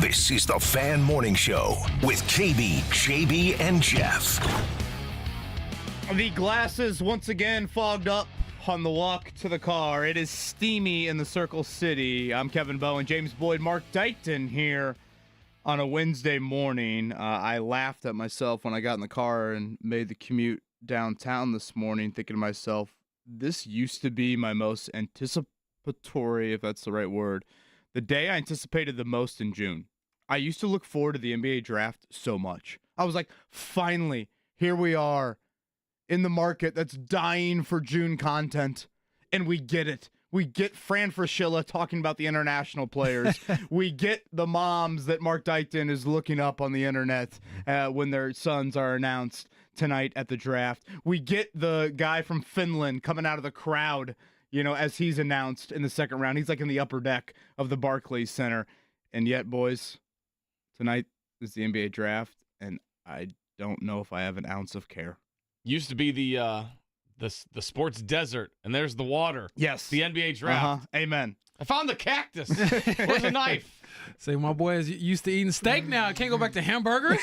This is the Fan Morning Show with KB, JB, and Jeff. The glasses once again fogged up on the walk to the car. It is steamy in the Circle City. I'm Kevin Bowen, James Boyd, Mark Dighton here on a Wednesday morning. I laughed at myself when I got in the car and made the commute downtown this morning, thinking to myself, this used to be my most anticipatory, if that's the right word, the day I anticipated the most in June. I used to look forward to the NBA draft so much. I was like, finally, here we are in the market that's dying for June content, and we get it. We get Fran Fraschilla talking about the international players. We get the moms that Mark Dighton is looking up on the internet when their sons are announced tonight at the draft. We get the guy from Finland coming out of the crowd, you know, as he's announced in the second round. He's like in the upper deck of the Barclays Center. And yet, boys, tonight is the NBA draft, and I don't know if I have an ounce of care. Used to be the sports desert, and there's the water. Yes. The NBA draft. Amen. I found the cactus. Where's the knife? Say, my boy is used to eating steak now. I can't go back to hamburgers.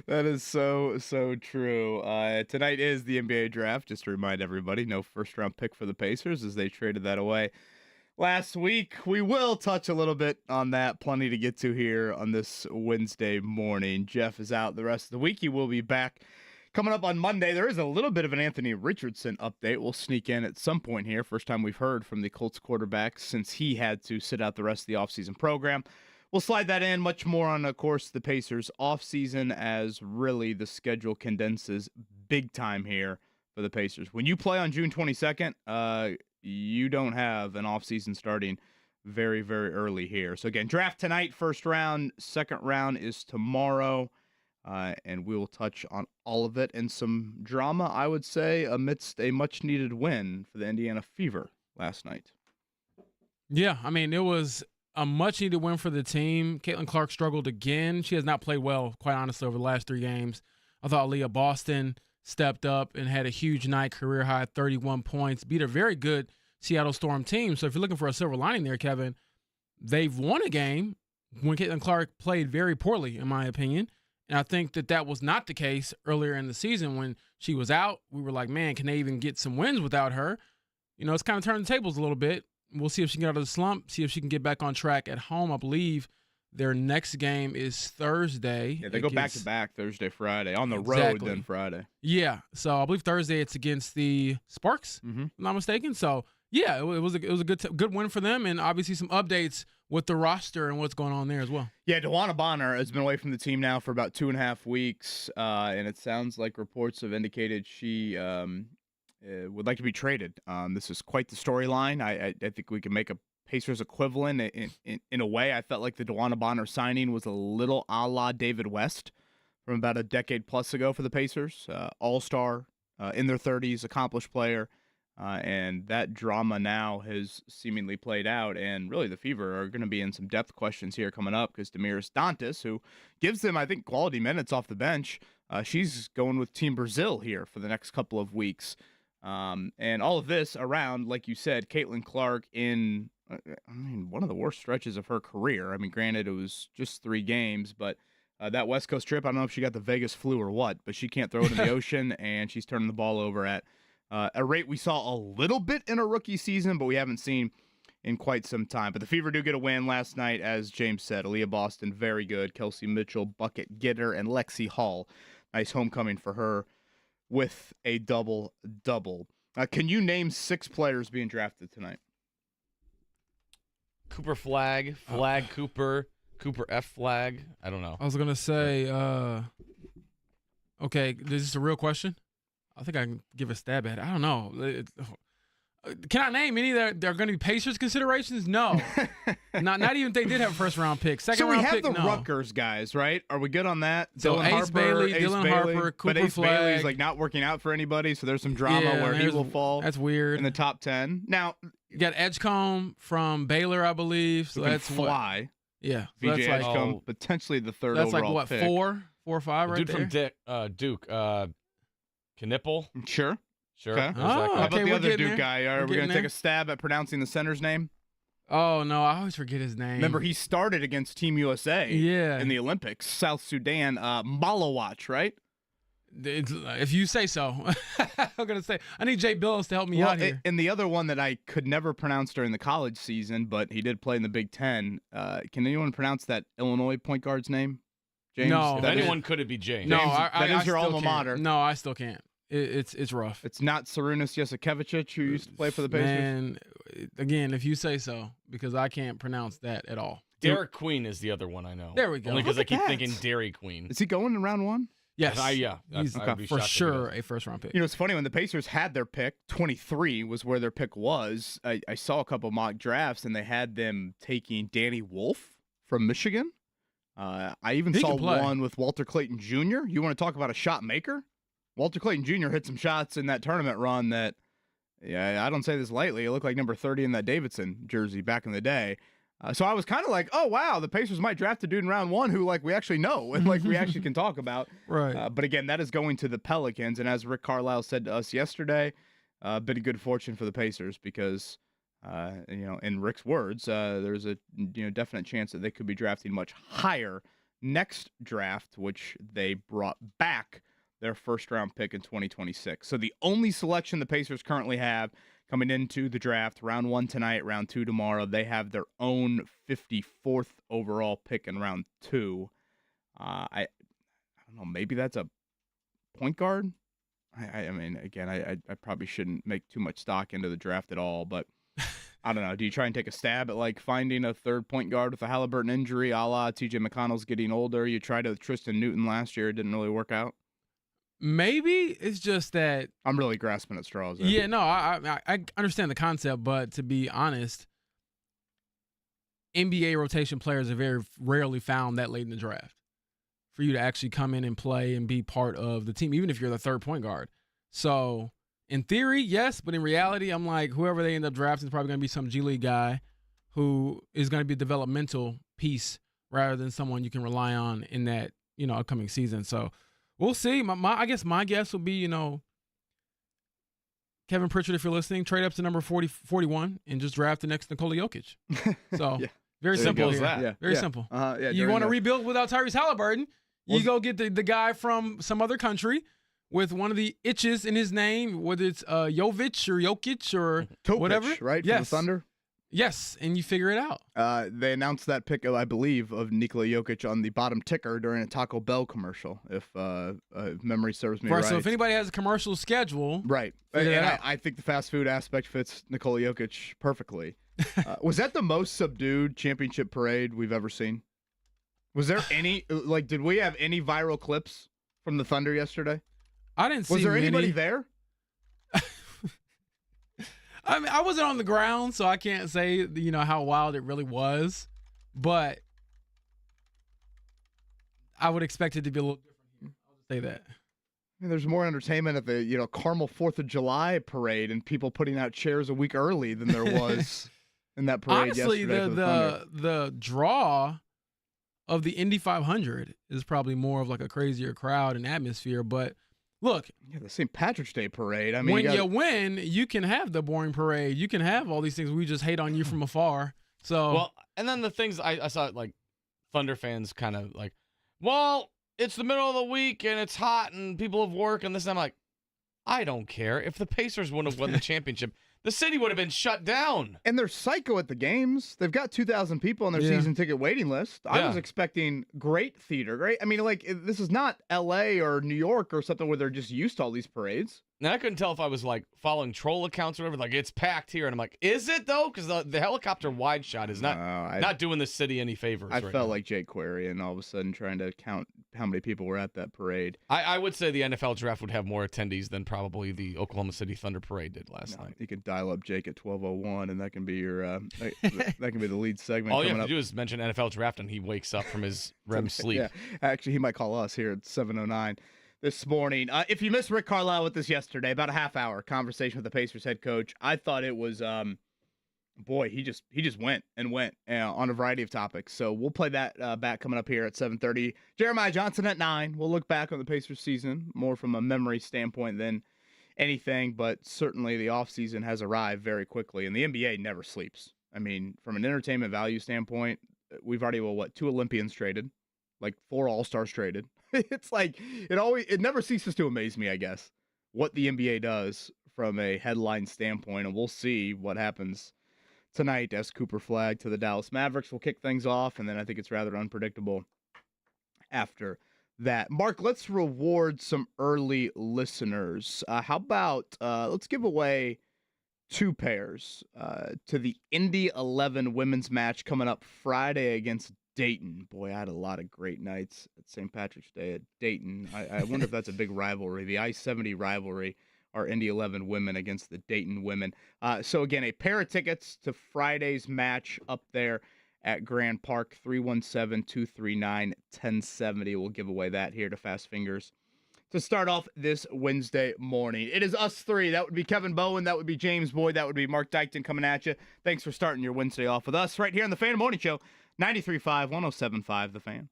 That is so true. Tonight is the NBA draft, just to remind everybody. No first-round pick for the Pacers as they traded that away last week. We will touch a little bit on that. Plenty to get to here on this Wednesday morning. Jeff is out the rest of the week. He will be back coming up on Monday. There is a little bit of an Anthony Richardson update. We'll sneak in at some point here. First time we've heard from the Colts quarterback since he had to sit out the rest of the offseason program. We'll slide that in. Much more on, of course, the Pacers offseason as really the schedule condenses big time here for the Pacers. When you play on June 22nd, you don't have an offseason starting very, very early here. So, again, draft tonight, first round. Second round is tomorrow. And we will touch on all of it and some drama, I would say, amidst a much-needed win for the Indiana Fever last night. Yeah, I mean, it was a much-needed win for the team. Caitlin Clark struggled again. She has not played well, quite honestly, over the last 3 games. I thought Leah Boston stepped up and had a huge night, career-high 31 points, beat a very good Seattle Storm team. So if you're looking for a silver lining there, Kevin, they've won a game when Caitlin Clark played very poorly, in my opinion. And I think that was not the case earlier in the season when she was out. We were like, man, can they even get some wins without her? You know, it's kind of turned the tables a little bit. We'll see if she can get out of the slump, see if she can get back on track at home. I believe their next game is Thursday. Yeah, they go back-to-back Thursday, Friday. On the road, then Friday. Yeah, so I believe Thursday it's against the Sparks, if I'm not mistaken. So, yeah, it was a good win for them, and obviously some updates with the roster and what's going on there as well. Yeah, DeWanna Bonner has been away from the team now for about 2.5 weeks, and it sounds like reports have indicated she would like to be traded. This is quite the storyline. I think we can make a Pacers equivalent in a way. I felt like the DeWanna Bonner signing was a little a la David West from about a decade plus ago for the Pacers. All-star, in their 30s, accomplished player. And that drama now has seemingly played out, and really the Fever are going to be in some depth questions here coming up because Damiris Dantas, who gives them, I think, quality minutes off the bench, she's going with Team Brazil here for the next couple of weeks. And all of this around, like you said, Caitlin Clark in, one of the worst stretches of her career. I mean, granted, it was just 3 games, but that West Coast trip, I don't know if she got the Vegas flu or what, but she can't throw it in the ocean, and she's turning the ball over at a rate we saw a little bit in a rookie season, but we haven't seen in quite some time. But the Fever do get a win last night, as James said. Aaliyah Boston, very good. Kelsey Mitchell, bucket getter, and Lexi Hall. Nice homecoming for her with a double-double. Can you name 6 players being drafted tonight? Cooper Flag, Cooper F Flag. I don't know. I was going to say, okay, is this a real question? I think I can give a stab at it. I don't know. Can I name any that are going to be Pacers considerations? No. not even if they did have a first-round pick. Second-round pick, no. So we have the Rutgers guys, right? Are we good on that? So Ace Bailey, Dylan Harper, Cooper But Ace Flag. Bailey's like not working out for anybody, so there's some drama where he will fall. That's weird. In the top 10. Now, you got Edgecombe from Baylor, I believe. So that's fly. Yeah. So VJ Edgecombe, potentially the third overall overall pick. pick. That's like, what, 4 or 5 right there? Dude from Duke, Knipple. Sure. Okay. How about the other Duke there. guy? Are we going to take a stab at pronouncing the center's name? Oh no, I always forget his name. Remember, he started against Team USA in the Olympics, South Sudan. Malawach, right? If you say so. I'm gonna say I need Jay Billis to help me out here. And the other one that I could never pronounce during the college season, but he did play in the Big Ten. Can anyone pronounce that Illinois point guard's name? James? No. If anyone could it be James? No, James, I that is your still alma mater. No, I still can't. It's rough. It's not Sarunas Jasikevicius, who used to play for the Pacers. Man, again, if you say so, because I can't pronounce that at all. Derek Queen is the other one I know. There we go. Only because I keep that. thinking Dairy Queen. Is he going in round 1? Yes. He's for sure a first-round pick. You know, it's funny, when the Pacers had their pick, 23 was where their pick was. I saw a couple mock drafts, and they had them taking Danny Wolf from Michigan. I even saw one with Walter Clayton Jr. You want to talk about a shot maker? Walter Clayton Jr. hit some shots in that tournament run that, I don't say this lightly, it looked like number 30 in that Davidson jersey back in the day. So I was kind of like, oh, wow, the Pacers might draft a dude in round 1 who, we actually know and, we actually can talk about. Right. But, again, that is going to the Pelicans. And as Rick Carlisle said to us yesterday, a bit of good fortune for the Pacers because, in Rick's words, there's a definite chance that they could be drafting much higher next draft, which they brought back their first-round pick in 2026. So the only selection the Pacers currently have coming into the draft, round 1 tonight, round 2 tomorrow, they have their own 54th overall pick in round 2. I don't know, maybe that's a point guard? I mean, again, I probably shouldn't make too much stock into the draft at all, but I don't know. Do you try and take a stab at, finding a third point guard with a Halliburton injury, a la T.J. McConnell's getting older? You tried it with Tristan Newton last year. It didn't really work out. Maybe it's just that I'm really grasping at straws there. Yeah, no, I understand the concept, but to be honest, NBA rotation players are very rarely found that late in the draft for you to actually come in and play and be part of the team, even if you're the third point guard. So in theory, yes, but in reality, I'm like, whoever they end up drafting is probably going to be some G League guy who is going to be a developmental piece rather than someone you can rely on in that upcoming season. So we'll see. I guess my guess will be, Kevin Pritchard, if you're listening, trade up to number 41 and just draft the next Nikola Jokic. So very simple here. Yeah. Very simple. You want to the rebuild without Tyrese Halliburton, you go get the guy from some other country with one of the itches in his name, whether it's Jovic or Jokic or Topic, whatever. Right? Yes. From the Thunder? Yes, and you figure it out. They announced that pick, I believe, of Nikola Jokic on the bottom ticker during a Taco Bell commercial, if memory serves me right. So if anybody has a commercial schedule, right. And I think the fast food aspect fits Nikola Jokic perfectly. Was that the most subdued championship parade we've ever seen? Was there any, did we have any viral clips from the Thunder yesterday? I didn't see Was there many. anybody there? I mean, I wasn't on the ground, so I can't say, how wild it really was. But I would expect it to be a little different. I'll just say that. I mean, there's more entertainment at the, Carmel 4th of July parade and people putting out chairs a week early than there was in that parade Honestly, yesterday for the Thunder. the draw of the Indy 500 is probably more of a crazier crowd and atmosphere. But look, the St. Patrick's Day parade. I mean, when you win, you can have the boring parade. You can have all these things. We just hate on you from afar. So Well, and then the things I saw, Thunder fans kind of well, it's the middle of the week and it's hot and people have work and this. And I'm like, I don't care. If the Pacers wouldn't have won the championship, the city would have been shut down. And they're psycho at the games. They've got 2,000 people on their season ticket waiting list. I was expecting great theater. Great. I mean, this is not L.A. or New York or something where they're just used to all these parades. Now, I couldn't tell if I was following troll accounts or whatever. It's packed here. And I'm like, is it though? Because the helicopter wide shot is not doing the city any favors. I right felt now. like Jake Query and all of a sudden trying to count how many people were at that parade. I would say the NFL draft would have more attendees than probably the Oklahoma City Thunder parade did last night. You could dial up Jake at 12:01 and that can be your that can be the lead segment. All you have coming to up. do is mention NFL draft and he wakes up from his REM sleep. Yeah, actually, he might call us here at 7:09 this morning. If you missed Rick Carlisle with us yesterday, about a half hour conversation with the Pacers head coach, I thought it was, he just went on a variety of topics. So we'll play that back coming up here at 7:30. Jeremiah Johnson at 9. We'll look back on the Pacers season more from a memory standpoint than anything, but certainly the offseason has arrived very quickly, and the NBA never sleeps. I mean, from an entertainment value standpoint, we've already, 2 Olympians traded, like 4 All-Stars traded. It's like it never ceases to amaze me, I guess, what the NBA does from a headline standpoint, and we'll see what happens tonight as Cooper Flag to the Dallas Mavericks will kick things off, and then I think it's rather unpredictable after that. Mark, let's reward some early listeners. How about let's give away 2 pairs to the Indy 11 women's match coming up Friday against Dayton. Boy, I had a lot of great nights at St. Patrick's Day at Dayton. I wonder if that's a big rivalry, the I-70 rivalry, our Indy 11 women against the Dayton women. So again, a pair of tickets to Friday's match up there at Grand Park, 317-239-1070. We'll give away that here to Fast Fingers to start off this Wednesday morning. It is us 3. That would be Kevin Bowen. That would be James Boyd. That would be Mark Dykton coming at you. Thanks for starting your Wednesday off with us right here on the Fan Morning Show, 93.5, 107.5 The Fan.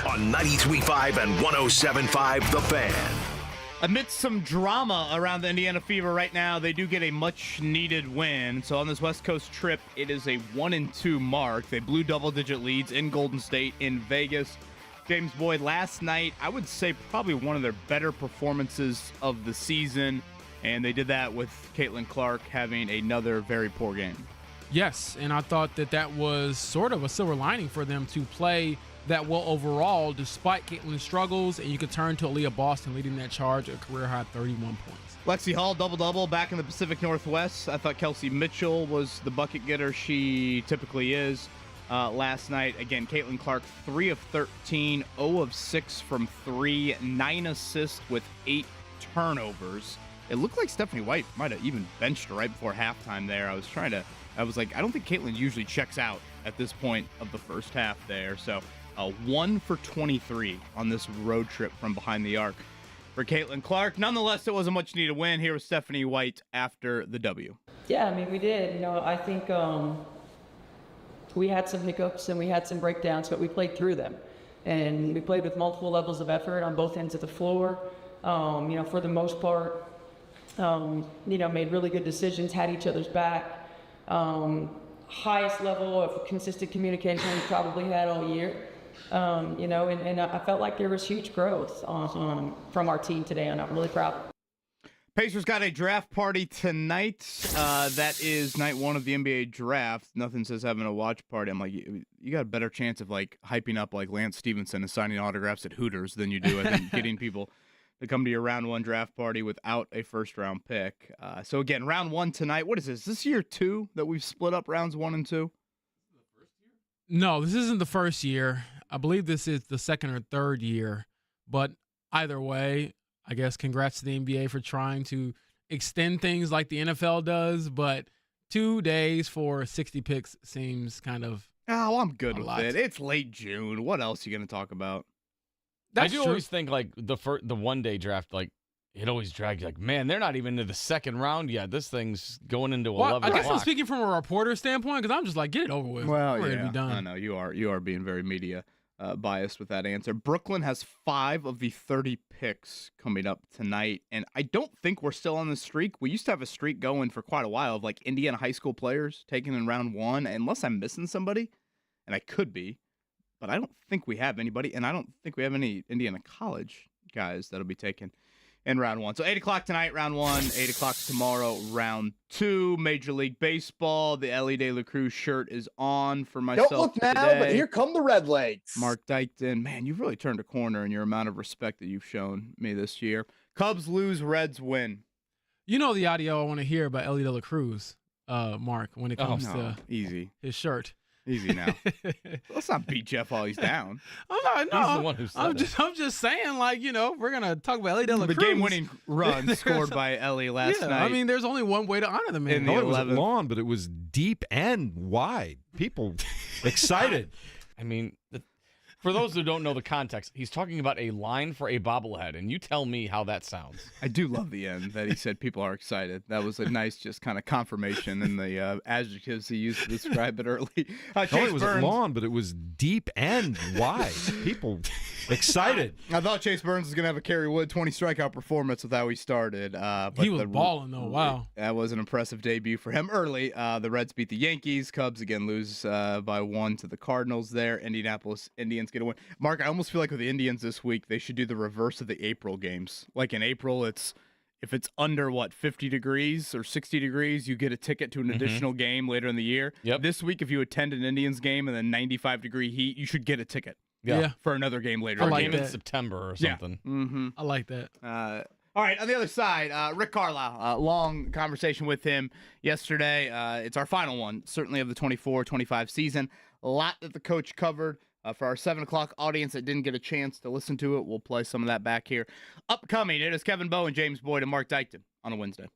on 93.5 and 107.5 The Fan. Amidst some drama around the Indiana Fever right now, they do get a much-needed win. So on this West Coast trip, it is a 1-2 mark. They blew double-digit leads in Golden State, in Vegas. James Boyd, last night, I would say probably one of their better performances of the season. And they did that with Caitlin Clark having another very poor game. Yes, and I thought that was sort of a silver lining for them to play that well overall, despite Caitlin's struggles, and you could turn to Aaliyah Boston leading that charge, a career-high 31 points. Lexi Hall, double-double back in the Pacific Northwest. I thought Kelsey Mitchell was the bucket getter she typically is. Last night, again, Caitlin Clark, 3 of 13, 0 of 6 from 3, 9 assists with 8 turnovers. It looked like Stephanie White might have even benched her right before halftime there. I was like, I don't think Caitlin usually checks out at this point of the first half there. So 1 for 23 on this road trip from behind the arc for Caitlin Clark. Nonetheless, it was a much-needed win. Here was Stephanie White after the W. Yeah, I mean, we did. I think we had some hiccups and we had some breakdowns, but we played through them. And we played with multiple levels of effort on both ends of the floor. For the most part, made really good decisions, had each other's back. Highest level of consistent communication we probably had all year. And I felt like there was huge growth from our team today, and I'm really proud. Pacers got a draft party tonight. That is night 1 of the NBA draft. Nothing says having a watch party. I'm like, you got a better chance of like hyping up like Lance Stevenson and signing autographs at Hooters than you do, I think, getting people to come to your round 1 draft party without a first-round pick. So again, round 1 tonight. What is this? Is this year 2 that we've split up rounds 1 and 2? No, this isn't the first year. I believe this is the second or third year. But either way, I guess congrats to the NBA for trying to extend things like the NFL does. But 2 days for 60 picks seems kind of I'm good with it. It's late June. What else are you going to talk about? I do always think like the 1-day draft, like it always drags you like, man, they're not even into the second round yet. This thing's going into 11 I guess o'clock. I'm speaking from a reporter standpoint because I'm just like, get it over with. Well, We're yeah, ready to be done. I know you are being very media biased with that answer. Brooklyn has 5 of the 30 picks coming up tonight, and I don't think we're still on the streak. We used to have a streak going for quite a while of like Indiana high school players taken in round 1, unless I'm missing somebody, and I could be. But I don't think we have anybody, and I don't think we have any Indiana college guys that'll be taken in round 1. So 8 o'clock tonight, round 1. 8 o'clock tomorrow, round 2. Major League Baseball. The Ellie De La Cruz shirt is on for myself. Don't look now, today. but here come the Red Legs. Mark Dykton. Man, you've really turned a corner in your amount of respect that you've shown me this year. Cubs lose, Reds win. You know the audio I want to hear about Ellie De La Cruz, Mark, when it comes to easy. his shirt. Easy now. Let's not beat Jeff while he's down. I'm not, He's the one who said it. I'm just saying, like, we're gonna talk about Ellie De La The Cruz. game-winning run scored by Ellie last night. I mean, there's only one way to honor the man. In the No, it wasn't 11th. long, but it was deep and wide. People excited. I mean, for those who don't know the context, he's talking about a line for a bobblehead, and you tell me how that sounds. I do love the end that he said people are excited. That was a nice just kind of confirmation in the adjectives he used to describe it early. No, Chase it wasn't Burns. long, but it was deep and wide. People excited. I thought Chase Burns was going to have a Kerry Wood 20 strikeout performance with how he started. But He was balling, though. Wow. That was an impressive debut for him early. The Reds beat the Yankees. Cubs, again, lose by 1 to the Cardinals there. Indianapolis Indians get a win. Mark, I almost feel like with the Indians this week, they should do the reverse of the April games. Like in April, if it's under, 50 degrees or 60 degrees, you get a ticket to an additional game later in the year. Yep. This week, if you attend an Indians game and then 95-degree heat, you should get a ticket Yeah. for another game later I in the like year. Game in that. September or Yeah. something. Mm-hmm. I like that. All right, on the other side, Rick Carlisle, long conversation with him yesterday. It's our final one, certainly of the 24-25 season. A lot that the coach covered. For our 7 o'clock audience that didn't get a chance to listen to it, we'll play some of that back here. Upcoming, it is Kevin Bowe and James Boyd and Mark Dykton on a Wednesday.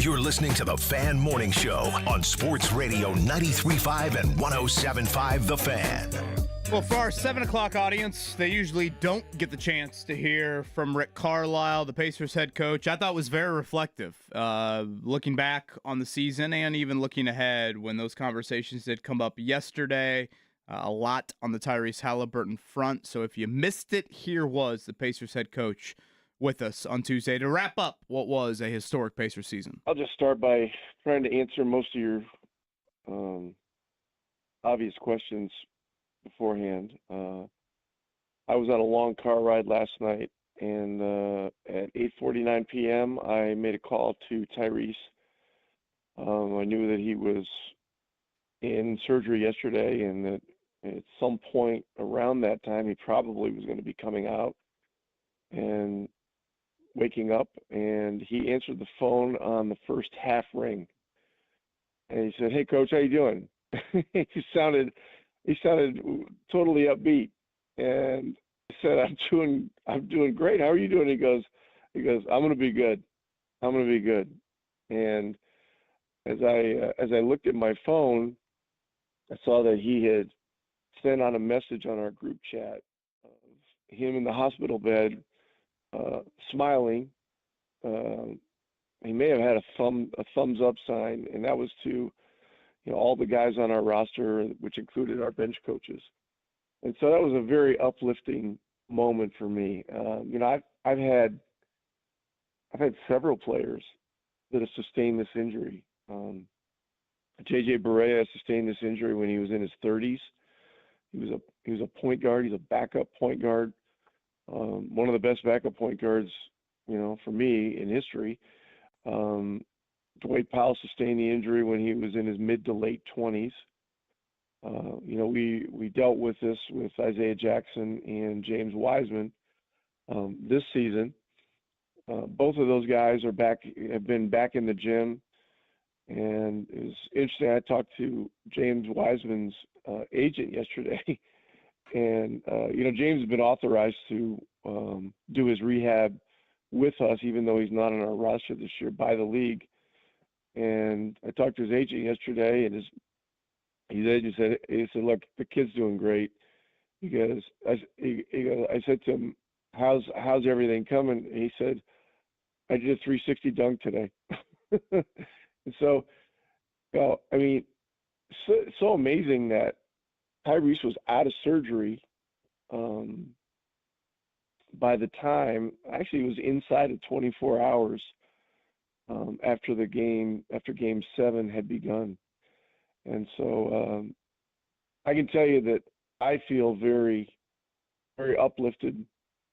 You're listening to the Fan Morning Show on Sports Radio 93.5 and 107.5 The Fan. Well, for our 7 o'clock audience, they usually don't get the chance to hear from Rick Carlisle, the Pacers head coach. I thought it was very reflective, looking back on the season and even looking ahead when those conversations did come up yesterday. A lot on the Tyrese Halliburton front. So if you missed it, here was the Pacers head coach with us on Tuesday to wrap up what was a historic Pacers season. I'll just start by trying to answer most of your obvious questions beforehand. I was on a long car ride last night, and at 8:49 p.m., I made a call to Tyrese. I knew that he was in surgery yesterday, and that at some point around that time, he probably was going to be coming out and waking up, and he answered the phone on the first half ring. And he said, "Hey, Coach, how you doing?" He sounded totally upbeat, and I said, I'm doing great. How are you doing?" He goes, "I'm going to be good. I'm going to be good." And as I looked at my phone, I saw that he had sent out a message on our group chat of him in the hospital bed, smiling. He may have had a thumbs up sign, and that was to all the guys on our roster, which included our bench coaches. And so that was a very uplifting moment for me. I've had several players that have sustained this injury. JJ Barea sustained this injury when he was in his 30s. He was a point guard. He's a backup point guard. One of the best backup point guards, for me in history. Dwight Powell sustained the injury when he was in his mid to late 20s. We dealt with this with Isaiah Jackson and James Wiseman this season. Both of those guys have been back in the gym, and it was interesting. I talked to James Wiseman's agent yesterday, and James has been authorized to do his rehab with us, even though he's not on our roster this year by the league. And I talked to his agent yesterday, and his agent said, "Look, the kid's doing great." I said to him, "How's everything coming?" And he said, "I did a 360 dunk today." And so, so amazing that Tyrese was out of surgery by the time, actually it was inside of 24 hours after Game 7 had begun. And so I can tell you that I feel very, very uplifted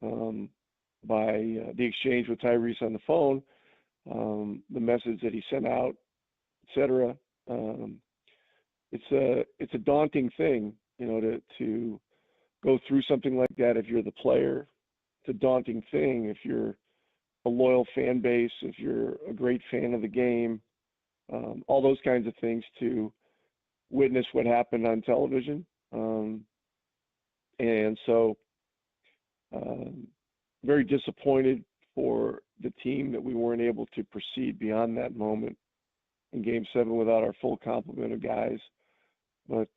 by the exchange with Tyrese on the phone, the message that he sent out, etc. It's a daunting thing, to go through something like that if you're the player. It's a daunting thing if you're a loyal fan base, if you're a great fan of the game, all those kinds of things, to witness what happened on television. And so very disappointed for the team that we weren't able to proceed beyond that moment in Game 7 without our full complement of guys. But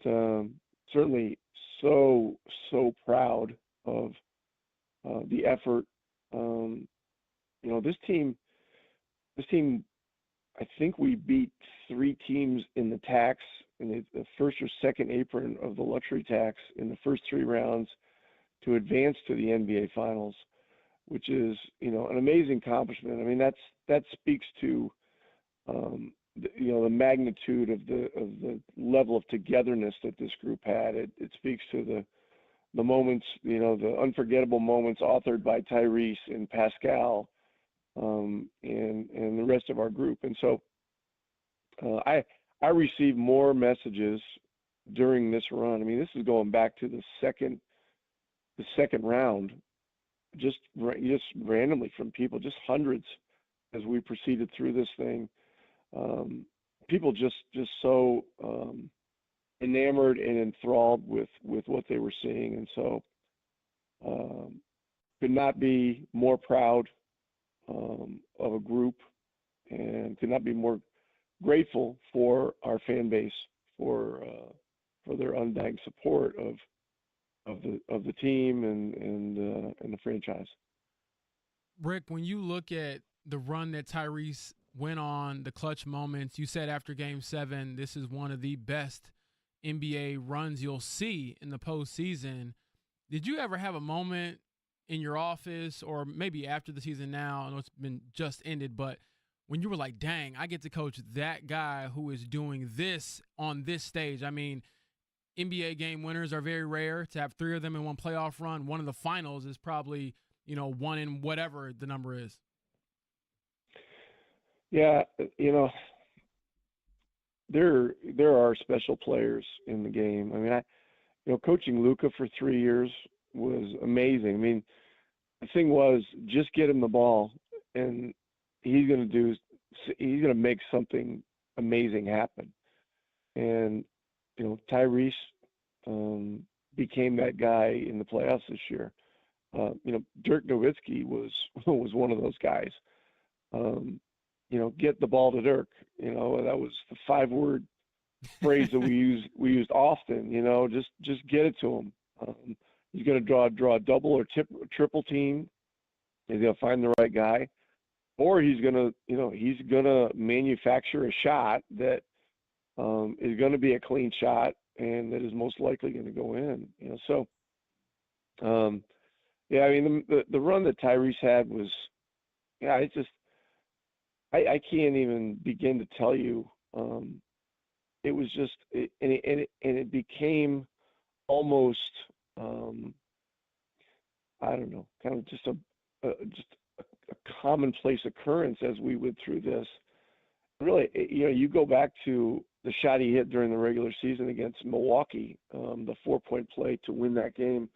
certainly so proud of the effort. This team, I think we beat 3 teams in the tax, in the first or second apron of the luxury tax in the first 3 rounds to advance to the NBA Finals, which is, an amazing accomplishment. I mean, that speaks to, the magnitude of the level of togetherness that this group had. It speaks to the moments, the unforgettable moments authored by Tyrese and Pascal, and the rest of our group. And so I received more messages during this run. I mean, this is going back to the second round, just randomly from people, just hundreds, as we proceeded through this thing. People just so enamored and enthralled with what they were seeing. And so could not be more proud of a group and could not be more grateful for our fan base for their undying support of the team and the franchise. Rick, when you look at the run that Tyrese went on, the clutch moments, you said after Game 7, this is one of the best NBA runs you'll see in the postseason. Did you ever have a moment in your office or maybe after the season now, I know it's been just ended, but when you were like, dang, I get to coach that guy who is doing this on this stage? I mean, NBA game winners are very rare. To have 3 of them in one playoff run, one of the finals is probably, one in whatever the number is. Yeah, there are special players in the game. I mean, coaching Luka for 3 years was amazing. I mean, the thing was just get him the ball, and he's going to make something amazing happen. And Tyrese became that guy in the playoffs this year. Dirk Nowitzki was one of those guys. Get the ball to Dirk. That was the 5-word phrase that we used often. Just get it to him. He's going to draw a double or triple team. He's going to find the right guy, or he's going to manufacture a shot that is going to be a clean shot and that is most likely going to go in. Yeah, I mean the run that Tyrese had was, I can't even begin to tell you. It was just, it became almost, I don't know, kind of just a commonplace occurrence as we went through this. Really, you go back to the shot he hit during the regular season against Milwaukee, the 4-point play to win that game.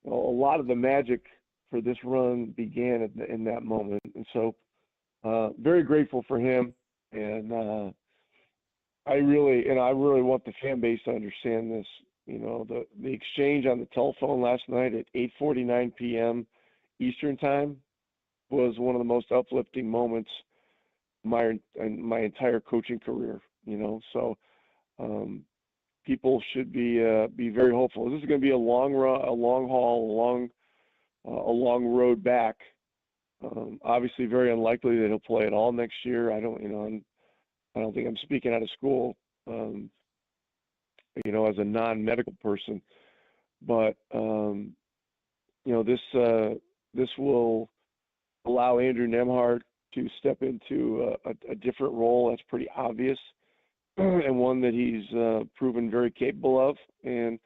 Well, a lot of the magic for this run began in that moment, and so very grateful for him. And I really want the fan base to understand this. The exchange on the telephone last night at 8:49 p.m. Eastern time was one of the most uplifting moments in my entire coaching career. So people should be very hopeful. This is going to be a long run, a long haul, a long road back. Obviously, very unlikely that he'll play at all next year. I don't think I'm speaking out of school, as a non-medical person. But this will allow Andrew Nembhard to step into a different role. That's pretty obvious, and one that he's proven very capable of. And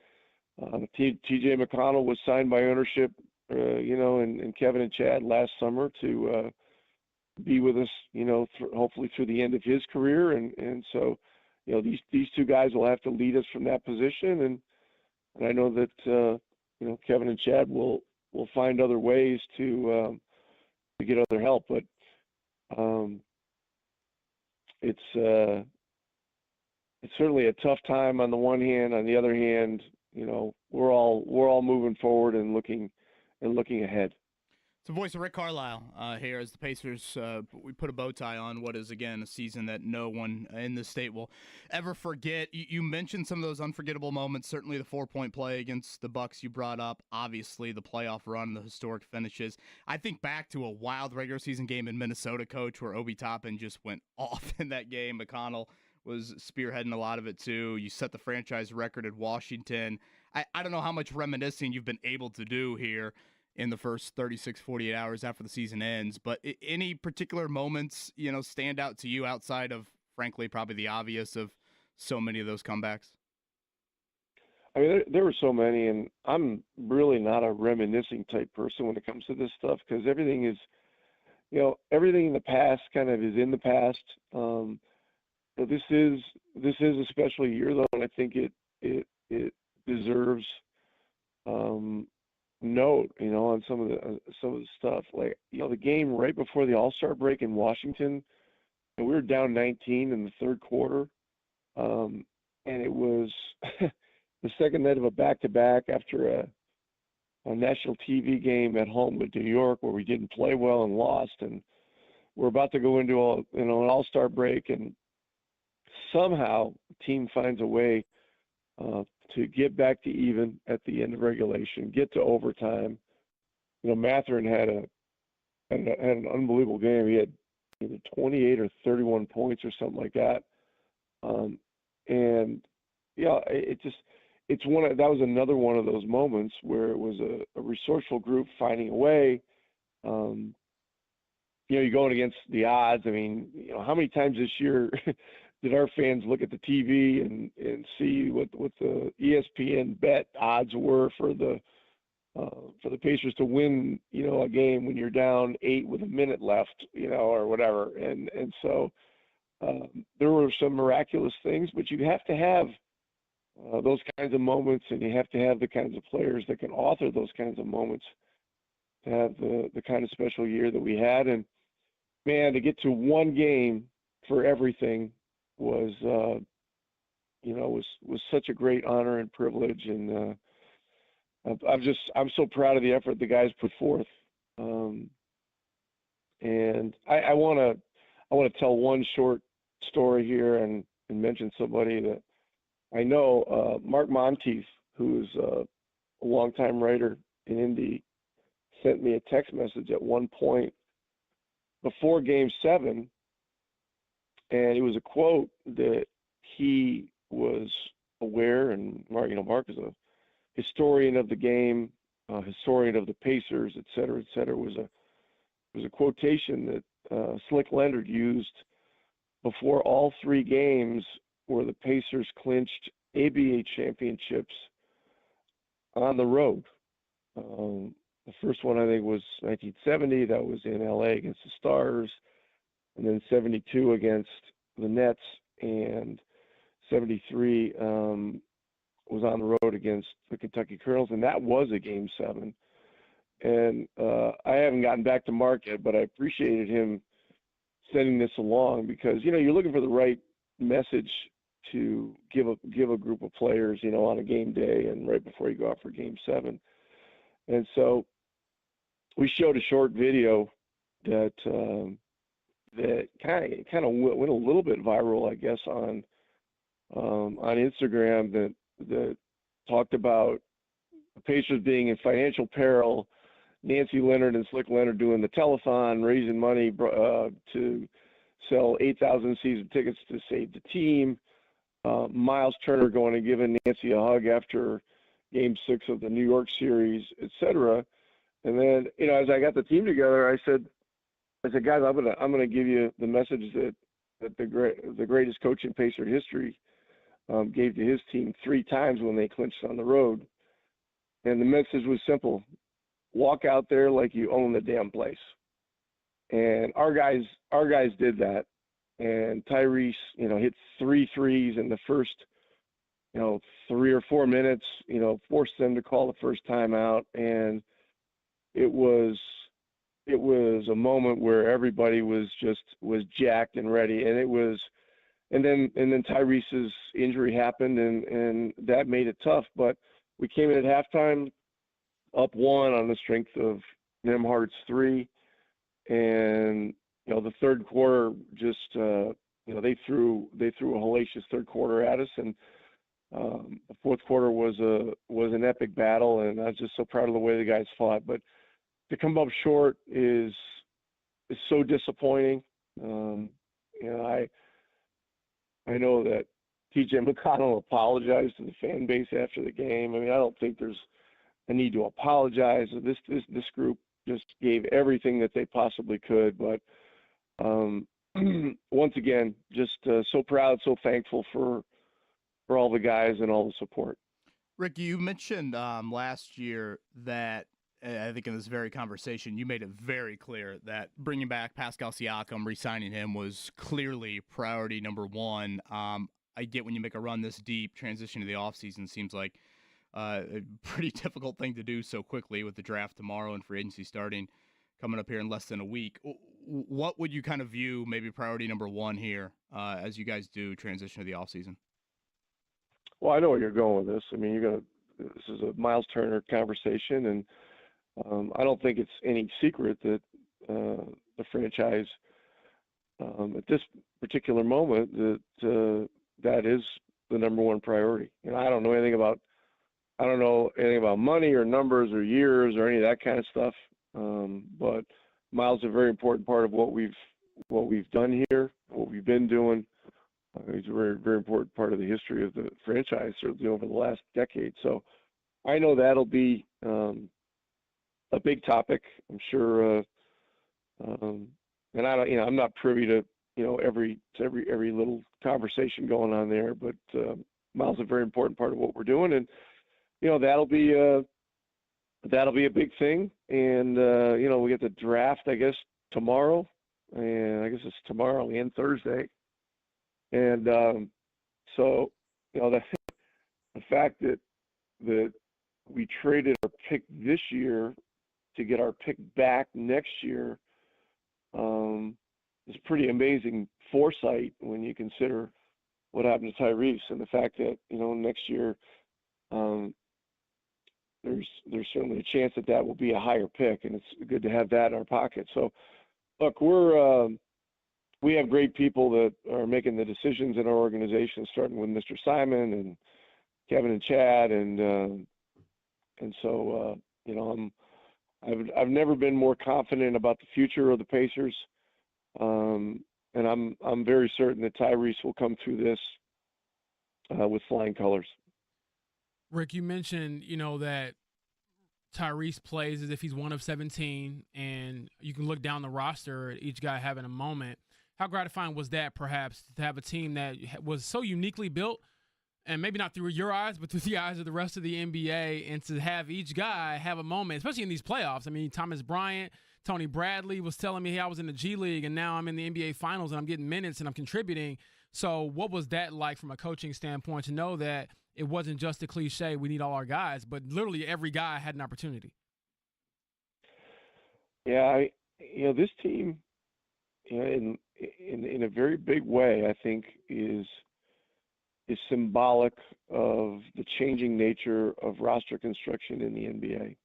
T.J. McConnell was signed by ownership, and Kevin and Chad last summer to be with us, hopefully through the end of his career. And so, these 2 guys will have to lead us from that position. And I know that, Kevin and Chad will find other ways to get other help. But it's certainly a tough time on the one hand. On the other hand, we're all moving forward and looking ahead. So, voice of Rick Carlisle here as the Pacers, we put a bow tie on what is, again, a season that no one in the state will ever forget. You mentioned some of those unforgettable moments, certainly the 4-point play against the Bucks you brought up, obviously the playoff run, the historic finishes. I think back to a wild regular season game in Minnesota, Coach, where Obi Toppin just went off in that game. McConnell was spearheading a lot of it, too. You set the franchise record at Washington. I don't know how much reminiscing you've been able to do here in the first 36, 48 hours after the season ends. But any particular moments, stand out to you outside of, frankly, probably the obvious of so many of those comebacks? I mean, there were so many, and I'm really not a reminiscing type person when it comes to this stuff, because everything is, everything in the past kind of is in the past. But this is a special year, though, and I think it deserves note, on some of the stuff. Like, the game right before the All-Star break in Washington, and we were down 19 in the third quarter, and it was the second night of a back-to-back after a national TV game at home with New York where we didn't play well and lost. And we're about to go into an all-star break, and somehow the team finds a way to get back to even at the end of regulation, get to overtime. Matherin had an unbelievable game. He had either 28 or 31 points or something like that. And yeah, that was another one of those moments where it was a resourceful group finding a way. You're going against the odds. I mean, how many times this year did our fans look at the TV and see what the ESPN bet odds were for the Pacers to win, a game when you're down 8 with a minute left, or whatever. And so there were some miraculous things, but you have to have those kinds of moments, and you have to have the kinds of players that can author those kinds of moments to have the kind of special year that we had. And man, to get to one game for everything was such a great honor and privilege. And I'm so proud of the effort the guys put forth. And I want to tell one short story here and mention somebody that I know, Mark Monteith, who's a longtime writer in Indy, sent me a text message at one point before Game 7, and it was a quote that he was aware, and Mark is a historian of the game, historian of the Pacers, et cetera, it was a quotation that Slick Leonard used before all 3 games where the Pacers clinched ABA championships on the road. The first one, I think, was 1970. That was in LA against the Stars, and then 72 against the Nets, and 73 was on the road against the Kentucky Colonels, and that was a Game 7. And I haven't gotten back to Mark yet, but I appreciated him sending this along because, you're looking for the right message to give a group of players, on a game day and right before you go out for Game 7. And so we showed a short video that kind of went a little bit viral, I guess, on Instagram that talked about the Pacers being in financial peril, Nancy Leonard and Slick Leonard doing the telethon, raising money to sell 8,000 season tickets to save the team. Miles Turner going and giving Nancy a hug after Game 6 of the New York series, et cetera. And then, as I got the team together, I said, guys, I'm gonna give you the message that the greatest coach in Pacer history gave to his team 3 times when they clinched on the road. And the message was simple: walk out there like you own the damn place. And our guys did that. And Tyrese, hit 3 threes in the first, 3 or 4 minutes, forced them to call the first timeout. And it was a moment where everybody was jacked and ready. And then Tyrese's injury happened, and that made it tough. But we came in at halftime up 1 on the strength of Nembhard's 3, and the third quarter just they threw a hellacious third quarter at us, and the fourth quarter was an epic battle, and I was just so proud of the way the guys fought. But to come up short is so disappointing. I know that T.J. McConnell apologized to the fan base after the game. I mean, I don't think there's a need to apologize. This group just gave everything that they possibly could. But once again, just so proud, so thankful for all the guys and all the support. Rick, you mentioned last year that I think in this very conversation, you made it very clear that bringing back Pascal Siakam, re-signing him was clearly priority number 1. I get when you make a run this deep, transition to the offseason seems like a pretty difficult thing to do so quickly with the draft tomorrow and free agency starting coming up here in less than a week. What would you kind of view maybe priority number 1 here as you guys do transition to the offseason? Well, I know where you're going with this. I mean, this is a Miles Turner conversation, and I don't think it's any secret that the franchise at this particular moment, that is the number one priority. I don't know anything about money or numbers or years or any of that kind of stuff. But Miles is a very important part of what we've done here, what we've been doing. He's a very, very important part of the history of the franchise, certainly over the last decade. So I know that'll be a big topic. I'm sure, and I'm not privy to every little conversation going on there, but Miles is a very important part of what we're doing, and that'll be a big thing. And we get the draft, I guess, tomorrow, and I guess it's tomorrow and Thursday. And so the fact that we traded our pick this year to get our pick back next year is pretty amazing foresight when you consider what happened to Tyrese, and the fact that next year there's certainly a chance that will be a higher pick, and it's good to have that in our pocket. So look, we have great people that are making the decisions in our organization, starting with Mr. Simon and Kevin and Chad, and so I've never been more confident about the future of the Pacers, and I'm very certain that Tyrese will come through this with flying colors. Rick, you mentioned that Tyrese plays as if he's one of 17, and you can look down the roster at each guy having a moment. How gratifying was that, perhaps, to have a team that was so uniquely built, and maybe not through your eyes, but through the eyes of the rest of the NBA, and to have each guy have a moment, especially in these playoffs? I mean, Thomas Bryant, Tony Bradley was telling me, hey, I was in the G League, and now I'm in the NBA Finals, and I'm getting minutes, and I'm contributing. So what was that like from a coaching standpoint, to know that it wasn't just a cliche, we need all our guys, but literally every guy had an opportunity? Yeah, this team, in a very big way, I think is symbolic of the changing nature of roster construction in the NBA.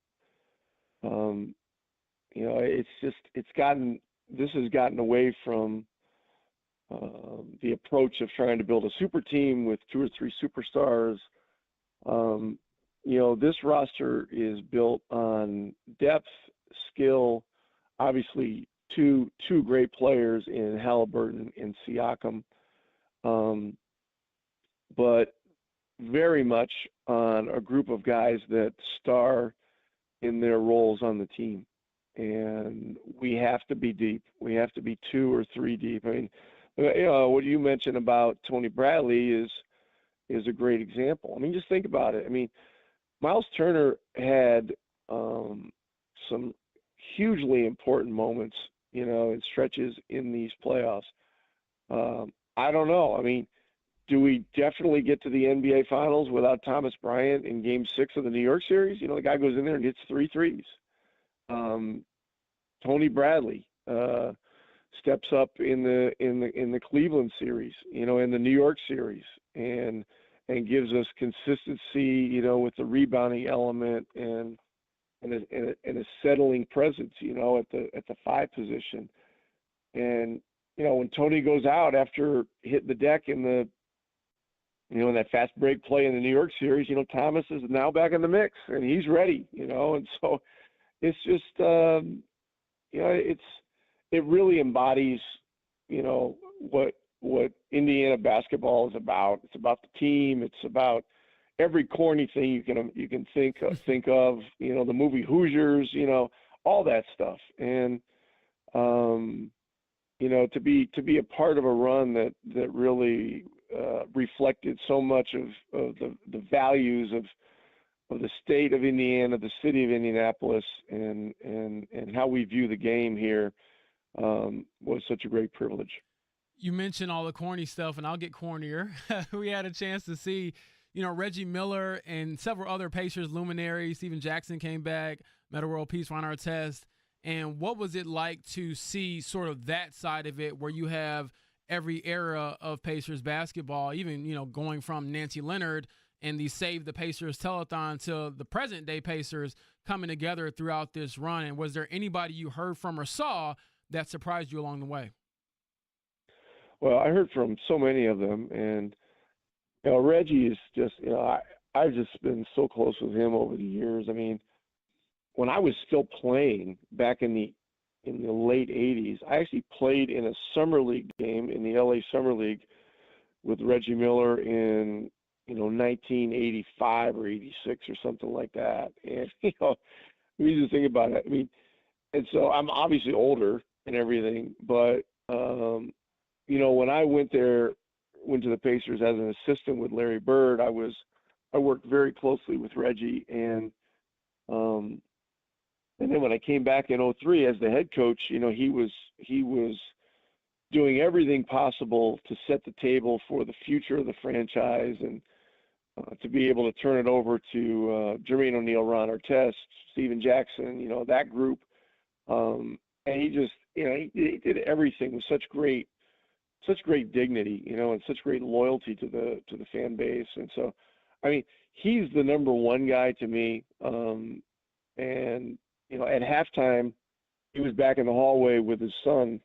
This has gotten away from the approach of trying to build a super team with 2 or 3 superstars. This roster is built on depth, skill, obviously two great players in Halliburton and Siakam, but very much on a group of guys that star in their roles on the team. And we have to be deep. We have to be 2 or 3 deep. I mean, what you mentioned about Tony Bradley is a great example. I mean, just think about it. I mean, Miles Turner had some hugely important moments, in stretches in these playoffs. I don't know. I mean, do we definitely get to the NBA Finals without Thomas Bryant in Game 6 of the New York series? The guy goes in there and hits 3 threes. Tony Bradley steps up in the Cleveland series, in the New York series, and gives us consistency, with the rebounding element and a settling presence, at the 5 position. And when Tony goes out after hitting the deck in in that fast break play in the New York series, Thomas is now back in the mix and he's ready, and so it's just, it really embodies, what Indiana basketball is about. It's about the team. It's about every corny thing you can think of, the movie Hoosiers, all that stuff. And, to be a part of a run that really reflected so much of the values of the state of Indiana, the city of Indianapolis, and how we view the game here was such a great privilege. You mentioned all the corny stuff, and I'll get cornier. We had a chance to see, Reggie Miller and several other Pacers luminaries. Steven Jackson came back, Metta World Peace, Ron Artest. And what was it like to see sort of that side of it, where you have every era of Pacers basketball, even, going from Nancy Leonard and the Save the Pacers telethon to the present day Pacers coming together throughout this run? And was there anybody you heard from or saw that surprised you along the way? Well, I heard from so many of them, and Reggie is just I've just been so close with him over the years. I mean, when I was still playing back in the late '80s, I actually played in a summer league game in the LA Summer League with Reggie Miller in 1985 or '86 or something like that. And we just think about it. I mean, and so I'm obviously older and everything, but when I went to the Pacers as an assistant with Larry Bird, I worked very closely with Reggie, and then when I came back in '03 as the head coach, he was doing everything possible to set the table for the future of the franchise and to be able to turn it over to Jermaine O'Neal, Ron Artest, Steven Jackson, that group. And he just, he did everything with such great dignity, and such great loyalty to the fan base. And so, I mean, he's the number one guy to me. And at halftime, he was back in the hallway with his son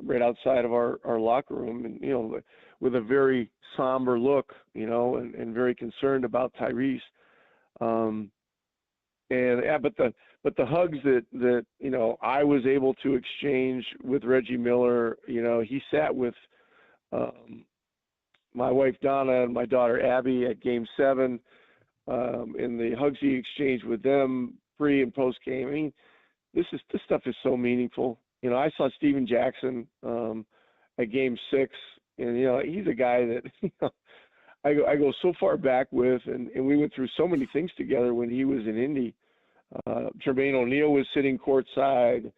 right outside of our locker room, and with a very somber look, and very concerned about Tyrese. But the hugs that I was able to exchange with Reggie Miller, he sat with my wife Donna and my daughter Abby at Game 7, and the hugs he exchanged with them pre and post game. I mean, this stuff is so meaningful. I saw Steven Jackson at Game 6, and he's a guy that I go so far back with, and we went through so many things together when he was in Indy. Jermaine O'Neal was sitting courtside.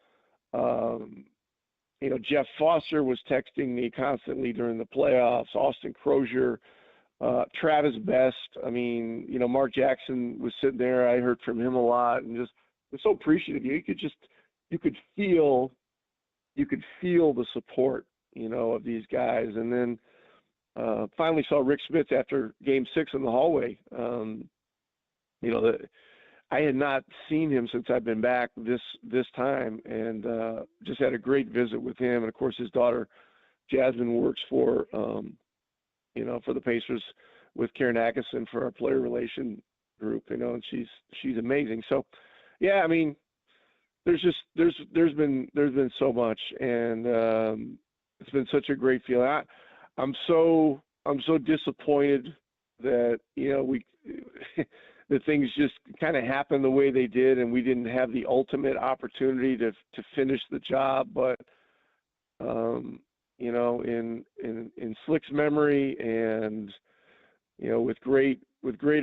Jeff Foster was texting me constantly during the playoffs. Austin Crozier, Travis Best. I mean, Mark Jackson was sitting there. I heard from him a lot, and just was so appreciative. You could feel the support, of these guys. And then finally saw Rick Smith after Game 6 in the hallway. I had not seen him since I've been back this time, and just had a great visit with him. And of course, his daughter Jasmine works for the Pacers with Karen Atkinson for our player relation group, and she's amazing. So, yeah, I mean, there's been so much, and it's been such a great feeling. I'm so disappointed that we that things just kind of happened the way they did, and we didn't have the ultimate opportunity to finish the job. But in Slick's memory, and with great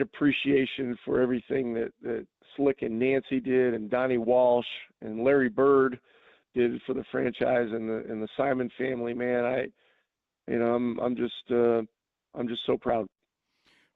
appreciation for everything that Slick and Nancy did, and Donnie Walsh and Larry Bird did for the franchise, and the Simon family, man, I'm just so proud.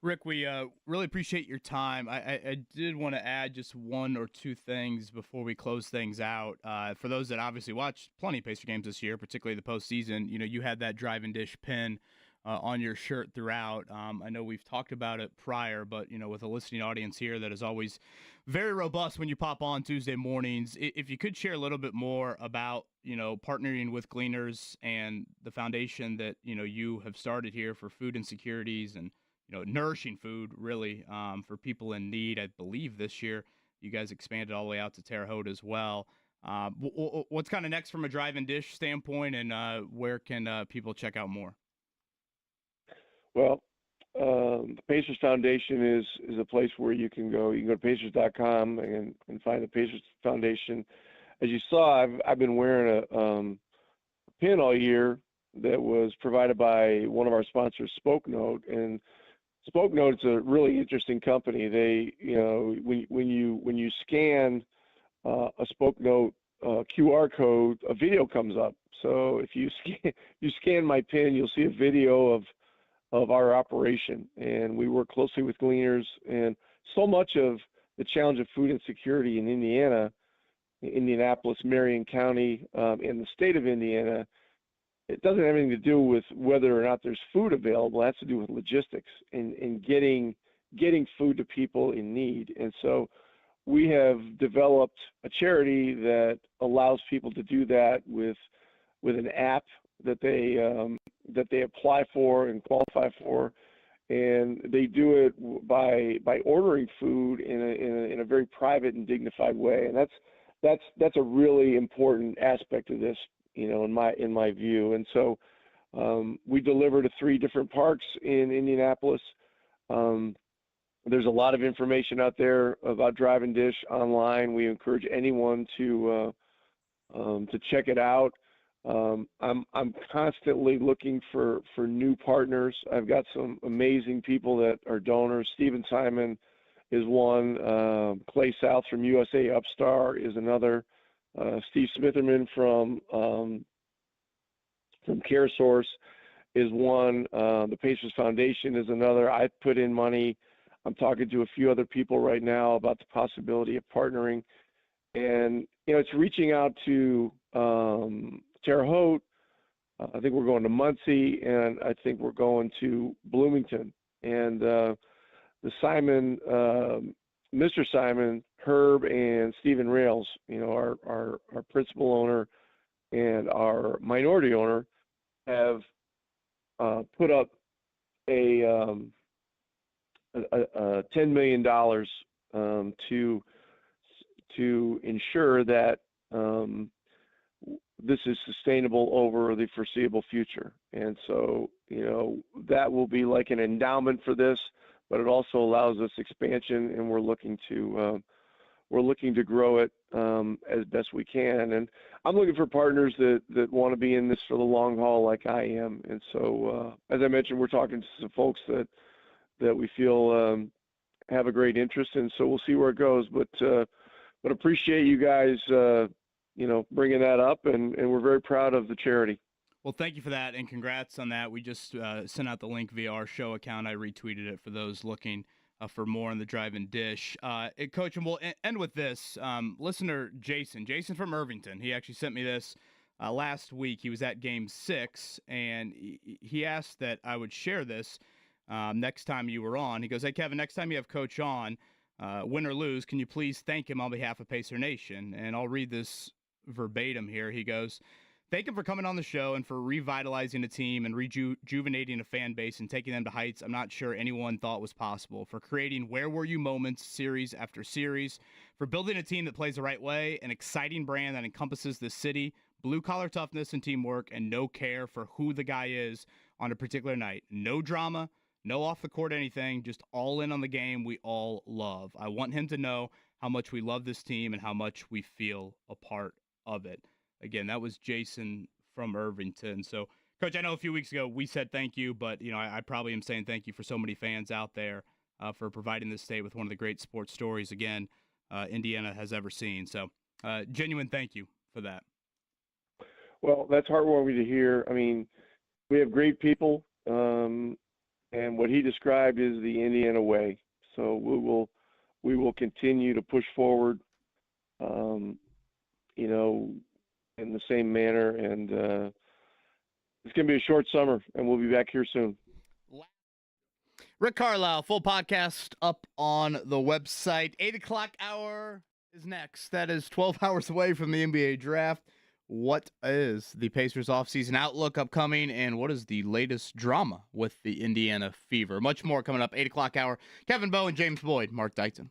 Rick, we really appreciate your time. I did want to add just one or two things before we close things out. For those that obviously watched plenty of Pacer games this year, particularly the postseason, you had that drive and dish pin on your shirt throughout. I know we've talked about it prior, but with a listening audience here that is always very robust when you pop on Tuesday mornings, if you could share a little bit more about partnering with Gleaners and the foundation that you have started here for food insecurities and nourishing food, really, for people in need. I believe this year you guys expanded all the way out to Terre Haute as well. What's kind of next from a drive and dish standpoint, and where can people check out more? Well, the Pacers Foundation is a place where you can go. You can go to Pacers.com and find the Pacers Foundation. As you saw, I've been wearing a pin all year that was provided by one of our sponsors, Spoke Note, and Spoke Note is a really interesting company. They, when you scan a Spoke Note QR code, a video comes up. So if you scan my pin, you'll see a video of our operation, and we work closely with Gleaners. And so much of the challenge of food insecurity in Indiana, Indianapolis, Marion County, and the state of Indiana, it doesn't have anything to do with whether or not there's food available. It has to do with logistics and getting food to people in need. And so we have developed a charity that allows people to do that with an app that they that they apply for and qualify for, and they do it by ordering food in a very private and dignified way, and that's a really important aspect of this, in my view. And so we deliver to 3 different parks in Indianapolis. There's a lot of information out there about Drive and Dish online. We encourage anyone to check it out. I'm constantly looking for new partners. I've got some amazing people that are donors. Steven Simon is one. Clay South from USA Upstar is another. Steve Smitherman from CareSource is one. The Pacers Foundation is another. I put in money. I'm talking to a few other people right now about the possibility of partnering. And, it's reaching out to Terre Haute. I think we're going to Muncie, and I think we're going to Bloomington. And the Simon, Mr. Simon, Herb, and Stephen Rails, our principal owner and our minority owner, have put up a $10 million to ensure that this is sustainable over the foreseeable future. And so, that will be like an endowment for this, but it also allows us expansion, and we're looking to grow it as best we can. And I'm looking for partners that want to be in this for the long haul like I am. And so, as I mentioned, we're talking to some folks that we feel have a great interest, and so we'll see where it goes. But appreciate you guys, bringing that up, and we're very proud of the charity. Well, thank you for that, and congrats on that. We just sent out the link via our show account. I retweeted it for those looking for more on the Drive and Dish. Coach, and we'll end with this. Listener Jason from Irvington, he actually sent me this last week. He was at Game 6, and he asked that I would share this next time you were on. He goes, "Hey, Kevin, next time you have Coach on, win or lose, can you please thank him on behalf of Pacer Nation?" And I'll read this verbatim here. He goes, "Thank him for coming on the show and for revitalizing a team and rejuvenating a fan base and taking them to heights I'm not sure anyone thought was possible, for creating Where Were You moments series after series, for building a team that plays the right way, an exciting brand that encompasses the city, blue-collar toughness and teamwork, and no care for who the guy is on a particular night. No drama, no off-the-court anything, just all in on the game we all love. I want him to know how much we love this team and how much we feel a part of it." Again, that was Jason from Irvington. So, Coach, I know a few weeks ago we said thank you, but, I probably am saying thank you for so many fans out there for providing this state with one of the great sports stories, again, Indiana has ever seen. So, genuine thank you for that. Well, that's heartwarming to hear. I mean, we have great people, and what he described is the Indiana way. So we will continue to push forward, in the same manner. And it's going to be a short summer, and we'll be back here soon. Rick Carlisle, full podcast up on the website. 8 o'clock hour is next. That is 12 hours away from the NBA draft. What is the Pacers offseason outlook upcoming, and what is the latest drama with the Indiana Fever? Much more coming up, 8 o'clock hour. Kevin Bowen, James Boyd, Mark Dykton.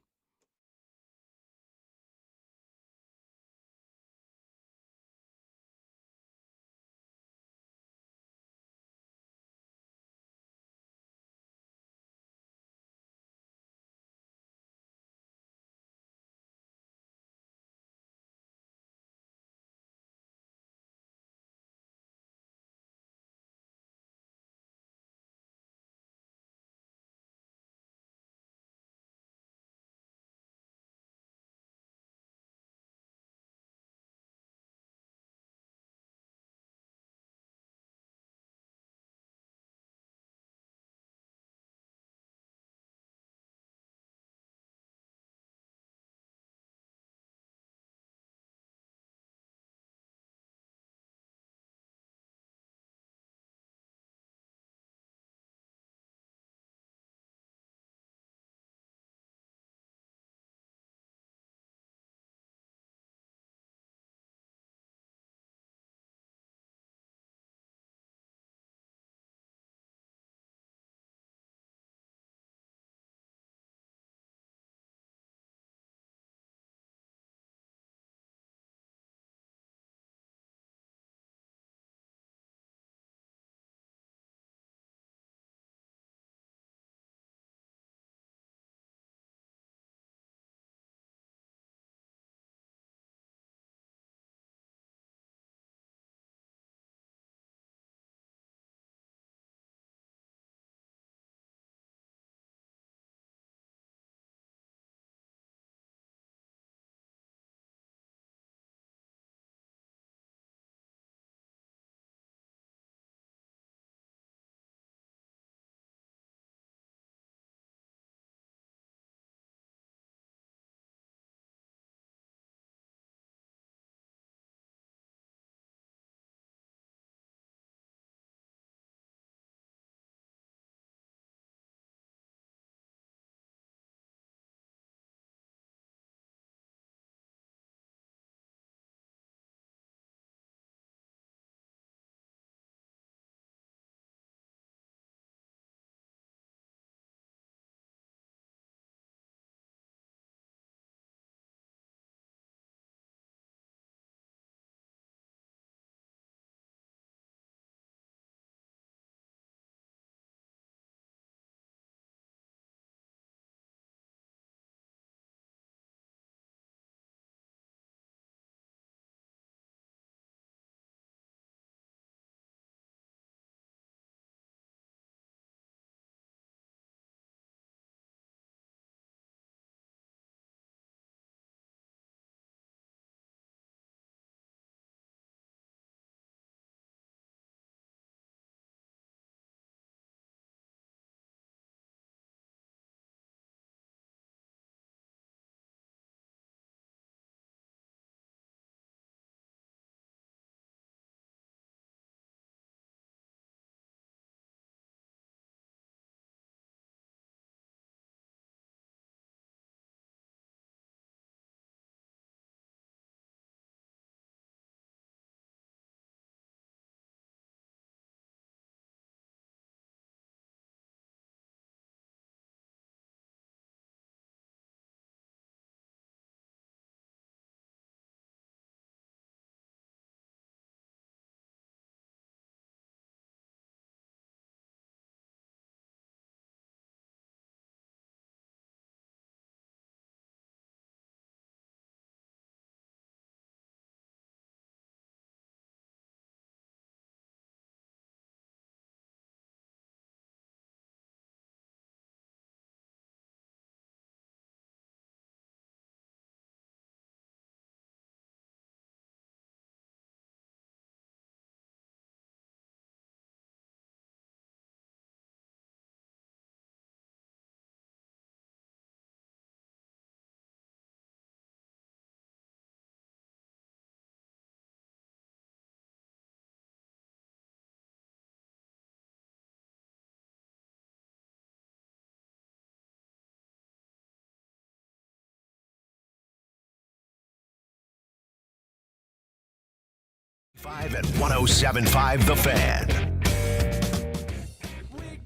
5 and 107.5 The Fan.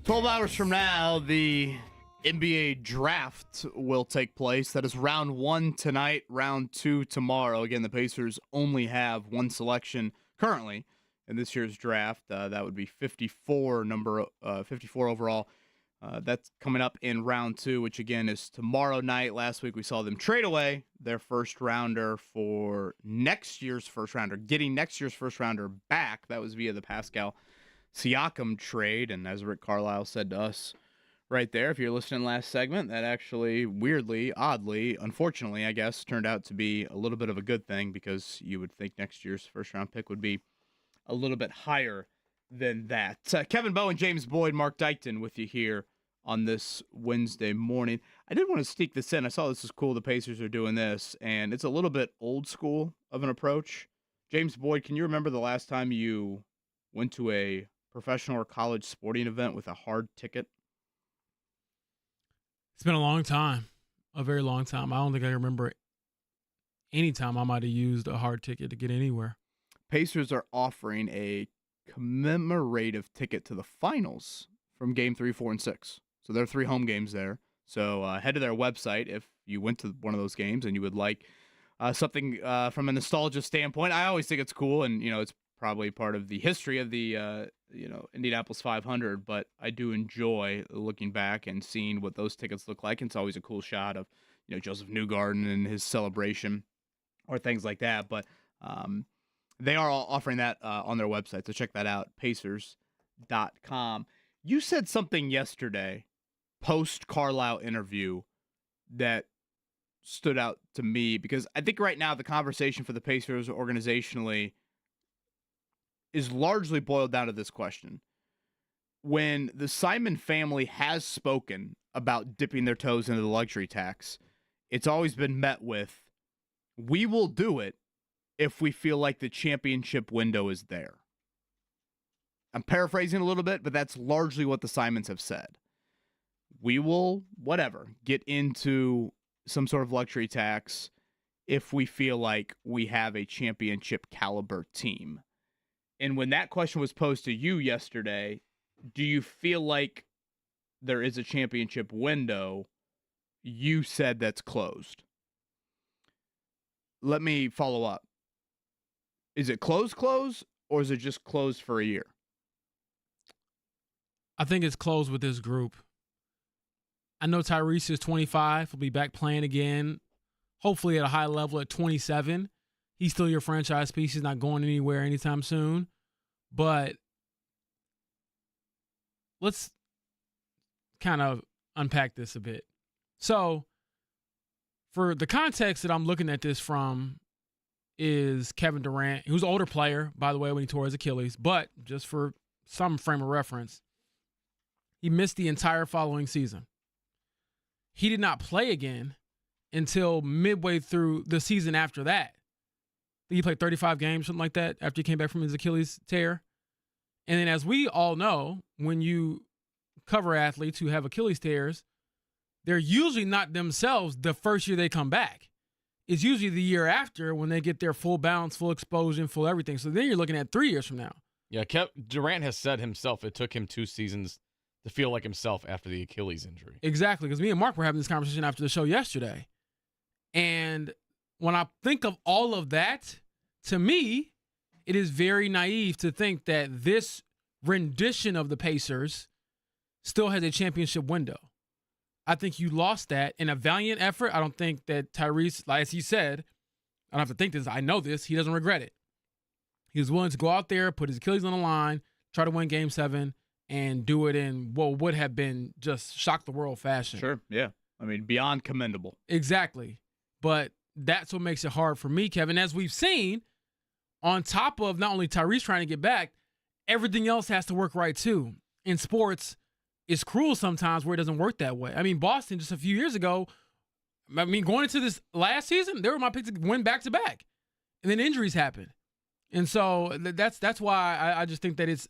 12 hours from now, the NBA draft will take place. That is round 1 tonight, round 2 tomorrow. Again, the Pacers only have one selection currently in this year's draft. That would be 54 overall. That's coming up in round 2, which again is tomorrow night. Last week we saw them trade away their first rounder for next year's first rounder, getting next year's first rounder back. That was via the Pascal Siakam trade. And as Rick Carlisle said to us right there, if you're listening last segment, that actually weirdly, oddly, unfortunately, I guess, turned out to be a little bit of a good thing, because you would think next year's first round pick would be a little bit higher than that. Kevin Bowe and James Boyd, Mark Dykton with you here on this Wednesday morning. I did want to sneak this in. I saw this is cool. The Pacers are doing this, and it's a little bit old school of an approach. James Boyd, can you remember the last time you went to a professional or college sporting event with a hard ticket? It's been a long time, a very long time. I don't think I remember any time I might have used a hard ticket to get anywhere. Pacers are offering a commemorative ticket to the finals from game 3, 4, and 6. So there are 3 home games there. So head to their website if you went to one of those games and you would like something from a nostalgia standpoint. I always think it's cool, and it's probably part of the history of the Indianapolis 500. But I do enjoy looking back and seeing what those tickets look like. And it's always a cool shot of Joseph Newgarden and his celebration or things like that. But they are all offering that on their website, so check that out, Pacers.com. You said something yesterday, post-Carlisle interview, that stood out to me, because I think right now the conversation for the Pacers organizationally is largely boiled down to this question. When the Simon family has spoken about dipping their toes into the luxury tax, it's always been met with, we will do it if we feel like the championship window is there. I'm paraphrasing a little bit, but that's largely what the Simons have said. We will, get into some sort of luxury tax if we feel like we have a championship caliber team. And when that question was posed to you yesterday, do you feel like there is a championship window? You said that's closed. Let me follow up. Is it closed, or is it just closed for a year? I think it's closed with this group. I know Tyrese is 25. He'll be back playing again, hopefully at a high level at 27. He's still your franchise piece. He's not going anywhere anytime soon. But let's kind of unpack this a bit. So for the context that I'm looking at this from is Kevin Durant, who's an older player, by the way, when he tore his Achilles. But just for some frame of reference, he missed the entire following season. He did not play again until midway through the season after that. He played 35 games, something like that, after he came back from his Achilles tear. And then, as we all know, when you cover athletes who have Achilles tears, they're usually not themselves the first year they come back. It's usually the year after when they get their full bounce, full explosion, full everything. So then you're looking at 3 years from now. Yeah, Durant has said himself it took him 2 seasons to feel like himself after the Achilles injury. Exactly, because me and Mark were having this conversation after the show yesterday. And when I think of all of that, to me, it is very naive to think that this rendition of the Pacers still has a championship window. I think you lost that in a valiant effort. I don't think that Tyrese, like as he said, I don't have to think this, I know this, he doesn't regret it. He was willing to go out there, put his Achilles on the line, try to win Game 7, and do it in what would have been just shock the world fashion. Sure, yeah. I mean, beyond commendable. Exactly. But that's what makes it hard for me, Kevin. As we've seen, on top of not only Tyrese trying to get back, everything else has to work right too. In sports, it's cruel sometimes where it doesn't work that way. I mean, Boston just a few years ago, going into this last season, they were my pick to win back-to-back. And then injuries happened. And so that's why I just think that it's,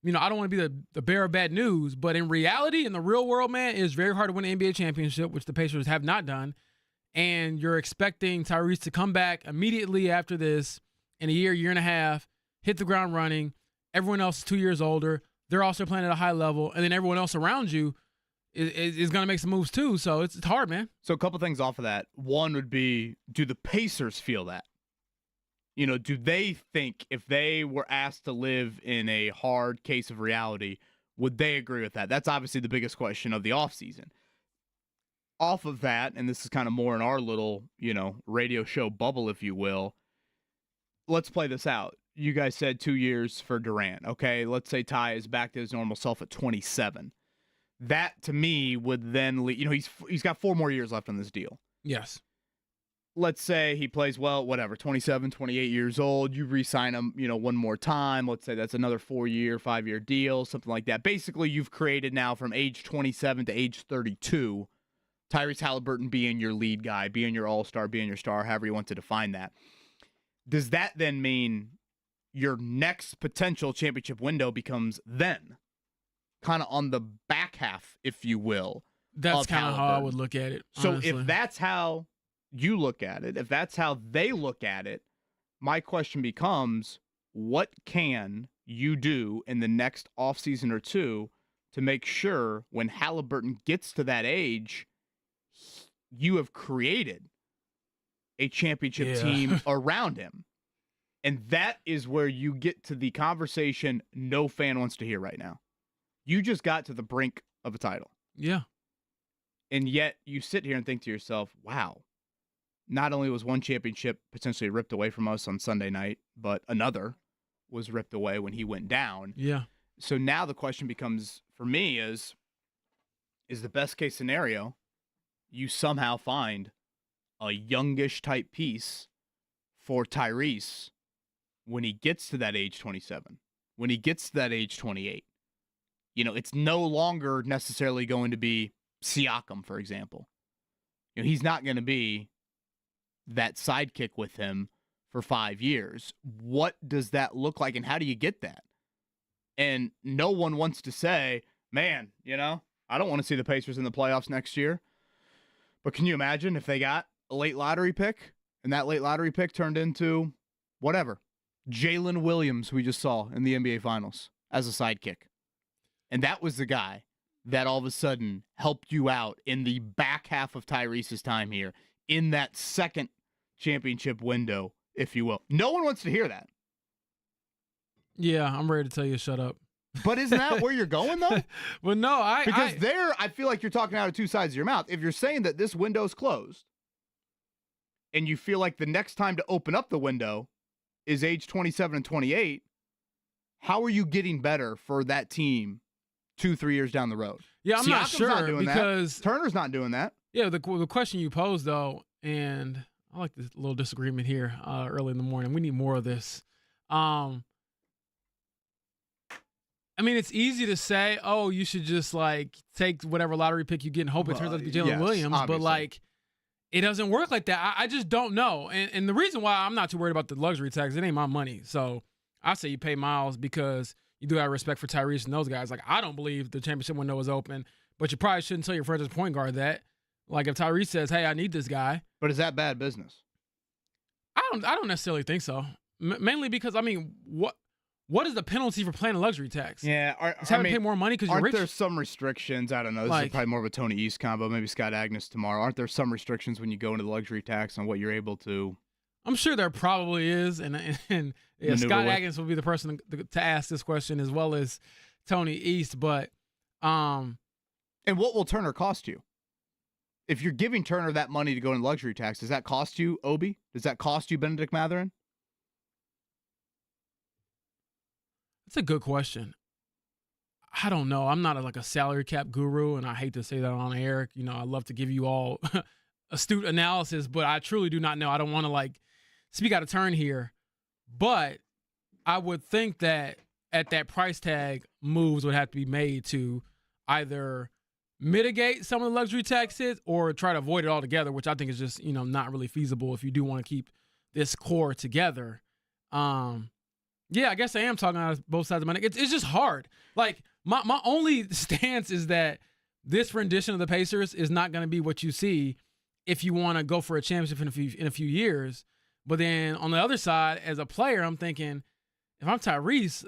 I don't want to be the bearer of bad news, but in reality, in the real world, man, it's very hard to win an NBA championship, which the Pacers have not done. And you're expecting Tyrese to come back immediately after this in a year and a half, hit the ground running. Everyone else is 2 years older. They're also playing at a high level, and then everyone else around you is going to make some moves too. So it's hard, man. So a couple things off of that. One would be, do the Pacers feel that? You know, do they think if they were asked to live in a hard case of reality, would they agree with that? That's obviously the biggest question of the offseason. Off of that, and this is kind of more in our little, radio show bubble, if you will, let's play this out. You guys said 2 years for Durant. Okay, let's say Ty is back to his normal self at 27. That, to me, would then lead, he's got 4 more years left on this deal. Yes. Let's say he plays well, 27, 28 years old. You re-sign him, one more time. Let's say that's another 4-year, 5-year deal, something like that. Basically, you've created now from age 27 to age 32, Tyrese Halliburton being your lead guy, being your all-star, being your star, however you want to define that. Does that then mean your next potential championship window becomes then? Kind of on the back half, if you will. That's kind of how I would look at it. Honestly. So if that's how you look at it, if that's how they look at it, my question becomes, what can you do in the next offseason or two to make sure when Halliburton gets to that age, you have created a championship team around him? And that is where you get to the conversation no fan wants to hear right now. You just got to the brink of a title. Yeah. And yet you sit here and think to yourself, wow, not only was one championship potentially ripped away from us on Sunday night, but another was ripped away when he went down. Yeah. So now the question becomes, for me, is the best case scenario you somehow find a youngish type piece for Tyrese when he gets to that age 27, when he gets to that age 28. It's no longer necessarily going to be Siakam, for example. He's not going to be that sidekick with him for 5 years. What does that look like, and how do you get that? And no one wants to say, man, I don't want to see the Pacers in the playoffs next year. But can you imagine if they got a late lottery pick, and that late lottery pick turned into whatever, Jalen Williams, we just saw in the NBA Finals as a sidekick. And that was the guy that all of a sudden helped you out in the back half of Tyrese's time here, in that second championship window, if you will. No one wants to hear that. Yeah, I'm ready to tell you to shut up. But isn't that where you're going, though? Well, no, I feel like you're talking out of two sides of your mouth. If you're saying that this window's closed, and you feel like the next time to open up the window is age 27 and 28, how are you getting better for that team 2-3 years down the road? Yeah, I'm Siakam's not sure not doing because that. Turner's not doing that. Yeah, the question you posed, though, and I like this little disagreement here early in the morning. We need more of this. It's easy to say, oh, you should just take whatever lottery pick you get and hope it turns out to be Jalen Williams, obviously. But it doesn't work like that. I just don't know. And the reason why I'm not too worried about the luxury tax, it ain't my money. So I say you pay Miles because you do have respect for Tyrese and those guys. I don't believe the championship window is open, but you probably shouldn't tell your franchise point guard that. If Tyrese says, hey, I need this guy. But is that bad business? I don't necessarily think so. Mainly because, what is the penalty for paying a luxury tax? Yeah. It's having to pay more money because you're rich? Aren't there some restrictions? I don't know. This is probably more of a Tony East combo, maybe Scott Agnes tomorrow. Aren't there some restrictions when you go into the luxury tax on what you're able to? I'm sure there probably is. And Scott Agnes will be the person to ask this question as well as Tony East. But and what will Turner cost you? If you're giving Turner that money to go in luxury tax, does that cost you Obi? Does that cost you Benedict Mathurin? That's a good question. I don't know. I'm not a salary cap guru, and I hate to say that on air. I love to give you all astute analysis, but I truly do not know. I don't want to speak out of turn here, but I would think that at that price tag, moves would have to be made to either mitigate some of the luxury taxes or try to avoid it altogether, which I think is just, not really feasible if you do want to keep this core together. Yeah, I guess I am talking out of both sides of my neck. It's just hard. My only stance is that this rendition of the Pacers is not going to be what you see if you want to go for a championship in a few years. But then on the other side, as a player, I'm thinking, if I'm Tyrese,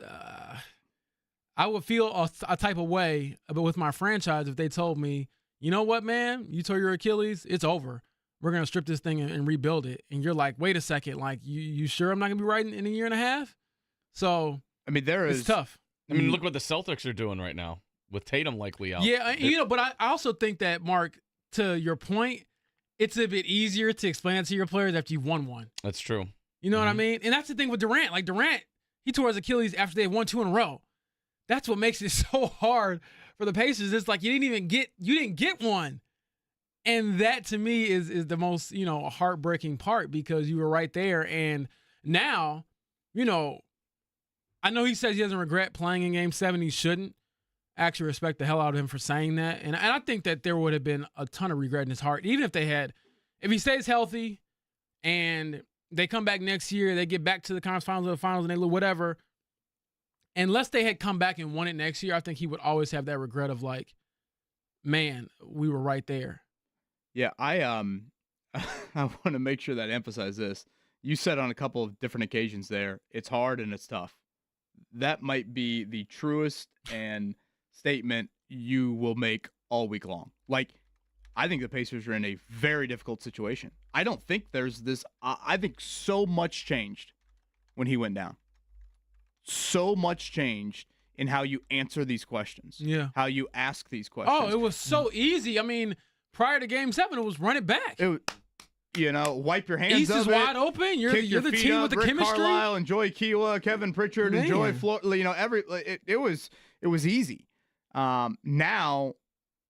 I would feel a type of way with my franchise if they told me, you know what, man, you tore your Achilles, it's over. We're going to strip this thing and rebuild it. And you're like, wait a second, like, you sure I'm not going to be right in a year and a half? So, I mean, it's tough. I mean, look what the Celtics are doing right now with Tatum likely out. Yeah, but I also think that, Mark, to your point, it's a bit easier to explain it to your players after you've won one. That's true. You know what I mean? And that's the thing with Durant. Like, Durant, he tore his Achilles after they won 2 in a row. That's what makes it so hard for the Pacers. It's like you didn't get one. And that, to me, is the most, heartbreaking part because you were right there. And now, I know he says he doesn't regret playing in Game 7. He shouldn't. I actually respect the hell out of him for saying that. And I think that there would have been a ton of regret in his heart, even if he stays healthy and they come back next year, they get back to the conference finals or the finals and they lose, whatever. Unless they had come back and won it next year, I think he would always have that regret of like, man, we were right there. Yeah, I want to make sure that I emphasize this. You said on a couple of different occasions there, it's hard and it's tough. That might be the truest and statement you will make all week long. Like, I think the Pacers are in a very difficult situation. I don't think there's this. I think so much changed when he went down. So much changed in how you answer these questions. Yeah. How you ask these questions. Oh, it was so easy. I mean, prior to Game 7, it was run it back. Wipe your hands East of is it. wide open. You're the team with the Rick chemistry. Carlisle, enjoy Kiwa, Kevin Pritchard, Man. enjoy Florida. It was easy. Now,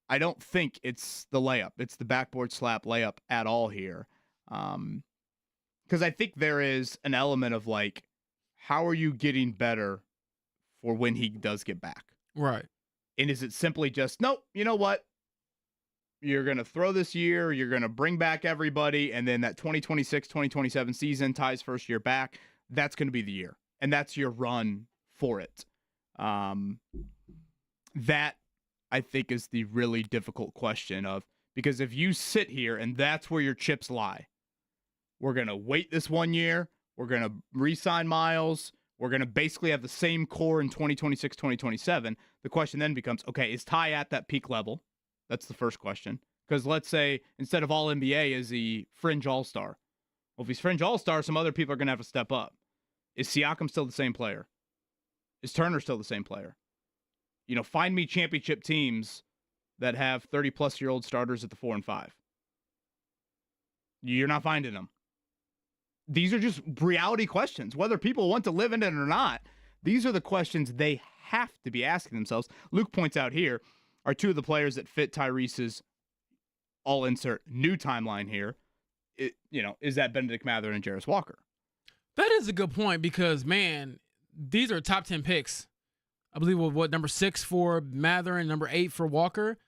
I don't think it's the layup. It's the backboard slap layup at all here. Because I think there is an element of like, how are you getting better for when he does get back? Right. And is it simply just, nope, you know what? You're going to throw this year, you're going to bring back everybody, and then that 2026, 2027 season, Ty's first year back, that's going to be the year. And that's your run for it. That, I think, is the really difficult question because if you sit here and that's where your chips lie, we're going to wait this 1 year, we're going to re-sign Miles, we're going to basically have the same core in 2026, 2027. The question then becomes, okay, is Ty at that peak level? That's the first question. Because let's say instead of All-NBA, is he fringe All-Star? Well, if he's fringe All-Star, some other people are going to have to step up. Is Siakam still the same player? Is Turner still the same player? Find me championship teams that have 30-plus-year-old starters at the 4 and 5. You're not finding them. These are just reality questions. Whether people want to live in it or not, these are the questions they have to be asking themselves. Luke points out here, are two of the players that fit Tyrese's, I'll insert new timeline here, is that Benedict Mathurin and Jarris Walker? That is a good point because, man, these are top 10 picks. I believe number 6 for Mathurin, number 8 for Walker.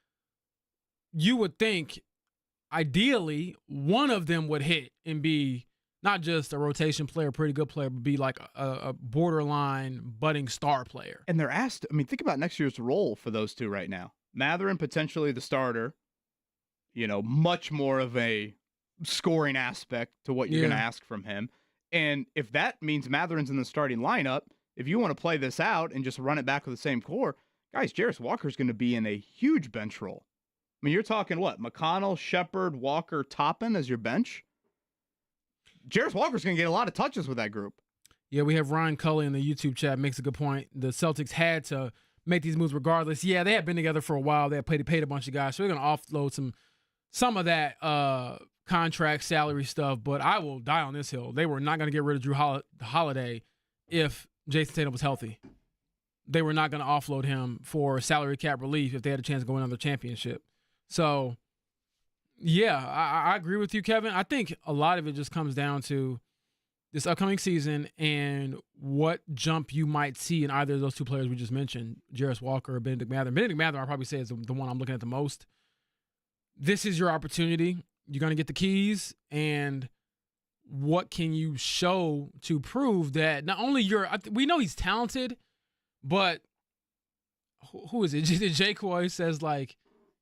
You would think, ideally, one of them would hit and be not just a rotation player, pretty good player, but be like a borderline budding star player. And they're asked, think about next year's role for those two right now. Mathurin potentially the starter, much more of a scoring aspect to what you're going to ask from him. And if that means Mathurin's in the starting lineup, if you want to play this out and just run it back with the same core, guys, Jarris Walker's going to be in a huge bench role. You're talking what? McConnell, Shepard, Walker, Toppin as your bench? Jarris Walker's going to get a lot of touches with that group. Yeah, we have Ryan Cully in the YouTube chat, makes a good point. The Celtics had to make these moves regardless. Yeah, they had been together for a while. They had paid a bunch of guys, so they're going to offload some of that contract salary stuff, but I will die on this hill. They were not going to get rid of Drew Holiday if Jason Tatum was healthy. They were not going to offload him for salary cap relief if they had a chance to go another championship. So, yeah, I agree with you, Kevin. I think a lot of it just comes down to this upcoming season and what jump you might see in either of those two players we just mentioned, Jarris Walker or Benedict Mathurin. Benedict Mathurin, I'll probably say, is the one I'm looking at the most. This is your opportunity. You're going to get the keys, and what can you show to prove that not only we know he's talented, but who is it? Jake who always says, like,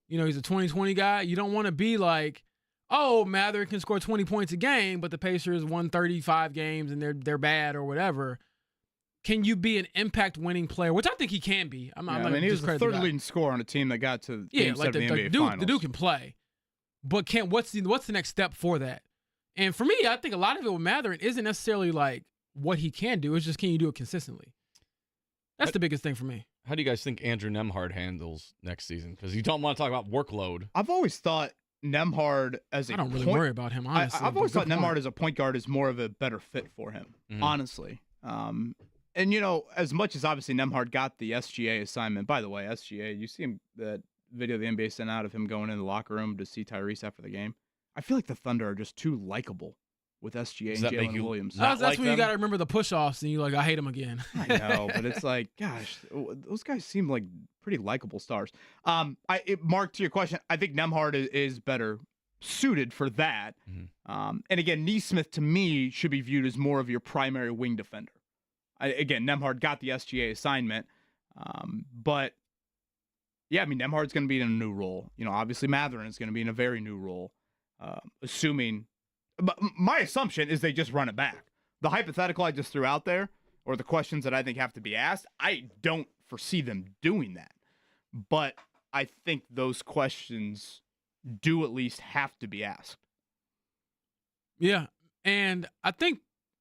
he's a 20-20 guy. You don't want to be like, oh, Mather can score 20 points a game, but the Pacers won 35 games and they're bad or whatever. can you be an impact winning player, which I think he can be. I'm not he was the third guy. leading scorer on a team that got to Yeah, Game 7 of the NBA dude, Finals. the dude can play, but what's the next step for that? And for me, I think a lot of it with Mathurin isn't necessarily like what he can do. It's just, can you do it consistently? That's the biggest thing for me. How do you guys think Andrew Nemhard handles next season? Because you don't want to talk about workload. I've always thought Nemhard as a I don't really point, worry about him, honestly. I've always Good thought point. Nemhard as a point guard is more of a better fit for him, honestly. And, as much as obviously Nemhard got the SGA assignment, by the way, SGA, you see him, that video the NBA sent out of him going in the locker room to see Tyrese after the game. I feel like the Thunder are just too likable with SGA Does and that make Jalen you Williams. not That's like when you them? got to remember the push-offs, and you're like, I hate him again. I know, but it's like, gosh, those guys seem like pretty likable stars. Mark, to your question, I think Nemhard is better suited for that. And again, Neesmith to me should be viewed as more of your primary wing defender. Again, Nemhard got the SGA assignment, but yeah, Nemhard's going to be in a new role. Obviously Mathurin is going to be in a very new role, assuming. But my assumption is they just run it back. The hypothetical I just threw out there, or the questions that I think have to be asked, I don't foresee them doing that. But I think those questions do at least have to be asked. Yeah, and I think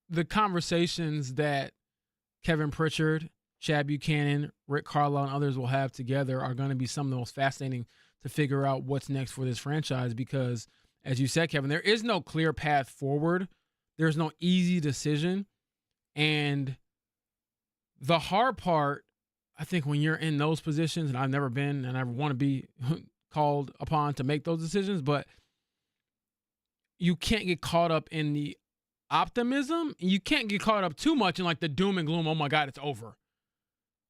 the conversations that Kevin Pritchard, Chad Buchanan, Rick Carlisle, and others will have together are going to be some of the most fascinating to figure out what's next for this franchise because, as you said, Kevin, there is no clear path forward. There's no easy decision. And the hard part, I think, when you're in those positions, and I've never been and I want to be called upon to make those decisions, but you can't get caught up in the optimism, and you can't get caught up too much in like the doom and gloom. Oh my God, it's over.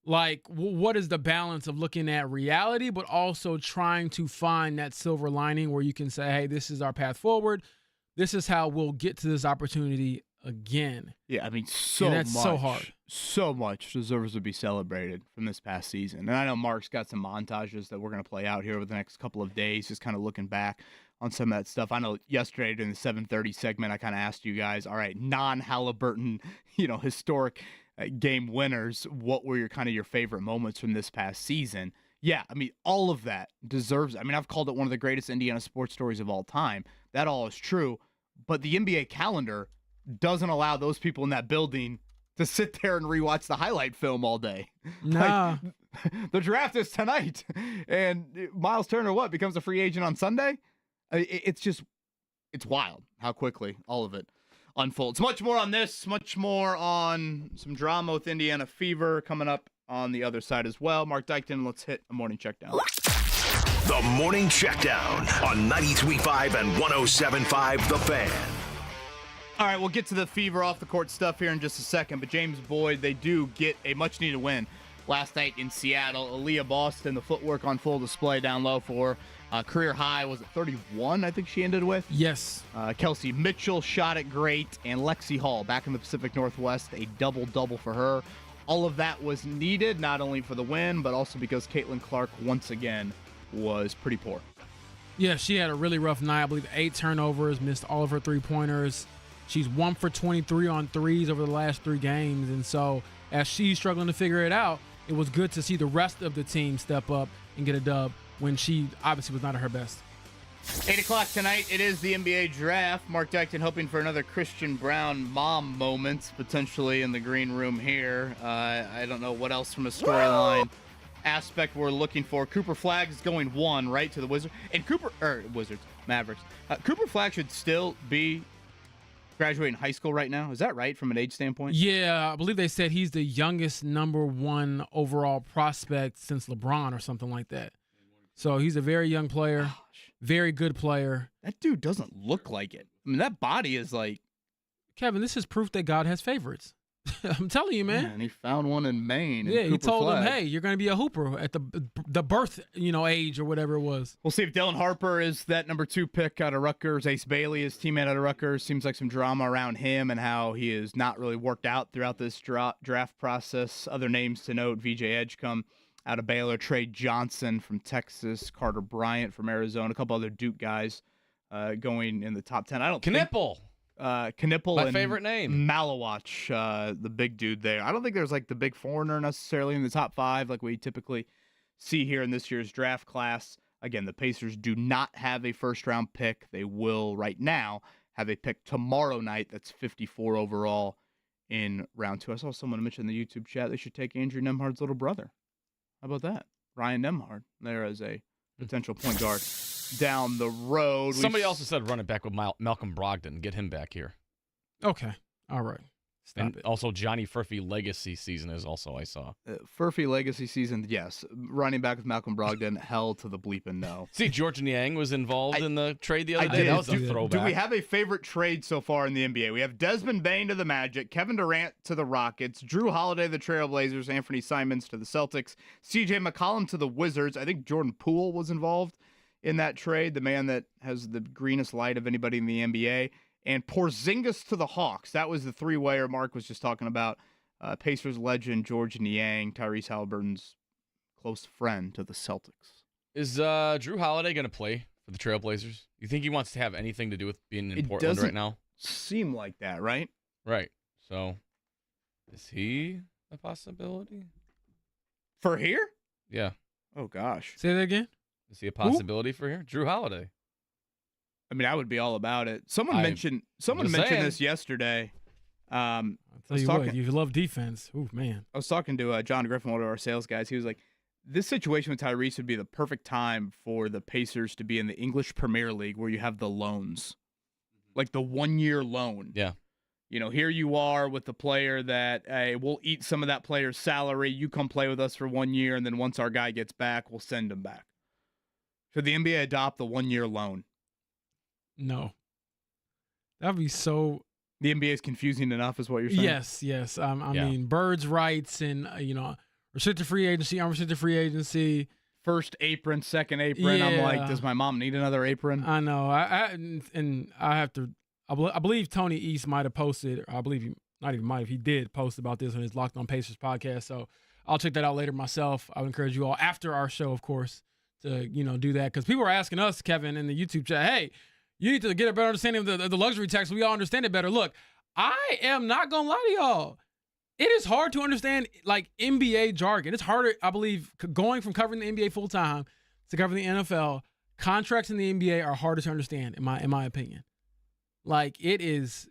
Like, what is the balance of looking at reality, but also trying to find that silver lining where you can say, hey, this is our path forward. This is how we'll get to this opportunity again. Yeah, that's so hard. So much deserves to be celebrated from this past season. And I know Mark's got some montages that we're going to play out here over the next couple of days, just kind of looking back on some of that stuff. I know yesterday during the 7:30 segment, I kind of asked you guys, all right, non-Halliburton, historic game winners, what were your favorite moments from this past season? Yeah, all of that deserves, I've called it one of the greatest Indiana sports stories of all time. That all is true. But the NBA calendar doesn't allow those people in that building to sit there and rewatch the highlight film all day. Nah. The draft is tonight. And Miles Turner, becomes a free agent on Sunday? It's wild how quickly all of it unfolds. Much more on this, much more on some drama with Indiana Fever coming up on the other side as well. Mark Dykton, let's hit a morning check down. The Morning Checkdown on 93.5 and 107.5 The Fan. All right, we'll get to the Fever off the court stuff here in just a second, but James Boyd, they do get a much-needed win last night in Seattle. Aaliyah Boston, the footwork on full display down low for career high, was it 31, I think she ended with? Yes. Kelsey Mitchell shot it great, and Lexi Hall back in the Pacific Northwest, a double-double for her. All of that was needed, not only for the win, but also because Caitlin Clark, once again, was pretty poor. Yeah, she had a really rough night. I believe 8 turnovers, missed all of her three-pointers. She's 1 for 23 on threes over the last 3 games. And so as she's struggling to figure it out, it was good to see the rest of the team step up and get a dub when she obviously was not at her best. 8 o'clock tonight, it is the NBA draft. Mark Dykton hoping for another Christian Brown mom moment, potentially in the green room here. I don't know what else from a storyline aspect we're looking for. Cooper Flagg is going 1, right, to the Wizards. And Mavericks. Cooper Flagg should still be graduating high school right now. Is that right from an age standpoint? Yeah, I believe they said he's the youngest number 1 overall prospect since LeBron or something like that. So he's a very young player, very good player. That dude doesn't look like it. That body is like... Kevin, this is proof that God has favorites. I'm telling you, man. And he found one in Maine. Yeah, he told Flagg. him, hey, you're going to be a hooper at the birth, age or whatever it was. We'll see if Dylan Harper is that number 2 pick out of Rutgers. Ace Bailey, his teammate out of Rutgers. Seems like some drama around him and how he has not really worked out throughout this draft process. Other names to note, VJ Edgecombe out of Baylor, Trey Johnson from Texas, Carter Bryant from Arizona, a couple other Duke guys going in the top 10. I don't think... Knipple. Knipple My and favorite name. Malawach, the big dude there. I don't think there's like the big foreigner necessarily in the top 5 like we typically see here in this year's draft class. Again, the Pacers do not have a first-round pick. They will right now have a pick tomorrow night that's 54 overall in round 2. I saw someone mention in the YouTube chat they should take Andrew Nemhard's little brother. How about that? Ryan Nemhard there as a potential point guard down the road. Somebody also said run it back with Malcolm Brogdon. Get him back here. Okay. All right. Stop And it. also Johnny Furphy legacy season is also I saw. Furphy legacy season, yes. Running back with Malcolm Brogdon, hell to the bleeping no. See, George Niang was involved in the trade the other I day. did. That was a Do throwback. Do we have a favorite trade so far in the NBA? We have Desmond Bane to the Magic, Kevin Durant to the Rockets, Drew Holiday to the Trailblazers, Anthony Simons to the Celtics, CJ McCollum to the Wizards. I think Jordan Poole was involved in that trade, the man that has the greenest light of anybody in the NBA. And Porzingis to the Hawks. That was the three-wayer Mark was just talking about. Pacers legend George Niang, Tyrese Halliburton's close friend to the Celtics. Is Drew Holiday going to play for the Trailblazers? You think he wants to have anything to do with being in It Portland doesn't right now? seem like that, right? Right. So, is he a possibility? For here? Yeah. Oh, gosh. Say that again. Is he a possibility for here? Drew Holiday. I mean, I would be all about it. Someone I'm mentioned just saying. this yesterday. I'll tell was you talking- what, you love defense. Ooh, man. I was talking to John Griffin, one of our sales guys. He was like, this situation with Tyrese would be the perfect time for the Pacers to be in the English Premier League where you have the loans, like the 1-year loan. Yeah. You know, here you are with the player that, hey, we'll eat some of that player's salary. You come play with us for 1 year, and then once our guy gets back, we'll send him back. Should the NBA adopt the 1-year loan? No. That would be so. The NBA is confusing enough, is what you're saying? Yes. I Yeah. mean, birds' rights and, restricted free agency, unrestricted free agency. First apron, second apron. I'm like, Yeah. does my mom need another apron? I know. I have to. I believe Tony East might have posted. Or I believe he not even might have. He did post about this on his Locked On Pacers podcast. So I'll check that out later myself. I would encourage you all after our show, of course, to do that because people are asking us, Kevin, in the YouTube chat, hey, you need to get a better understanding of the luxury tax. So we all understand it better. Look, I am not gonna lie to y'all. It is hard to understand like NBA jargon. It's harder, I believe, going from covering the NBA full time to covering the NFL. Contracts in the NBA are harder to understand, in my opinion. Like it is.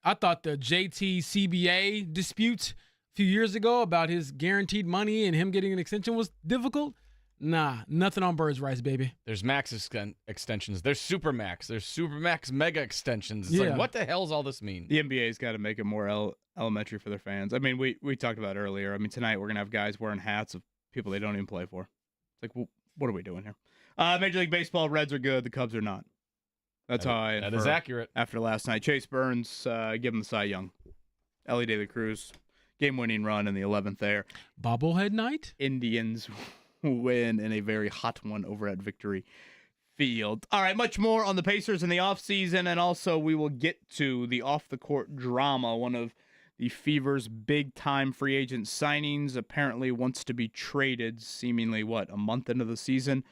I thought the JT CBA dispute a few years ago about his guaranteed money and him getting an extension was difficult. Nah, nothing on birds' rights, baby. There's max extensions. There's super max. There's super max mega extensions. It's like, what the hell does all this mean? The NBA's got to make it more elementary for their fans. I mean, we talked about it earlier. I mean, tonight we're going to have guys wearing hats of people they don't even play for. It's like, well, what are we doing here? Major League Baseball, Reds are good. The Cubs are not. That's how I That is infer accurate. after last night. Chase Burns, give him the Cy Young. Ellie De La Cruz, game-winning run in the 11th there. Bobblehead night? Indians win in a very hot one over at Victory Field. All right, much more on the Pacers in the offseason, and also we will get to the off-the-court drama. One of the Fever's big-time free agent signings apparently wants to be traded seemingly, a month into the season?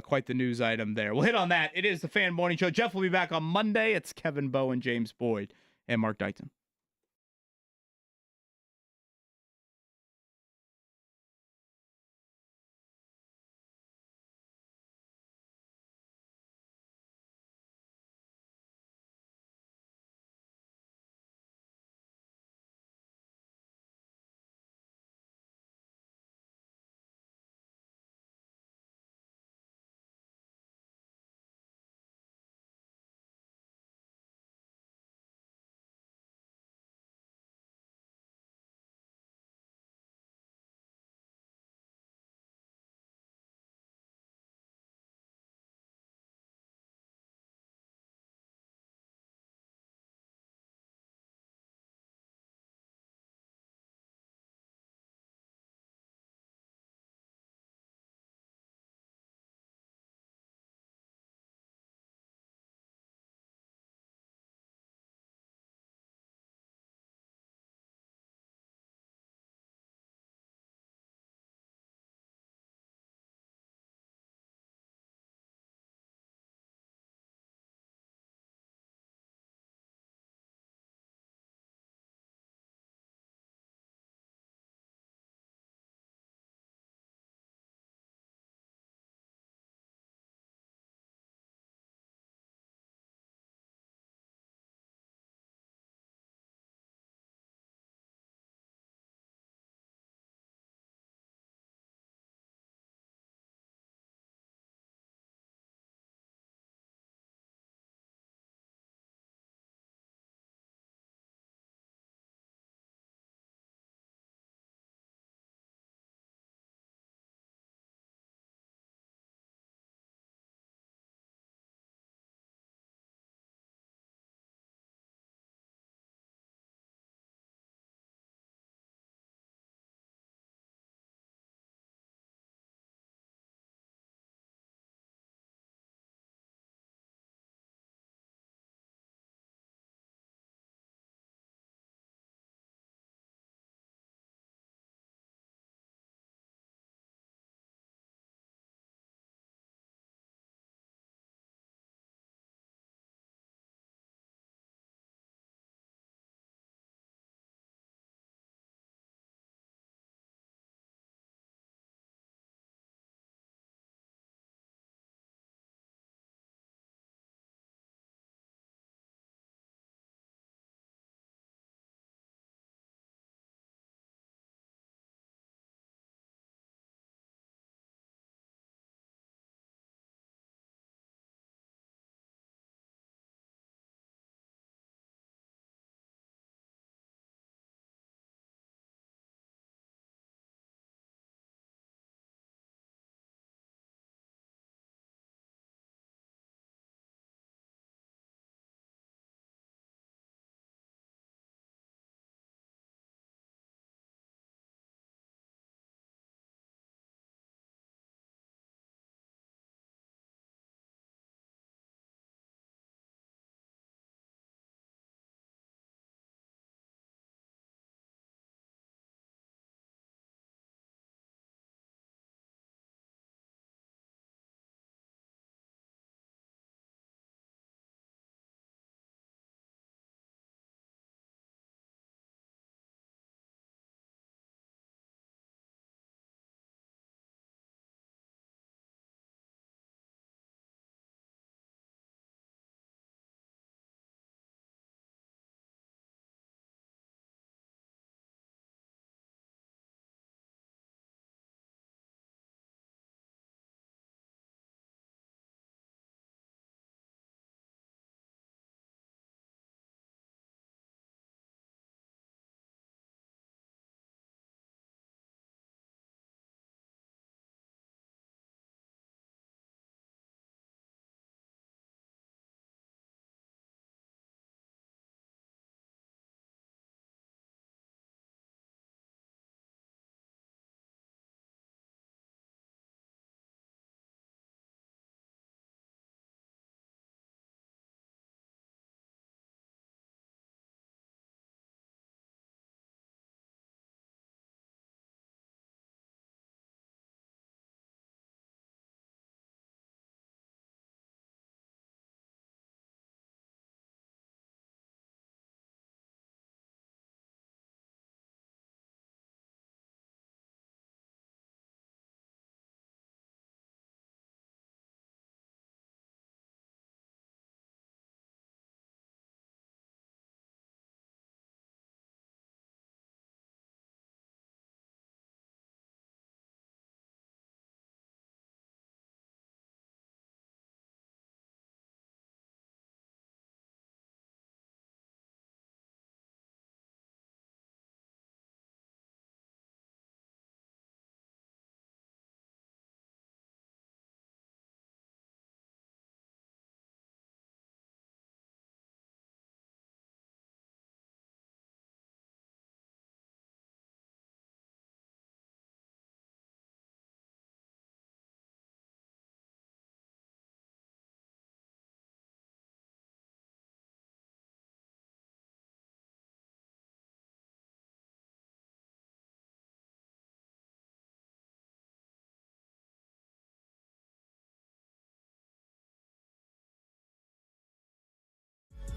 Quite the news item there. We'll hit on that. It is the Fan Morning Show. Jeff will be back on Monday. It's Kevin Bowen, James Boyd, and Mark Dykton.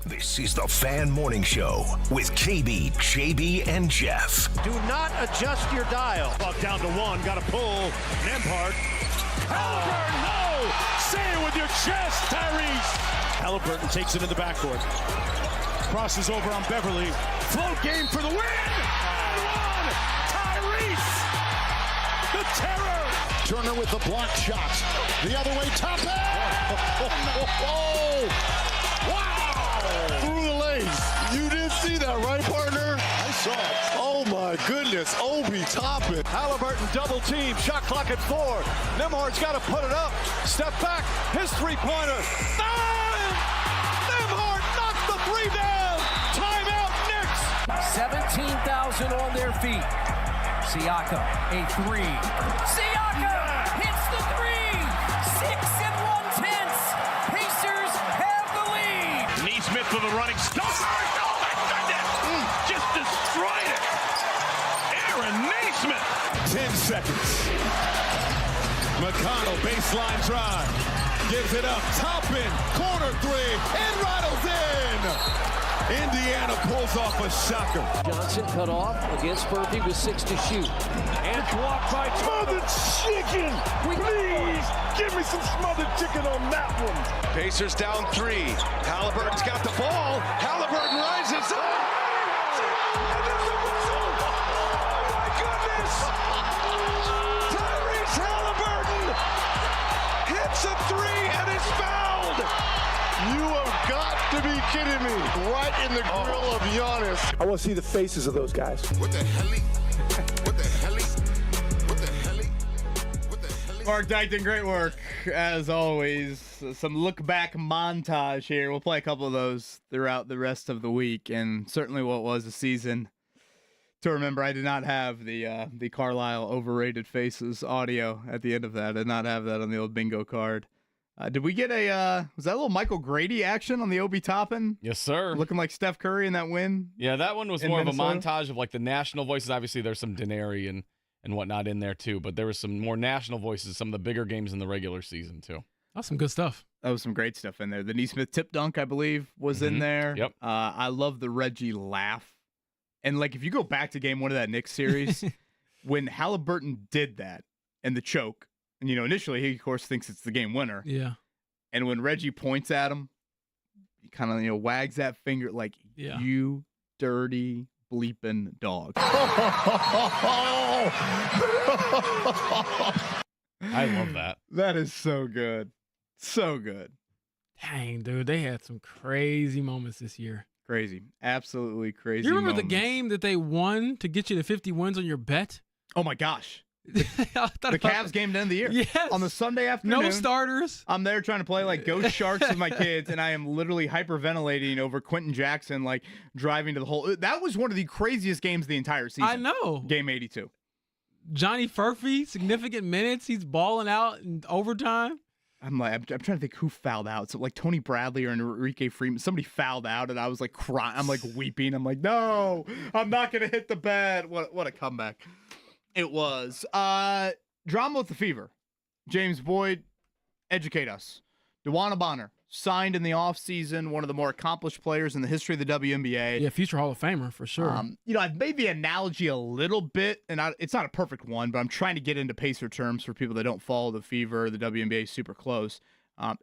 This is the Fan Morning Show with KB, JB, and Jeff. Do not adjust your dial. Buck down to one. Got to pull. Nembhard. Halliburton, no! Say it with your chest, Tyrese. Halliburton takes it in the backcourt. Crosses over on Beverly. Float game for the win! One! Tyrese! The terror! Turner with the block shots. The other way, top end! Wow! Through the lanes. You didn't see that, right, partner? I saw it. Oh, my goodness. Obi Toppin. Halliburton double team. Shot clock at 4. Nembhard's got to put it up. Step back. His three-pointer. Nembhard knocks the three down. Timeout, Knicks. 17,000 on their feet. Siakam, a three. Siakam hits the three. 6 1/10. Pacers have the lead. Neesmith with a running start. Oh, my goodness. Just destroyed it. Aaron Neesmith. 10 seconds. McConnell, baseline drive. Gives it up. Toppin, corner three. And rattles in. Indiana pulls off a shocker. Johnson cut off against Murphy with 6 to shoot. And blocked by smothered chicken. Please give me some smothered chicken on that one. Pacers down 3. Halliburton's got the ball. Halliburton rises up. And there's a whistle. Oh my goodness. Tyrese Halliburton hits a 3 and is fouled. You have got to be kidding me. Right in the grill of Giannis. I want to see the faces of those guys. What the hell? What the hell? What the hell? What the hell? Mark Dykton, great work as always. Some look back montage here. We'll play a couple of those throughout the rest of the week, and certainly what was a season to remember. I did not have the Carlisle overrated faces audio at the end of that. I did not have that on the old bingo card. Did we get was that a little Michael Grady action on the Obi Toppin? Yes, sir. Looking like Steph Curry in that win? Yeah, that one was in more Minnesota? of a montage of like the national voices. Obviously, there's some Denary and whatnot in there too, but there was some more national voices, some of the bigger games in the regular season too. That's some good stuff. That was some great stuff in there. The Neesmith tip dunk, I believe, was in there. Yep. I love the Reggie laugh. And, like, if you go back to game 1 of that Knicks series, when Halliburton did that and the choke, and, you know, initially he, of course, thinks it's the game winner. Yeah. And when Reggie points at him, he kind of, you know, wags that finger like, Yeah. you dirty bleeping dog. I love that. That is so good. So good. Dang, dude, they had some crazy moments this year. Crazy. Absolutely crazy. You remember the moments. game that they won to get you to 50 wins on your bet? Oh, my gosh. The Cavs game to end the year. Yes. On the Sunday afternoon. No starters. I'm there trying to play like Ghost Sharks with my kids, and I am literally hyperventilating over Quentin Jackson, like driving to the hole. That was one of the craziest games of the entire season. I know. Game 82. Johnny Furphy, significant minutes. He's balling out in overtime. I'm trying to think who fouled out. So like Tony Bradley or Enrique Freeman, somebody fouled out, and I was like crying. I'm like weeping. I'm like, no, I'm not gonna hit the bed. What a comeback it was. Drama with the Fever. James Boyd, educate us. DeWanna Bonner signed in the offseason, one of the more accomplished players in the history of the WNBA. Yeah, future Hall of Famer for sure. You know, I've made the analogy a little bit, and it's not a perfect one, but I'm trying to get into Pacer terms for people that don't follow the Fever, the WNBA super close.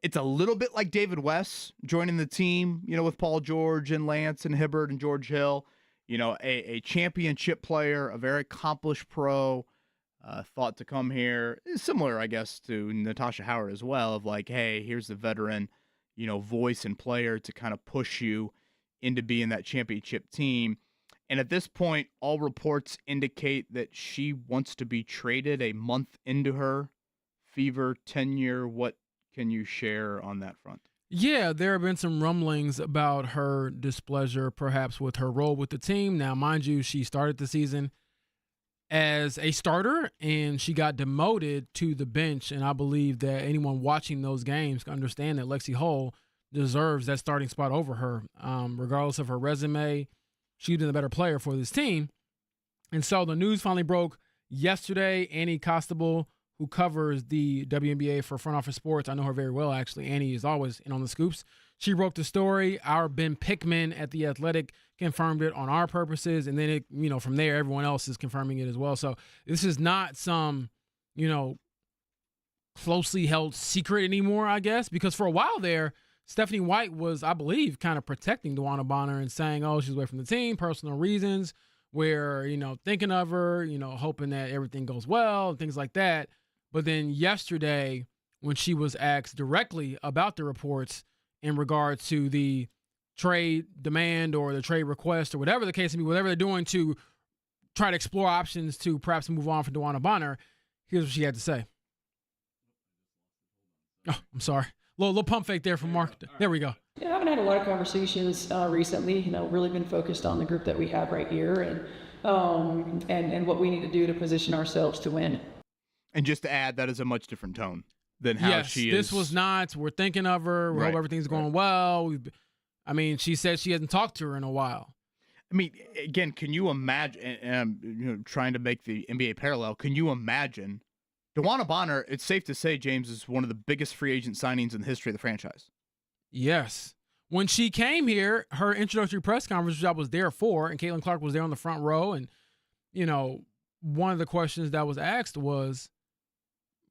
It's a little bit like David West joining the team, you know, with Paul George and Lance and Hibbert and George Hill. You know, a championship player, a very accomplished pro, thought to come here. Similar, I guess, to Natasha Howard as well, of like, hey, here's the veteran, you know, voice and player to kind of push you into being that championship team. And at this point, all reports indicate that she wants to be traded a month into her Fever tenure. What can you share on that front? Yeah, there have been some rumblings about her displeasure, perhaps with her role with the team. Now, mind you, she started the season as a starter, and she got demoted to the bench. And I believe that anyone watching those games can understand that Lexi Hull deserves that starting spot over her. Regardless of her resume, she's been a better player for this team. And so the news finally broke yesterday. Annie Costable, who covers the WNBA for Front Office Sports, I know her very well, actually. Annie is always in on the scoops. She broke the story. Our Ben Pickman at The Athletic confirmed it on our purposes. And then, from there, everyone else is confirming it as well. So this is not some, closely held secret anymore, I guess, because for a while there, Stephanie White was, I believe, kind of protecting DeWanna Bonner and saying, oh, she's away from the team, personal reasons, where, thinking of her, hoping that everything goes well and things like that. But then yesterday, when she was asked directly about the reports in regards to the trade demand or the trade request or whatever the case may be, whatever they're doing to try to explore options to perhaps move on from DeWanna Bonner, here's what she had to say. Oh, I'm sorry. Little pump fake there from Mark. There we go. Yeah, I haven't had a lot of conversations recently. Really been focused on the group that we have right here and what we need to do to position ourselves to win. And just to add, that is a much different tone than how she is. This was not. We're thinking of her. We hope everything's going well. She said she hasn't talked to her in a while. I mean, again, can you imagine? And trying to make the NBA parallel, can you imagine? DeWanna Bonner, it's safe to say, James, is one of the biggest free agent signings in the history of the franchise. Yes. When she came here, her introductory press conference, which I was there for, and Caitlin Clark was there on the front row, and, one of the questions that was asked was,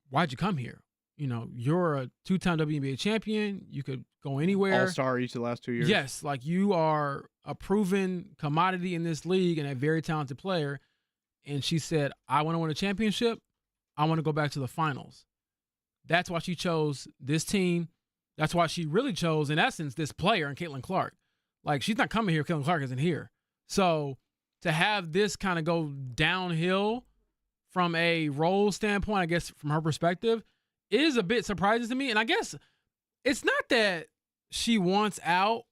why'd you come here? You're a two-time WNBA champion. You could go anywhere. All-star each of the last 2 years. Yes, you are a proven commodity in this league and a very talented player. And she said, I want to win a championship. I want to go back to the finals. That's why she chose this team. That's why she really chose, in essence, this player and Caitlin Clark. She's not coming here if Caitlin Clark isn't here. So to have this kind of go downhill from a role standpoint, I guess from her perspective, is a bit surprising to me. And I guess it's not that she wants out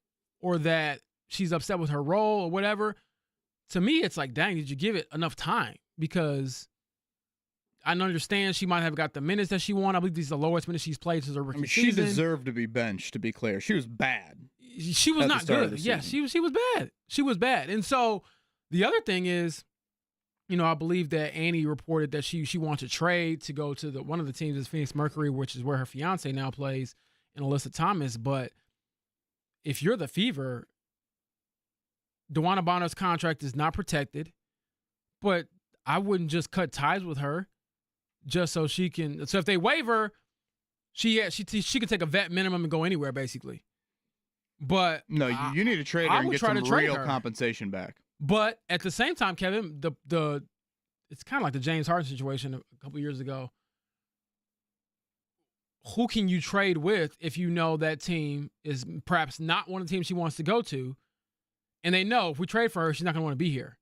or that she's upset with her role or whatever. To me, it's dang, did you give it enough time? Because I understand she might have got the minutes that she wanted. I believe these are the lowest minutes she's played since her rookie she season. deserved to be benched, to be clear. She was bad. She was not good. Yeah, she was bad. She was bad. And so the other thing is, I believe that Annie reported that she wants to trade to go to one of the teams is Phoenix Mercury, which is where her fiance now plays, and Alyssa Thomas. But if you're the Fever, DeWanna Bonner's contract is not protected, but I wouldn't just cut ties with her just so she can. So if they waive her, she could take a vet minimum and go anywhere basically. But no, you need to trade her and get some real compensation back. But at the same time, Kevin, it's kind of like the James Harden situation a couple years ago. Who can you trade with if you know that team is perhaps not one of the teams she wants to go to, and they know if we trade for her, she's not going to want to be here.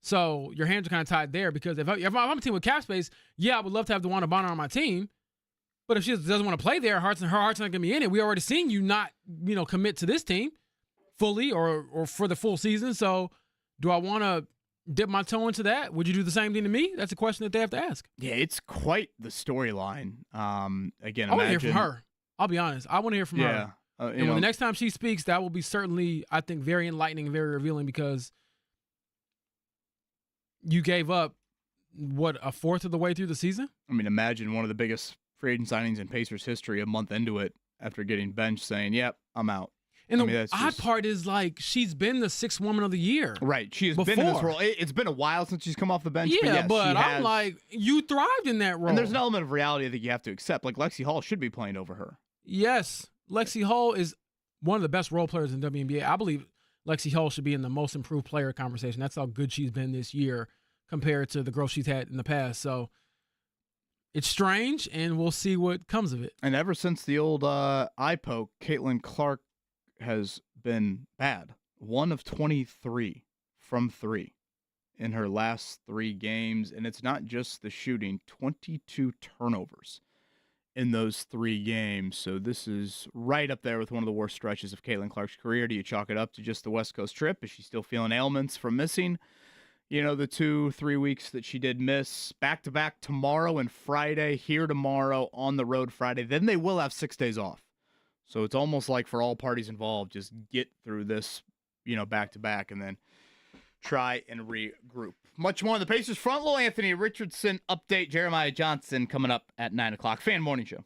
So your hands are kind of tied there because if I'm a team with cap space, I would love to have DeWanna Bonner on my team. But if she doesn't want to play there, her heart's not going to be in it. We already seen you not, commit to this team fully or for the full season. So do I want to dip my toe into that? Would you do the same thing to me? That's a question that they have to ask. Yeah, it's quite the storyline. Again, I want to hear from her. I'll be honest. I want to hear from her. And when the next time she speaks, that will be certainly, I think, very enlightening and very revealing because you gave up, a fourth of the way through the season? I mean, imagine one of the biggest free agent signings in Pacers history a month into it after getting benched saying, yep, I'm out. And the odd part is, she's been the sixth woman of the year. Right. She has been in this role. It's been a while since she's come off the bench. Yeah, but I'm you thrived in that role. And there's an element of reality that you have to accept. Lexi Hall should be playing over her. Yes. Lexi Hall is one of the best role players in WNBA. I believe Lexi Hall should be in the most improved player conversation. That's how good she's been this year compared to the growth she's had in the past. So it's strange, and we'll see what comes of it. And ever since the old eye poke, Caitlin Clark has been bad. 1 of 23 from 3 in her last 3 games. And it's not just the shooting, 22 turnovers in those 3 games. So this is right up there with one of the worst stretches of Caitlin Clark's career. Do you chalk it up to just the West Coast trip? Is she still feeling ailments from missing, the 2-3 weeks that she did miss? Back-to-back tomorrow and Friday, here tomorrow, on the road Friday. Then they will have 6 days off. So it's almost like for all parties involved, just get through this, back-to-back and then try and regroup. Much more on the Pacers front. Little Anthony Richardson update. Jeremiah Johnson coming up at 9 o'clock. Fan Morning Show.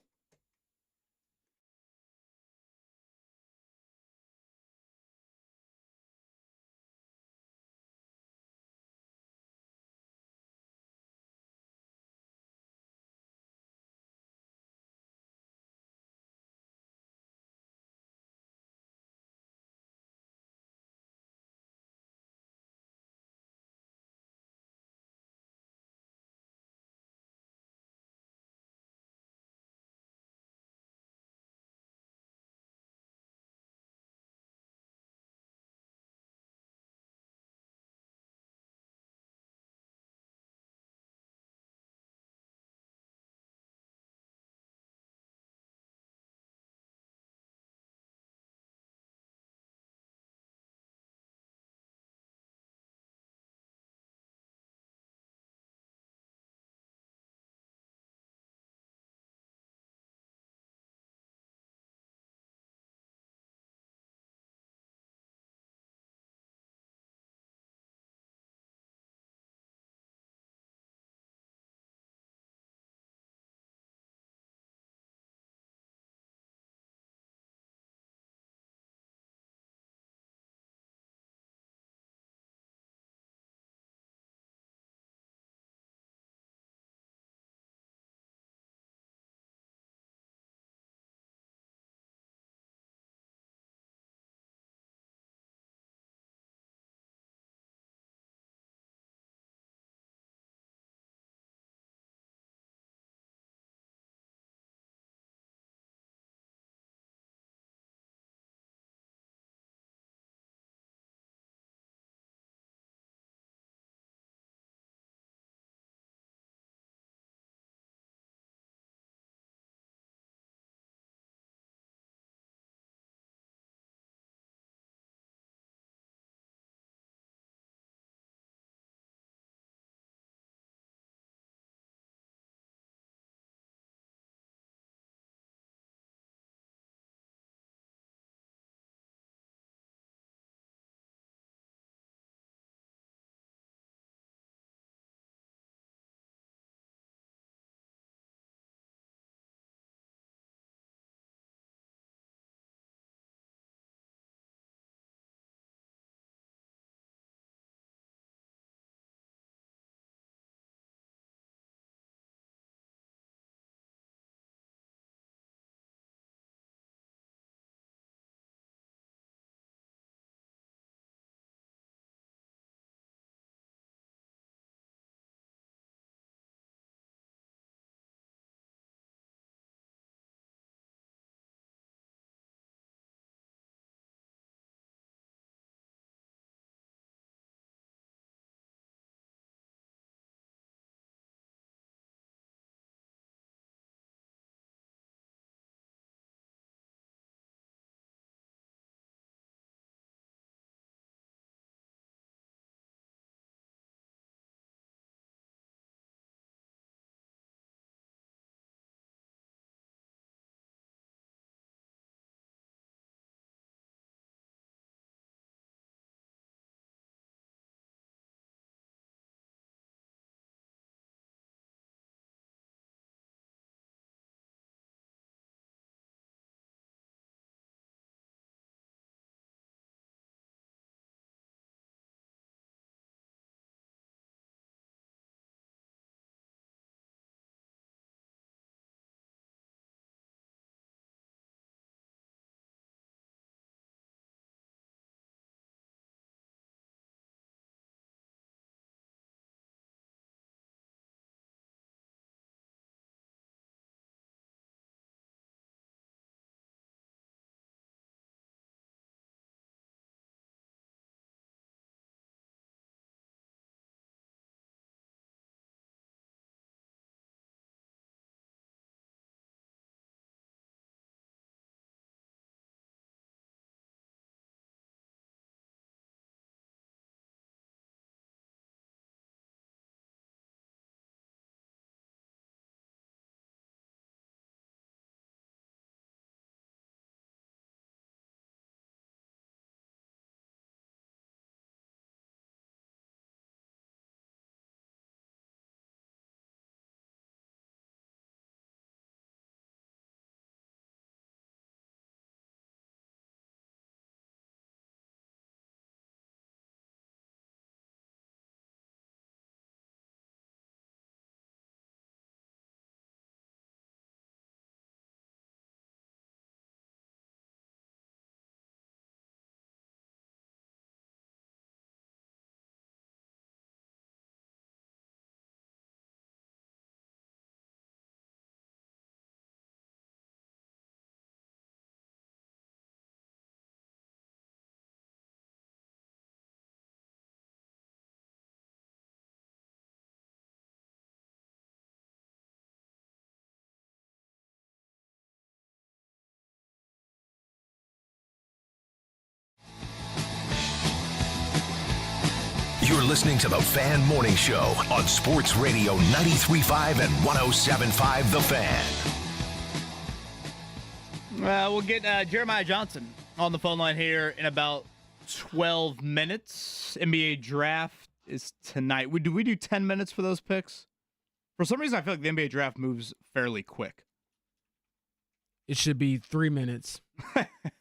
You're listening to the Fan Morning Show on Sports Radio 93.5 and 107.5 The Fan. We'll get Jeremiah Johnson on the phone line here in about 12 minutes. NBA draft is tonight. Do we do 10 minutes for those picks? For some reason, I feel like the NBA draft moves fairly quick. It should be 3 minutes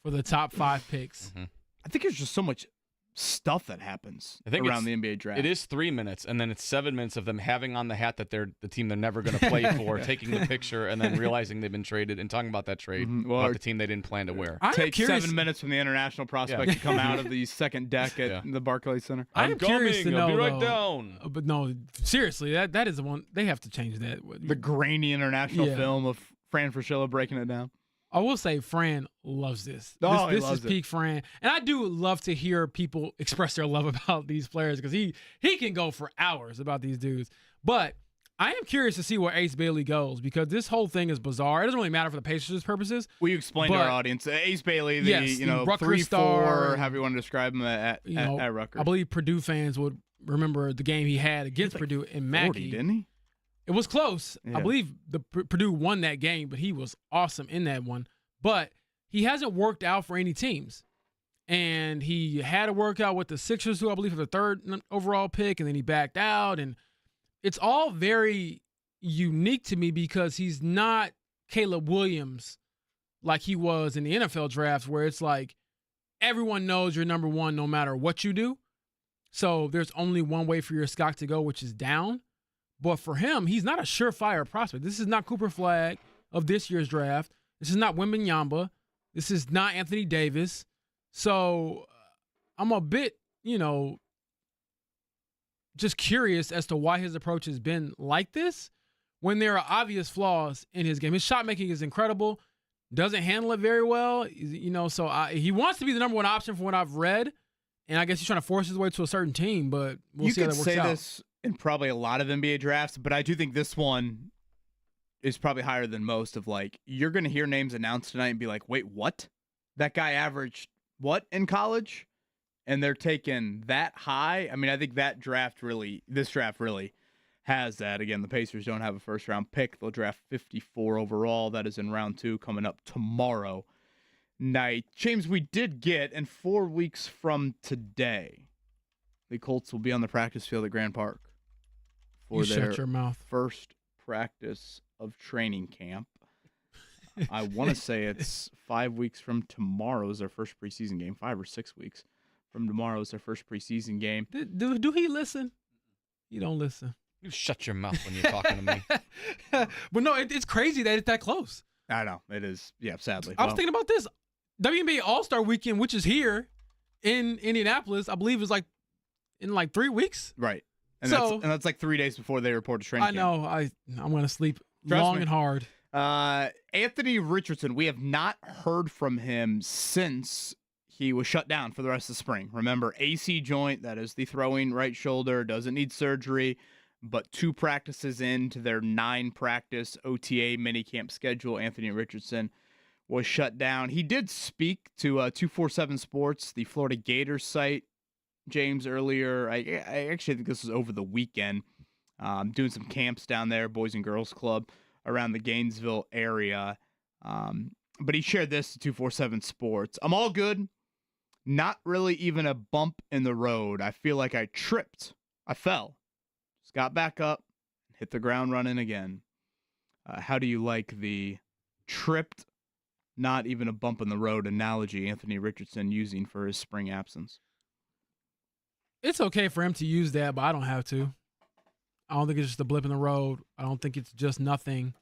for the top 5 picks. Mm-hmm. I think there's just so much stuff that happens around the NBA draft. It is 3 minutes, and then it's 7 minutes of them having on the hat that they're the team they're never going to play for, taking the picture, and then realizing they've been traded and talking about that trade, about the team they didn't plan to wear. Take 7 minutes from the international prospect to come out of the second deck at the Barclays Center. I'm curious to know, I'll be right though, down. But no, seriously, that is the one. They have to change that. The grainy international film of Fran Fraschilla breaking it down. I will say Fran loves this. Oh, this is peak Fran. And I do love to hear people express their love about these players because he can go for hours about these dudes. But I am curious to see where Ace Bailey goes because this whole thing is bizarre. It doesn't really matter for the Pacers' purposes. Will you explain to our audience? Ace Bailey, the Rutgers 3-4, star, however you want to describe him at Rutgers. I believe Purdue fans would remember the game he had against Purdue in Mackey. 40, didn't he? It was close. Yeah. I believe the Purdue won that game, but he was awesome in that one. But he hasn't worked out for any teams. And he had a workout with the Sixers, who I believe was the 3rd overall pick, and then he backed out. And it's all very unique to me because he's not Caleb Williams like he was in the NFL drafts, where it's like everyone knows you're number one no matter what you do. So there's only one way for your stock to go, which is down. But for him, he's not a surefire prospect. This is not Cooper Flagg of this year's draft. This is not Wembanyama. This is not Anthony Davis. So I'm a bit, just curious as to why his approach has been like this when there are obvious flaws in his game. His shot making is incredible. Doesn't handle it very well. So he wants to be the number one option from what I've read. And I guess he's trying to force his way to a certain team, but we'll see how that works out. You could say this in probably a lot of NBA drafts, but I do think this one is probably higher than most of you're going to hear names announced tonight and be like, wait, what? That guy averaged what in college? And they're taking that high. I mean, I think this draft really has that. Again, the Pacers don't have a first round pick. They'll draft 54 overall. That is in round 2 coming up tomorrow night. James, we did get, and 4 weeks from today, the Colts will be on the practice field at Grand Park for their shut your mouth. First practice of training camp. I want to say it's 5 weeks from tomorrow is their first preseason game. 5 or 6 weeks from tomorrow is their first preseason game. Do he listen? He don't listen. You shut your mouth when you're talking to me. But no, it's crazy that it's that close. I know. It is. Yeah, sadly. I was thinking about this. WNBA All-Star Weekend, which is here in Indianapolis, I believe is in 3 weeks. Right. And that's 3 days before they report to training camp. I know. I'm going to sleep long and hard. Anthony Richardson, we have not heard from him since he was shut down for the rest of the spring. Remember, AC joint, that is the throwing right shoulder, doesn't need surgery, but 2 practices into their 9-practice OTA minicamp schedule, Anthony Richardson was shut down. He did speak to 247 Sports, the Florida Gators site, James, earlier. I actually think this was over the weekend, doing some camps down there, Boys and Girls Club, around the Gainesville area. But he shared this to 247 Sports. I'm all good. Not really even a bump in the road. I feel like I tripped. I fell. Just got back up, hit the ground running again. How do you like the tripped, not even a bump in the road analogy Anthony Richardson using for his spring absence? It's okay for him to use that, but I don't have to. I don't think it's just a blip in the road. I don't think it's just nothing.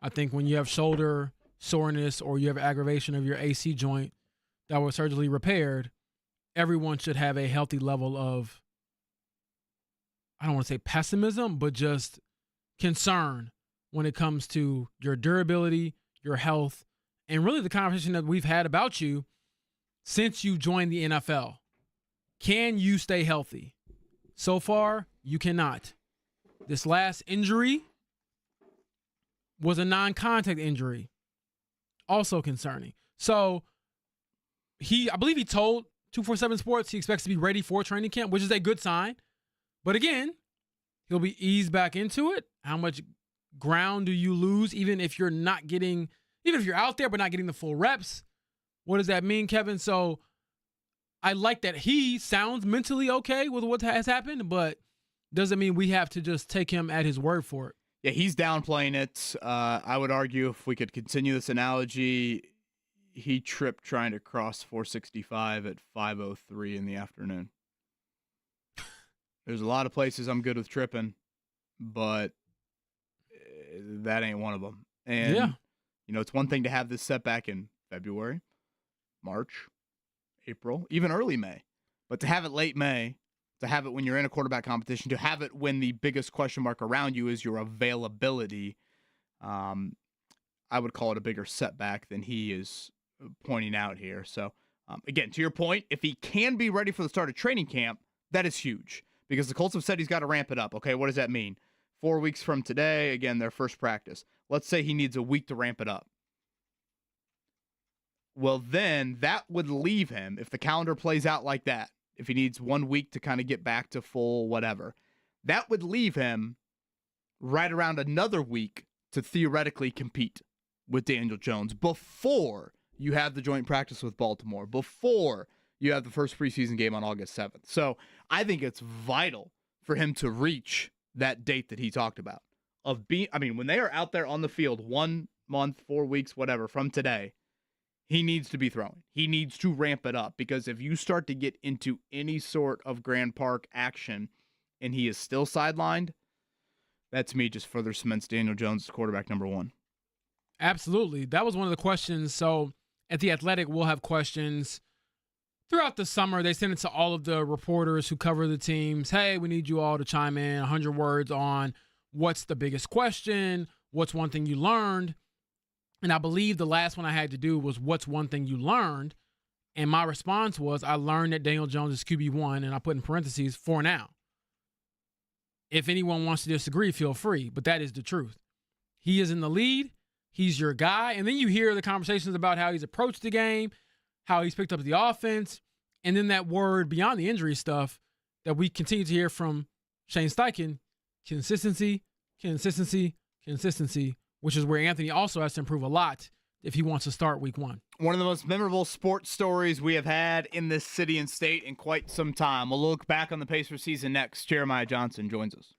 I think when you have shoulder soreness or you have aggravation of your AC joint that was surgically repaired, everyone should have a healthy level of, I don't want to say pessimism, but just concern when it comes to your durability, your health, and really the conversation that we've had about you since you joined the NFL. Can you stay healthy? So far, you cannot. This last injury was a non-contact injury. Also concerning. So, I believe he told 247 Sports he expects to be ready for training camp, which is a good sign. But again, he'll be eased back into it. How much ground do you lose even if you're out there but not getting the full reps? What does that mean, Kevin? So I like that he sounds mentally okay with what has happened, but doesn't mean we have to just take him at his word for it. Yeah, he's downplaying it. I would argue if we could continue this analogy, he tripped trying to cross 465 at 5:03 in the afternoon. There's a lot of places I'm good with tripping, but that ain't one of them. And, it's one thing to have this setback in February, March, April, even early May. But to have it late May, to have it when you're in a quarterback competition, to have it when the biggest question mark around you is your availability, I would call it a bigger setback than he is pointing out here. So, again, to your point, if he can be ready for the start of training camp, that is huge because the Colts have said he's got to ramp it up. Okay, what does that mean? 4 weeks from today, again, their first practice. Let's say he needs a week to ramp it up. Well, then that would leave him, if the calendar plays out like that, if he needs 1 week to kind of get back to full whatever, that would leave him right around another week to theoretically compete with Daniel Jones before you have the joint practice with Baltimore, before you have the first preseason game on August 7th. So I think it's vital for him to reach that date that he talked about when they are out there on the field 1 month, 4 weeks, whatever, from today, he needs to be throwing. He needs to ramp it up because if you start to get into any sort of Grand Park action and he is still sidelined, that to me just further cements Daniel Jones as quarterback number one. Absolutely. That was one of the questions. So at The Athletic, we'll have questions throughout the summer. They send it to all of the reporters who cover the teams. Hey, we need you all to chime in 100 words on what's the biggest question, what's one thing you learned. And I believe the last one I had to do was what's one thing you learned. And my response was I learned that Daniel Jones is QB1, and I put in parentheses for now. If anyone wants to disagree, feel free, but that is the truth. He is in the lead. He's your guy. And then you hear the conversations about how he's approached the game, how he's picked up the offense, and then that word beyond the injury stuff that we continue to hear from Shane Steichen, consistency, which is where Anthony also has to improve a lot if he wants to start week one. One of the most memorable sports stories we have had in this city and state in quite some time. We'll look back on the Pacers season next. Jeremiah Johnson joins us.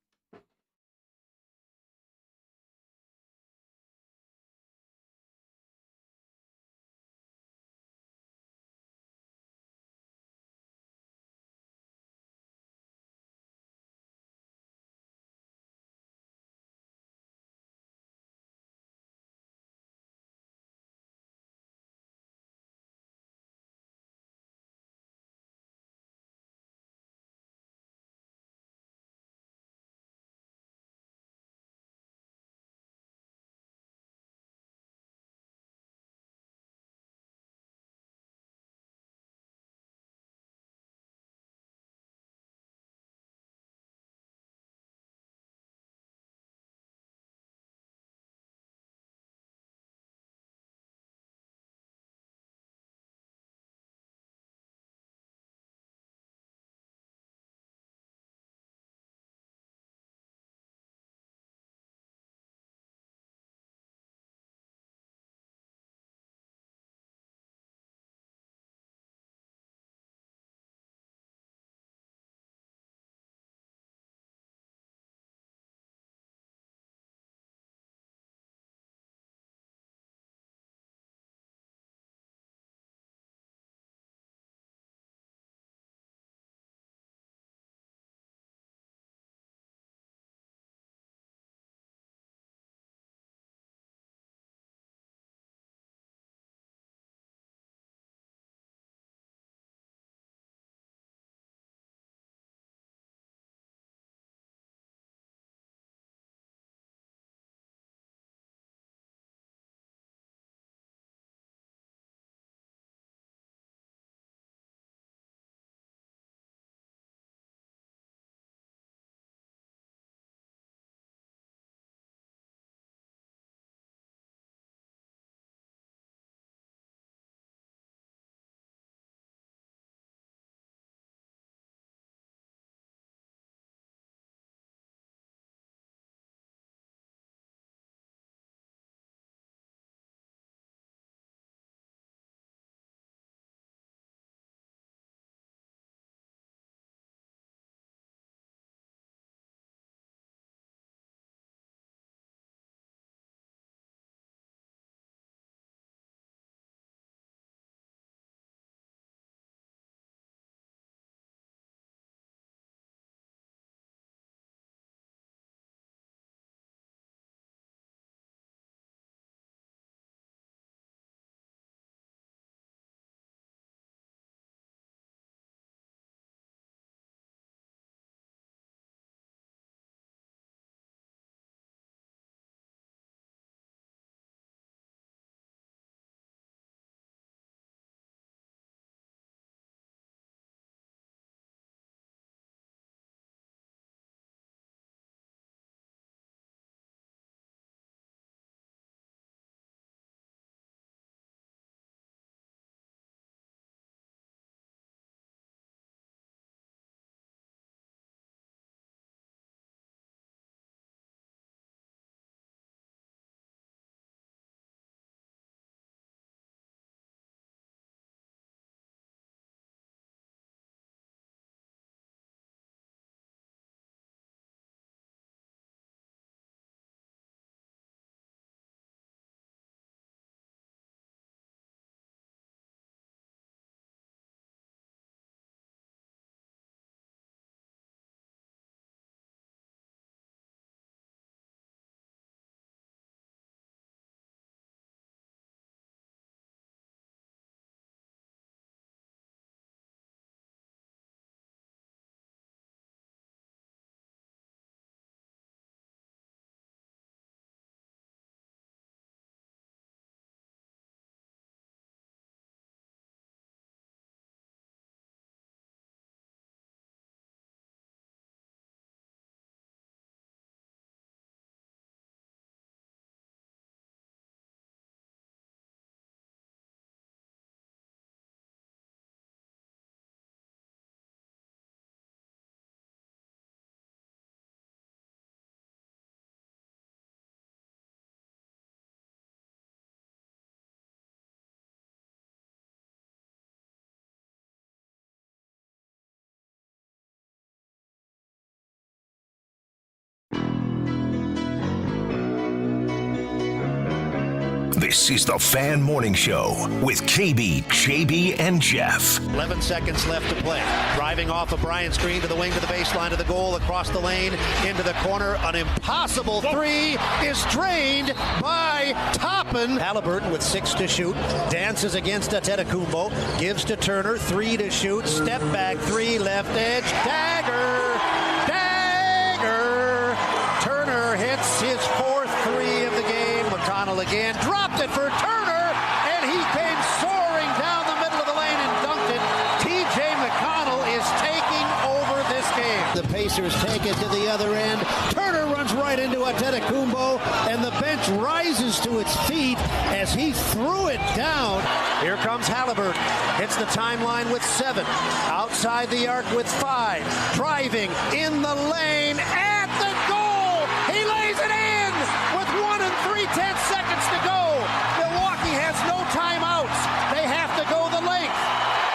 This is the Fan Morning Show with KB, JB, and Jeff. 11 seconds left to play. Driving off a Bryant screen to the wing, to the baseline, to the goal, across the lane, into the corner. An impossible three is drained by Toppin. Halliburton with 6 to shoot. Dances against Antetokounmpo. Gives to Turner. 3 to shoot. Step back 3, left edge. Dagger! Dagger! Turner hits his 4th 3 of the game. McConnell again dropped it for Turner, and he came soaring down the middle of the lane and dunked it. T.J. McConnell is taking over this game. The Pacers take it to the other end. Turner runs right into Antetokounmpo, and the bench rises to its feet as he threw it down. Here comes Halliburton. Hits the timeline with 7. Outside the arc with 5. Driving in the lane at the goal. He lays it in with 1 3/10 seconds to go. Milwaukee has no timeouts. They have to go the length.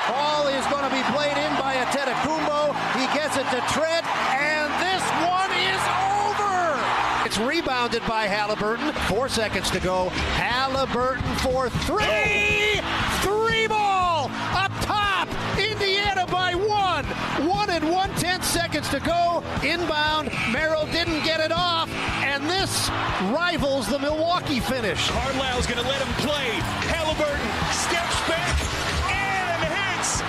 Ball is going to be played in by Antetokounmpo. He gets it to Trent, and this one is over. It's rebounded by Halliburton. 4 seconds to go. Halliburton for 3. 3 ball up top. Indiana by 1. 1 and 1/10 seconds to go. Inbound. Merrill didn't get it off, and this rivals the Milwaukee finish. Carlisle's going to let him play. Halliburton steps back and hits.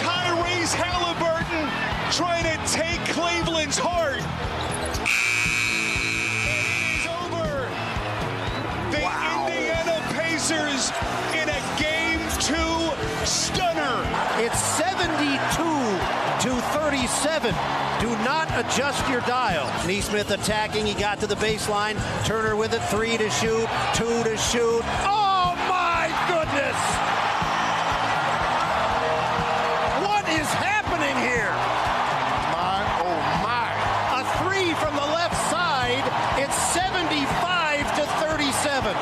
Tyrese Halliburton trying to take Cleveland's heart. It is over. The Indiana Pacers in a Game 2 stunner. It's 72-37. Do not adjust your dial. Neesmith attacking. He got to the baseline. Turner with it. 3 to shoot. 2 to shoot. Oh, my goodness! What is happening here? My, oh my. A 3 from the left side. It's 75-37.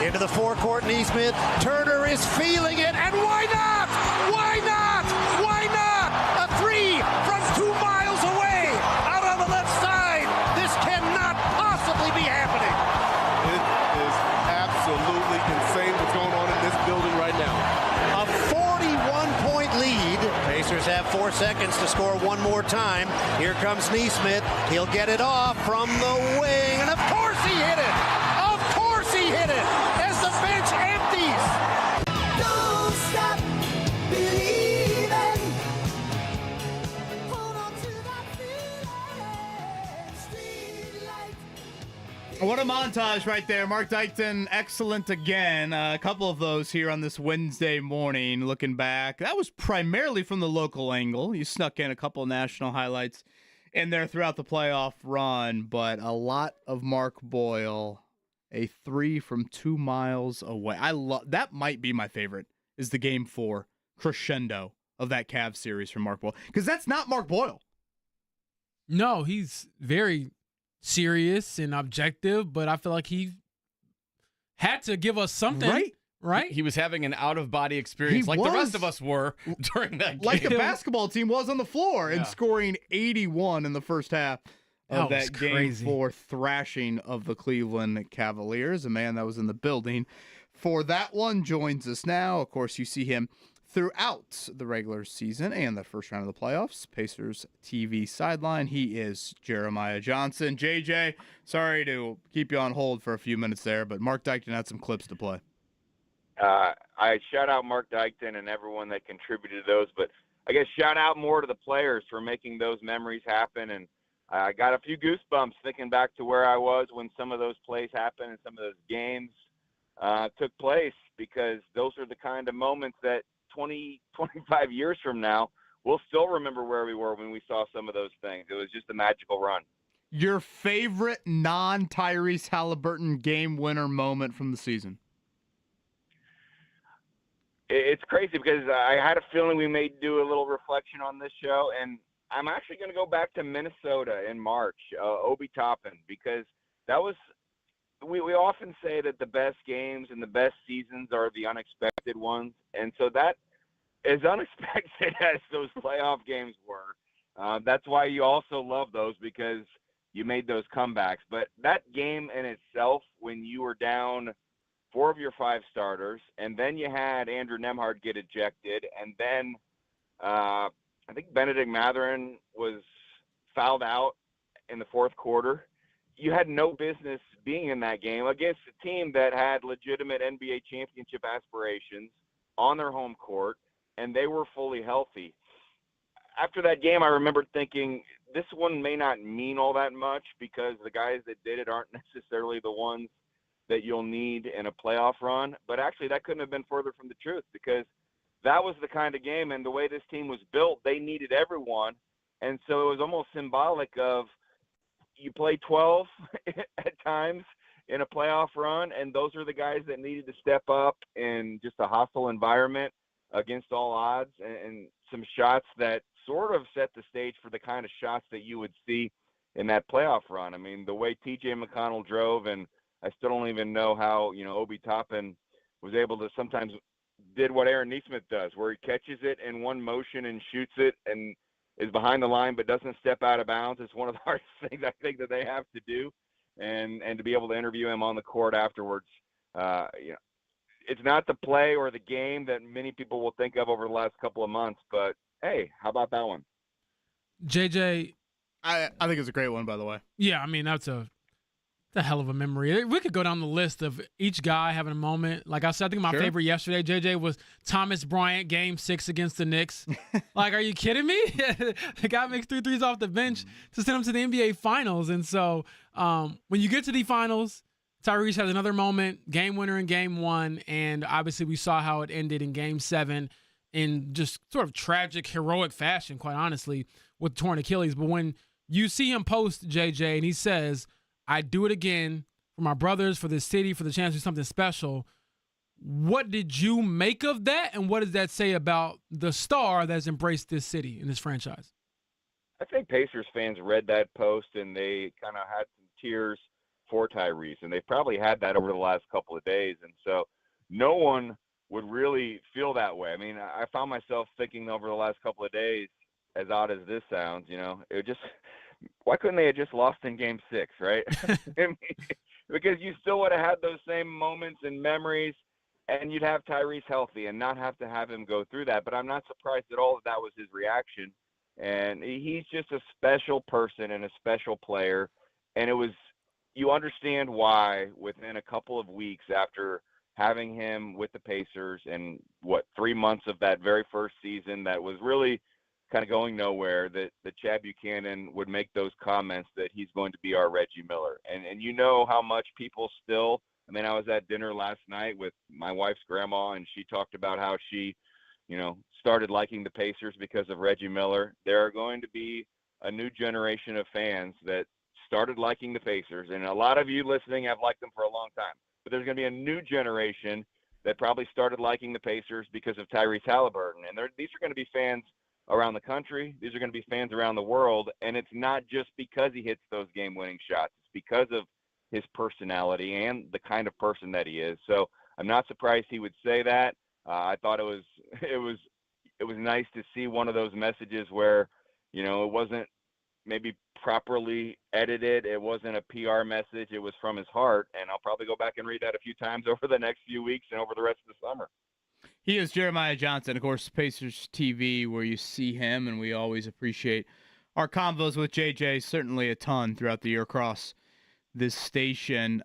Into the forecourt, Neesmith. Turner is feeling it, and why not? Why not? Why not? A 3 from 2 miles away, out on the left side. This cannot possibly be happening. It is absolutely insane what's going on in this building right now. A 41-point lead. Pacers have 4 seconds to score one more time. Here comes Neesmith. He'll get it off from the wing, and of course he hit it. Of course he hit it as the bench empties. Don't stop believing. Hold on to that feeling. Streetlight. What a montage right there. Mark Dykton, excellent again. A couple of those here on this Wednesday morning. Looking back, that was primarily from the local angle. You snuck in a couple of national highlights in there throughout the playoff run, but a lot of Mark Boyle, a 3 from 2 miles away. I love that. Might be my favorite. Is the Game 4 crescendo of that Cavs series from Mark Boyle, because that's not Mark Boyle. No, he's very serious and objective, but I feel like he had to give us something. Right? He was having an out-of-body experience like the rest of us were during that game. Like the basketball team was on the floor and scoring 81 in the first half of that Game 4 thrashing of the Cleveland Cavaliers. A man that was in the building for that one joins us now. Of course, you see him throughout the regular season and the first round of the playoffs. Pacers TV sideline. He is Jeremiah Johnson. JJ, sorry to keep you on hold for a few minutes there, but Mark Dykton had some clips to play. I shout out Mark Dykton and everyone that contributed to those, but I guess shout out more to the players for making those memories happen. And I got a few goosebumps thinking back to where I was when some of those plays happened and some of those games took place, because those are the kind of moments that 20, 25 years from now, we'll still remember where we were when we saw some of those things. It was just a magical run. Your favorite non-Tyrese Halliburton game winner moment from the season? It's crazy because I had a feeling we may do a little reflection on this show, and I'm actually going to go back to Minnesota in March, Obi Toppin, because that was we often say that the best games and the best seasons are the unexpected ones, and so that, as unexpected as those playoff games were, that's why you also love those, because you made those comebacks. But that game in itself, when you were down 4 of your 5 starters, and then you had Andrew Nemhard get ejected, and then I think Benedict Mathurin was fouled out in the fourth quarter. You had no business being in that game against a team that had legitimate NBA championship aspirations on their home court, and they were fully healthy. After that game, I remember thinking, this one may not mean all that much because the guys that did it aren't necessarily the ones that you'll need in a playoff run. But actually, that couldn't have been further from the truth because that was the kind of game, and the way this team was built, they needed everyone. And so it was almost symbolic of you play 12 at times in a playoff run, and those are the guys that needed to step up in just a hostile environment against all odds, and some shots that sort of set the stage for the kind of shots that you would see in that playoff run. I mean, the way T.J. McConnell drove, and I still don't even know how, Obi Toppin was able to sometimes did what Aaron Nesmith does, where he catches it in one motion and shoots it and is behind the line but doesn't step out of bounds. It's one of the hardest things I think that they have to do, and to be able to interview him on the court afterwards. It's not the play or the game that many people will think of over the last couple of months, but hey, how about that one? JJ, I think it's a great one, by the way. Yeah, I mean, that's a hell of a memory. We could go down the list of each guy having a moment. Like I said, I think my favorite yesterday, JJ, was Thomas Bryant, Game 6 against the Knicks. Like, are you kidding me? The guy makes 3 threes off the bench to send him to the NBA Finals. And so when you get to the Finals, Tyrese has another moment, game winner in Game 1, and obviously we saw how it ended in Game 7 in just sort of tragic, heroic fashion, quite honestly, with torn Achilles. But when you see him post, JJ, and he says, I do it again for my brothers, for this city, for the chance to do something special. What did you make of that, and what does that say about the star that's embraced this city and this franchise? I think Pacers fans read that post, and they kind of had some tears for Tyrese, and they've probably had that over the last couple of days. And so no one would really feel that way. I mean, I found myself thinking over the last couple of days, as odd as this sounds, it just – why couldn't they have just lost in Game 6, right? I mean, because you still would have had those same moments and memories, and you'd have Tyrese healthy and not have to have him go through that. But I'm not surprised at all that was his reaction. And he's just a special person and a special player. And you understand why within a couple of weeks after having him with the Pacers and 3 months of that very first season that was really kind of going nowhere, that Chad Buchanan would make those comments that he's going to be our Reggie Miller. And you know how much people still, I was at dinner last night with my wife's grandma, and she talked about how she, started liking the Pacers because of Reggie Miller. There are going to be a new generation of fans that started liking the Pacers, and a lot of you listening have liked them for a long time. But there's going to be a new generation that probably started liking the Pacers because of Tyrese Halliburton. And these are going to be fans around the country. These are going to be fans around the world. And it's not just because he hits those game-winning shots. It's because of his personality and the kind of person that he is. So I'm not surprised he would say that. I thought it was nice to see one of those messages where, it wasn't maybe properly edited. It wasn't a PR message. It was from his heart. And I'll probably go back and read that a few times over the next few weeks and over the rest of the summer. He is Jeremiah Johnson, of course, Pacers TV, where you see him, and we always appreciate our convos with JJ, certainly a ton throughout the year across this station.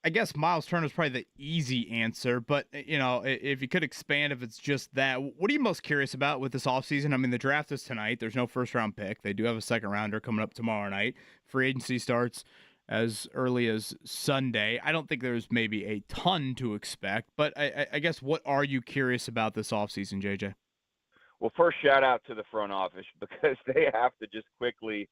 I guess Miles Turner is probably the easy answer, but, if you could expand, if it's just that, what are you most curious about with this offseason? I mean, the draft is tonight. There's no first-round pick. They do have a second-rounder coming up tomorrow night. Free agency starts as early as Sunday. I don't think there's maybe a ton to expect, but I guess what are you curious about this offseason, JJ? Well, first, shout out to the front office because they have to just quickly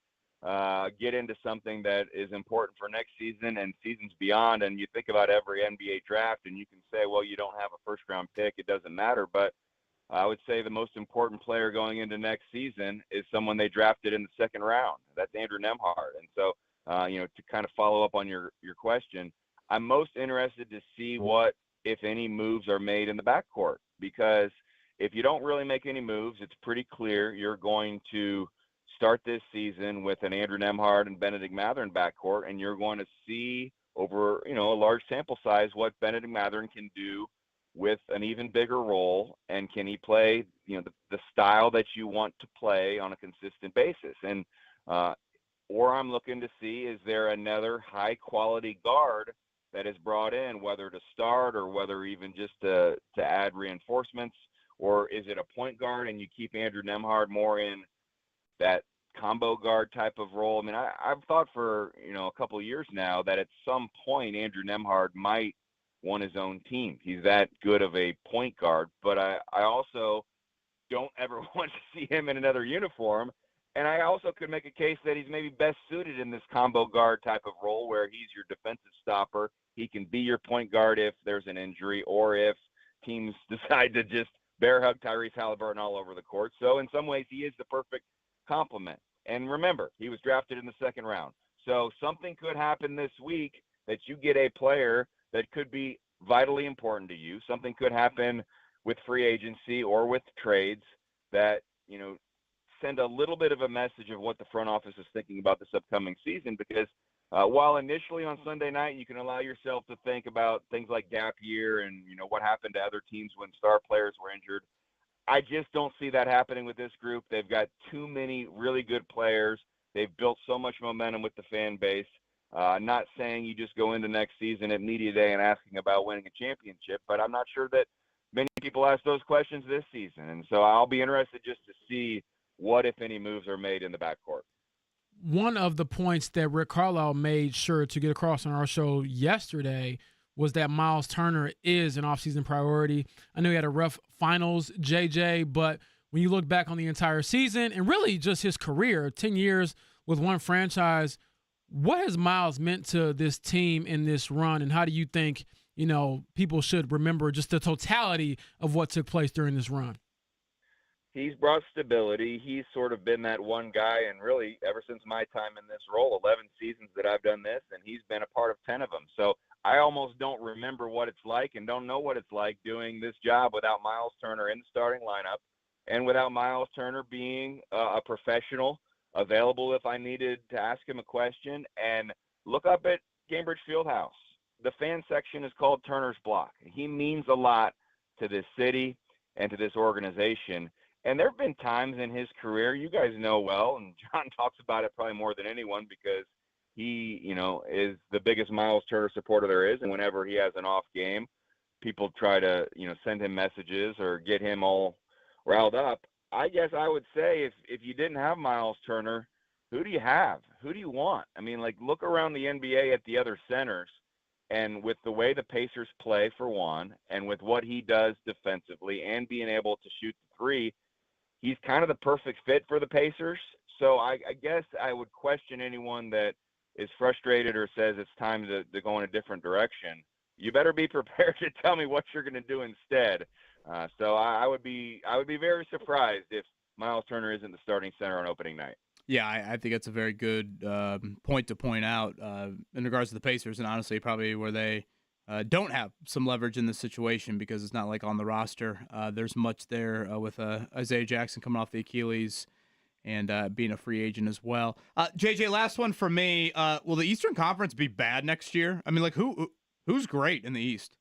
get into something that is important for next season and seasons beyond. And you think about every NBA draft and you can say, well, you don't have a first-round pick. It doesn't matter. But I would say the most important player going into next season is someone they drafted in the second round. That's Andrew Nemhard. And so, to kind of follow up on your question, I'm most interested to see what, if any, moves are made in the backcourt. Because if you don't really make any moves, it's pretty clear you're going to start this season with an Andrew Nemhard and Benedict Matherin backcourt, and you're going to see over, a large sample size what Benedict Matherin can do with an even bigger role, and can he play, the style that you want to play on a consistent basis. And or I'm looking to see, is there another high-quality guard that is brought in, whether to start or whether even just to add reinforcements, or is it a point guard and you keep Andrew Nemhard more in that combo guard type of role? I mean, I've thought for, a couple of years now that at some point Andrew Nemhard might want his own team. He's that good of a point guard, but I also don't ever want to see him in another uniform. And I also could make a case that he's maybe best suited in this combo guard type of role where he's your defensive stopper. He can be your point guard if there's an injury or if teams decide to just bear hug Tyrese Halliburton all over the court. So in some ways, he is the perfect complement. And remember, he was drafted in the second round. So something could happen this week that you get a player that could be vitally important to you. Something could happen with free agency or with trades that, send a little bit of a message of what the front office is thinking about this upcoming season, because while initially on Sunday night you can allow yourself to think about things like gap year and what happened to other teams when star players were injured, I just don't see that happening with this group. They've got too many really good players. They've built so much momentum with the fan base. Not saying you just go into next season at media day and asking about winning a championship, but I'm not sure that many people ask those questions this season. And so I'll be interested just to see what, if any, moves are made in the backcourt. One of the points that Rick Carlisle made sure to get across on our show yesterday was that Miles Turner is an offseason priority. I know he had a rough finals, JJ, but when you look back on the entire season and really just his career, 10 years with one franchise, what has Miles meant to this team in this run, and how do you think, people should remember just the totality of what took place during this run? He's brought stability. He's sort of been that one guy, and really ever since my time in this role, 11 seasons that I've done this, and he's been a part of 10 of them. So I almost don't remember what it's like and don't know what it's like doing this job without Miles Turner in the starting lineup, and without Miles Turner being a professional, available if I needed to ask him a question. And look up at Gainbridge Fieldhouse. The fan section is called Turner's Block. He means a lot to this city and to this organization. And there have been times in his career, you guys know well, and John talks about it probably more than anyone because he, is the biggest Miles Turner supporter there is. And whenever he has an off game, people try to, send him messages or get him all riled up. I guess I would say if you didn't have Miles Turner, who do you have? Who do you want? I mean, look around the NBA at the other centers, and with the way the Pacers play, for one, and with what he does defensively and being able to shoot the three, he's kind of the perfect fit for the Pacers. So I guess I would question anyone that is frustrated or says it's time to go in a different direction. You better be prepared to tell me what you're going to do instead. So I would be very surprised if Miles Turner isn't the starting center on opening night. Yeah, I think that's a very good point to point out in regards to the Pacers, and honestly probably where they don't have some leverage in this situation because it's not like on the roster. There's much there with Isaiah Jackson coming off the Achilles and being a free agent as well. JJ, last one for me. Will the Eastern Conference be bad next year? I mean, who's great in the East?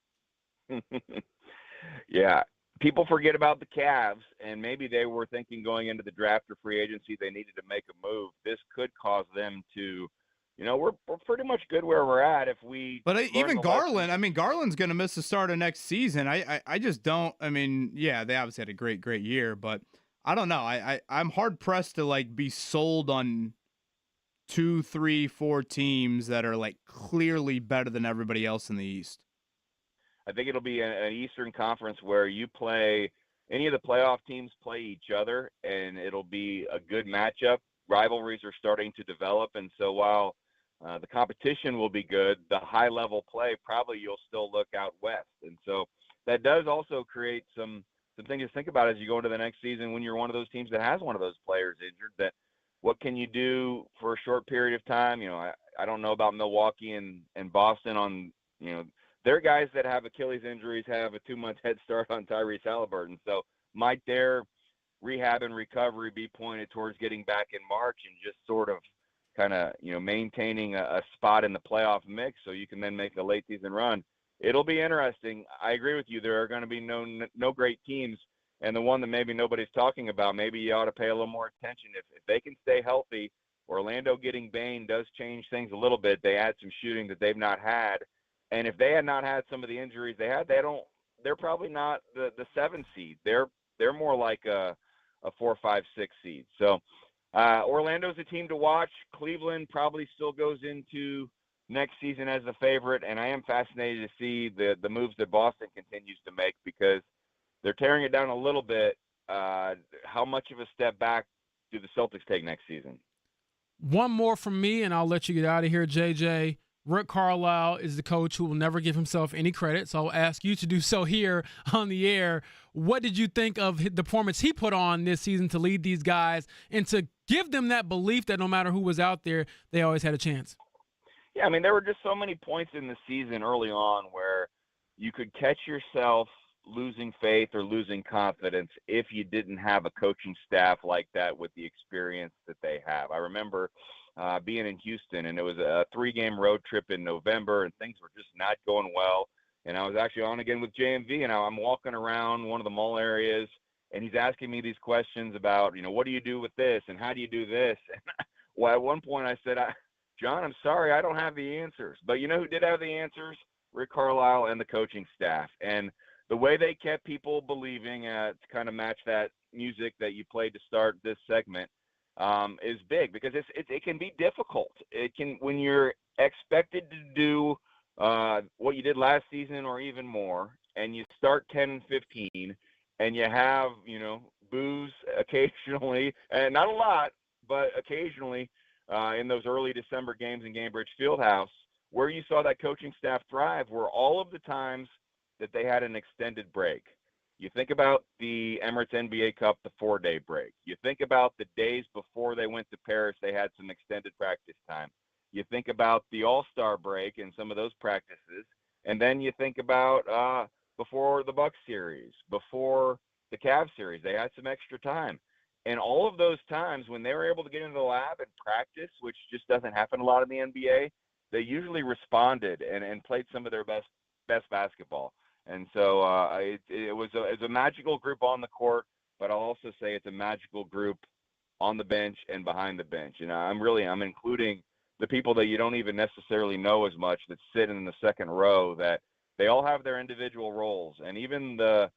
Yeah. People forget about the Cavs, and maybe they were thinking going into the draft or free agency they needed to make a move. This could cause them to, we're pretty much good where we're at if we. But even Garland, Garland's going to miss the start of next season. I just don't. I mean, yeah, they obviously had a great year, but I don't know. I'm hard pressed to be sold on 2, 3, 4 teams that are clearly better than everybody else in the East. I think it'll be an Eastern Conference where you play any of the playoff teams play each other, and it'll be a good matchup. Rivalries are starting to develop, and so while the competition will be good, the high-level play probably you'll still look out west. And so that does also create some things to think about as you go into the next season when you're one of those teams that has one of those players injured. That what can you do for a short period of time? I don't know about Milwaukee and Boston on, their guys that have Achilles injuries have a 2-month head start on Tyrese Halliburton. So might their rehab and recovery be pointed towards getting back in March and just sort of kind of, maintaining a spot in the playoff mix so you can then make a late season run. It'll be interesting. I agree with you. There are going to be no great teams. And the one that maybe nobody's talking about, maybe you ought to pay a little more attention. If they can stay healthy, Orlando getting Bain does change things a little bit. They add some shooting that they've not had. And if they had not had some of the injuries they had, they're probably not the 7 seed. They're more like a 4, 5, 6 seed. So Orlando's a team to watch. Cleveland probably still goes into next season as the favorite, and I am fascinated to see the moves that Boston continues to make because they're tearing it down a little bit. How much of a step back do the Celtics take next season? One more from me, and I'll let you get out of here, JJ. Rick Carlisle is the coach who will never give himself any credit, so I'll ask you to do so here on the air. What did you think of the performance he put on this season to lead these guys and to give them that belief that no matter who was out there, they always had a chance? Yeah, I mean, there were just so many points in the season early on where you could catch yourself losing faith or losing confidence if you didn't have a coaching staff like that with the experience that they have. I remember being in Houston, and it was a 3-game road trip in November, and things were just not going well. And I was actually on again with JMV, and I'm walking around one of the mall areas, and he's asking me these questions about, what do you do with this, and how do you do this? And well, at one point I said, John, I'm sorry, I don't have the answers. But you know who did have the answers? Rick Carlisle and the coaching staff. And the way they kept people believing to kind of match that music that you played to start this segment is big because it can be difficult. It can, when you're expected to do what you did last season or even more, and you start 10-15, and you have, boos occasionally, and not a lot, but occasionally in those early December games in Gainbridge Fieldhouse, where you saw that coaching staff thrive were all of the times that they had an extended break. You think about the Emirates NBA Cup, the 4-day break. You think about the days before they went to Paris, they had some extended practice time. You think about the All-Star break and some of those practices. And then you think about before the Bucks series, before the Cavs series, they had some extra time. And all of those times when they were able to get into the lab and practice, which just doesn't happen a lot in the NBA, they usually responded and played some of their best basketball. And so it was a magical group on the court, but I'll also say it's a magical group on the bench and behind the bench. And I'm including the people that you don't even necessarily know as much that sit in the second row, that they all have their individual roles. And even the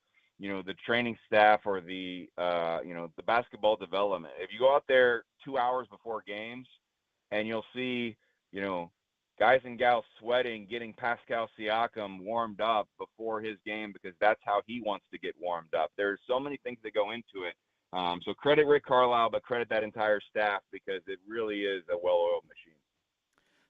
training staff or the basketball development. If you go out there 2 hours before games and you'll see, guys and gals sweating, getting Pascal Siakam warmed up before his game because that's how he wants to get warmed up. There's so many things that go into it. So credit Rick Carlisle, but credit that entire staff because it really is a well-oiled machine.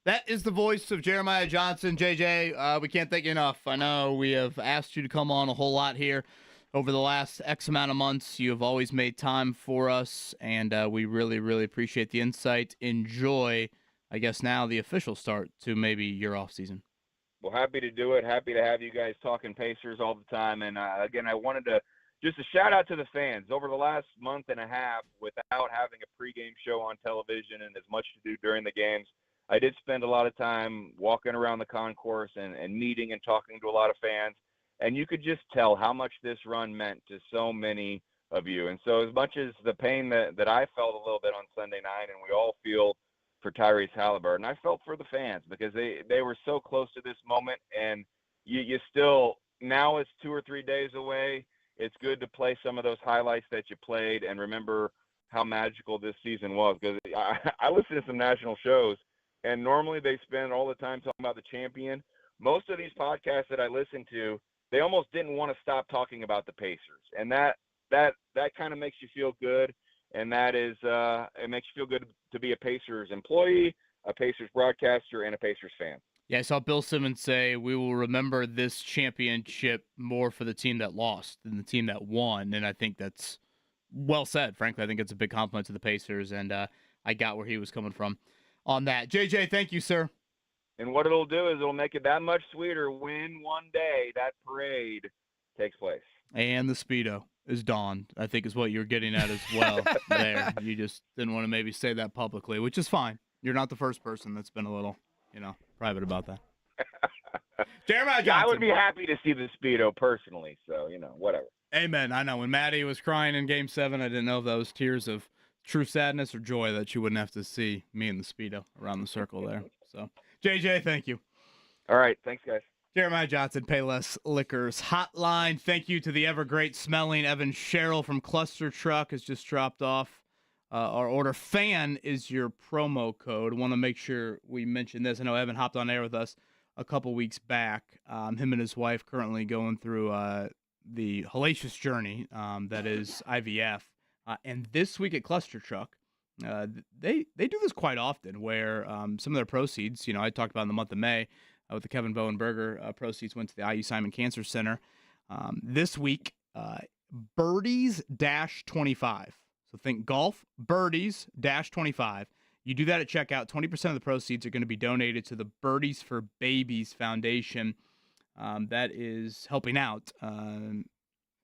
That is the voice of Jeremiah Johnson. JJ, we can't thank you enough. I know we have asked you to come on a whole lot here over the last X amount of months. You have always made time for us, and we really, really appreciate the insight. Enjoy, I guess, now the official start to maybe your off season. Well, happy to do it. Happy to have you guys talking Pacers all the time. And again, I wanted to just a shout out to the fans. Over the last month and a half, without having a pregame show on television and as much to do during the games, I did spend a lot of time walking around the concourse and meeting and talking to a lot of fans. And you could just tell how much this run meant to so many of you. And so as much as the pain that I felt a little bit on Sunday night, and we all feel for Tyrese Halliburton, I felt for the fans because they were so close to this moment. And you still, now it's 2 or 3 days away. It's good to play some of those highlights that you played and remember how magical this season was. Because I listen to some national shows, and normally they spend all the time talking about the champion. Most of these podcasts that I listen to, they almost didn't want to stop talking about the Pacers. And that kind of makes you feel good. And that is, it makes you feel good to be a Pacers employee, a Pacers broadcaster, and a Pacers fan. Yeah, I saw Bill Simmons say, we will remember this championship more for the team that lost than the team that won. And I think that's well said. Frankly, I think it's a big compliment to the Pacers. And I got where he was coming from on that. JJ, thank you, sir. And what it'll do is it'll make it that much sweeter when one day that parade takes place. And the Speedo is donned, I think is what you're getting at as well there. You just didn't want to maybe say that publicly, which is fine. You're not the first person that's been a little, private about that. Jeremiah Johnson. Yeah, I would be happy to see the Speedo personally, so, whatever. Amen. I know when Maddie was crying in Game 7, I didn't know if that was tears of true sadness or joy that she wouldn't have to see me in the Speedo around the circle there. So, JJ, thank you. All right. Thanks, guys. Jeremiah Johnson, Payless Liquors Hotline. Thank you to the ever great smelling Evan Sherrill from Cluster Truck has just dropped off our order. FAN is your promo code. Want to make sure we mention this. I know Evan hopped on air with us a couple weeks back. Him and his wife currently going through the hellacious journey that is IVF. And this week at Cluster Truck, they do this quite often where some of their proceeds, I talked about in the month of May, with the Kevin Bowen Burger proceeds went to the IU Simon Cancer Center. This week, Birdies-25. So think golf, Birdies-25. You do that at checkout. 20% of the proceeds are going to be donated to the Birdies for Babies Foundation. That is helping out Evan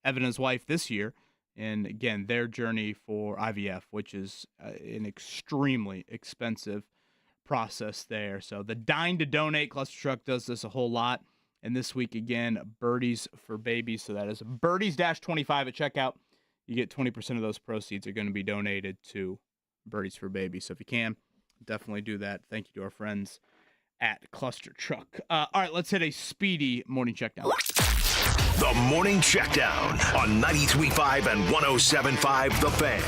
and his wife this year. And again, their journey for IVF, which is an extremely expensive process there. So the Dine to Donate Cluster Truck does this a whole lot. And this week, again, Birdies for Babies. So that is Birdies-25 at checkout. You get 20% of those proceeds are going to be donated to Birdies for Babies. So if you can, definitely do that. Thank you to our friends at Cluster Truck. All right, let's hit a speedy morning check down. The Morning Checkdown on 93.5 and 107.5 The Fan.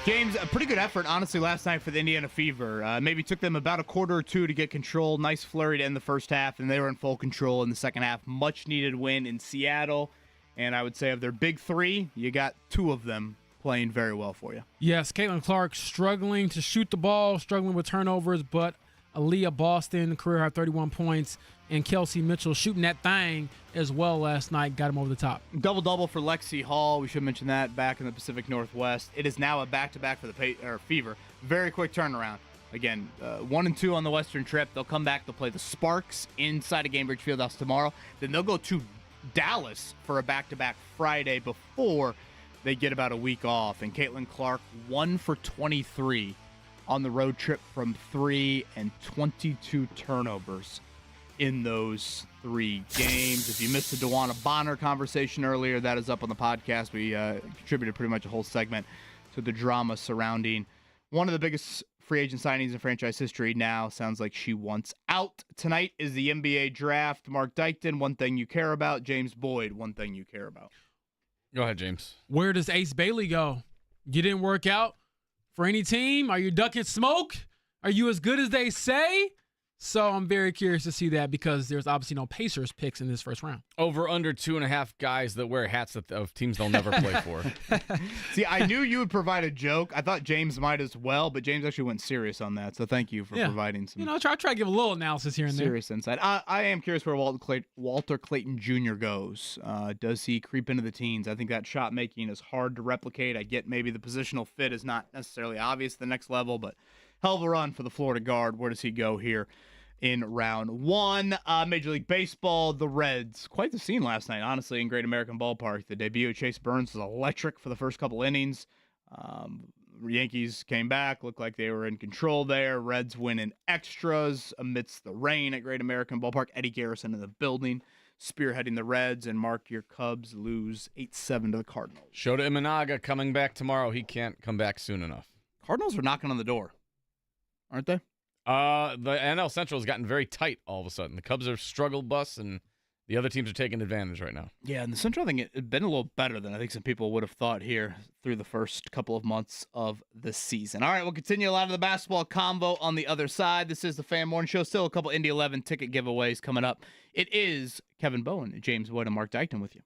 James, a pretty good effort, honestly, last night for the Indiana Fever. Maybe took them about a quarter or two to get control. Nice flurry to end the first half, and they were in full control in the second half. Much-needed win in Seattle. And I would say of their big three, you got two of them playing very well for you. Yes, Caitlin Clark struggling to shoot the ball, struggling with turnovers, but Aaliyah Boston, career high 31 points, and Kelsey Mitchell shooting that thing as well last night, got him over the top. Double-double for Lexi Hall. We should mention that back in the Pacific Northwest. It is now a back-to-back for the Fever. Very quick turnaround. Again, 1-2 on the Western trip. They'll come back. They'll play the Sparks inside of Gainbridge Fieldhouse tomorrow. Then they'll go to Dallas for a back-to-back Friday before they get about a week off. And Caitlin Clark, 1 for 23 on the road trip from 3 and 22 turnovers in those 3 games. If you missed the DeWanna Bonner conversation earlier, that is up on the podcast. We contributed pretty much a whole segment to the drama surrounding one of the biggest free agent signings in franchise history. Now sounds like she wants out. Tonight is the NBA draft. Mark Dykton, one thing you care about. James Boyd, one thing you care about. Go ahead, James. Where does Ace Bailey go? You didn't work out for any team? Are you ducking smoke? Are you as good as they say? So I'm very curious to see that because there's obviously no Pacers picks in this first round. Over under 2.5 guys that wear hats of teams they'll never play for. See, I knew you would provide a joke. I thought James might as well, but James actually went serious on that. So thank you for providing some. I try to give a little analysis here and there. Serious insight. I am curious where Walter Clayton Jr. goes. Does he creep into the teens? I think that shot making is hard to replicate. I get maybe the positional fit is not necessarily obvious at the next level, but hell of a run for the Florida guard. Where does he go here in round 1? Major League Baseball, the Reds. Quite the scene last night, honestly, in Great American Ballpark. The debut of Chase Burns was electric for the first couple innings. Yankees came back, looked like they were in control there. Reds win in extras amidst the rain at Great American Ballpark. Eddie Garrison in the building, spearheading the Reds, and Mark, your Cubs lose 8-7 to the Cardinals. Shota Imanaga coming back tomorrow. He can't come back soon enough. Cardinals are knocking on the door, aren't they? The NL Central has gotten very tight all of a sudden. The Cubs are struggle bus, and the other teams are taking advantage right now. Yeah, and the Central, I think it had been a little better than I think some people would have thought here through the first couple of months of the season. All right, we'll continue a lot of the basketball combo on the other side. This is the Fan Morning Show. Still a couple Indy 11 ticket giveaways coming up. It is Kevin Bowen, James Wood, and Mark Dykton with you.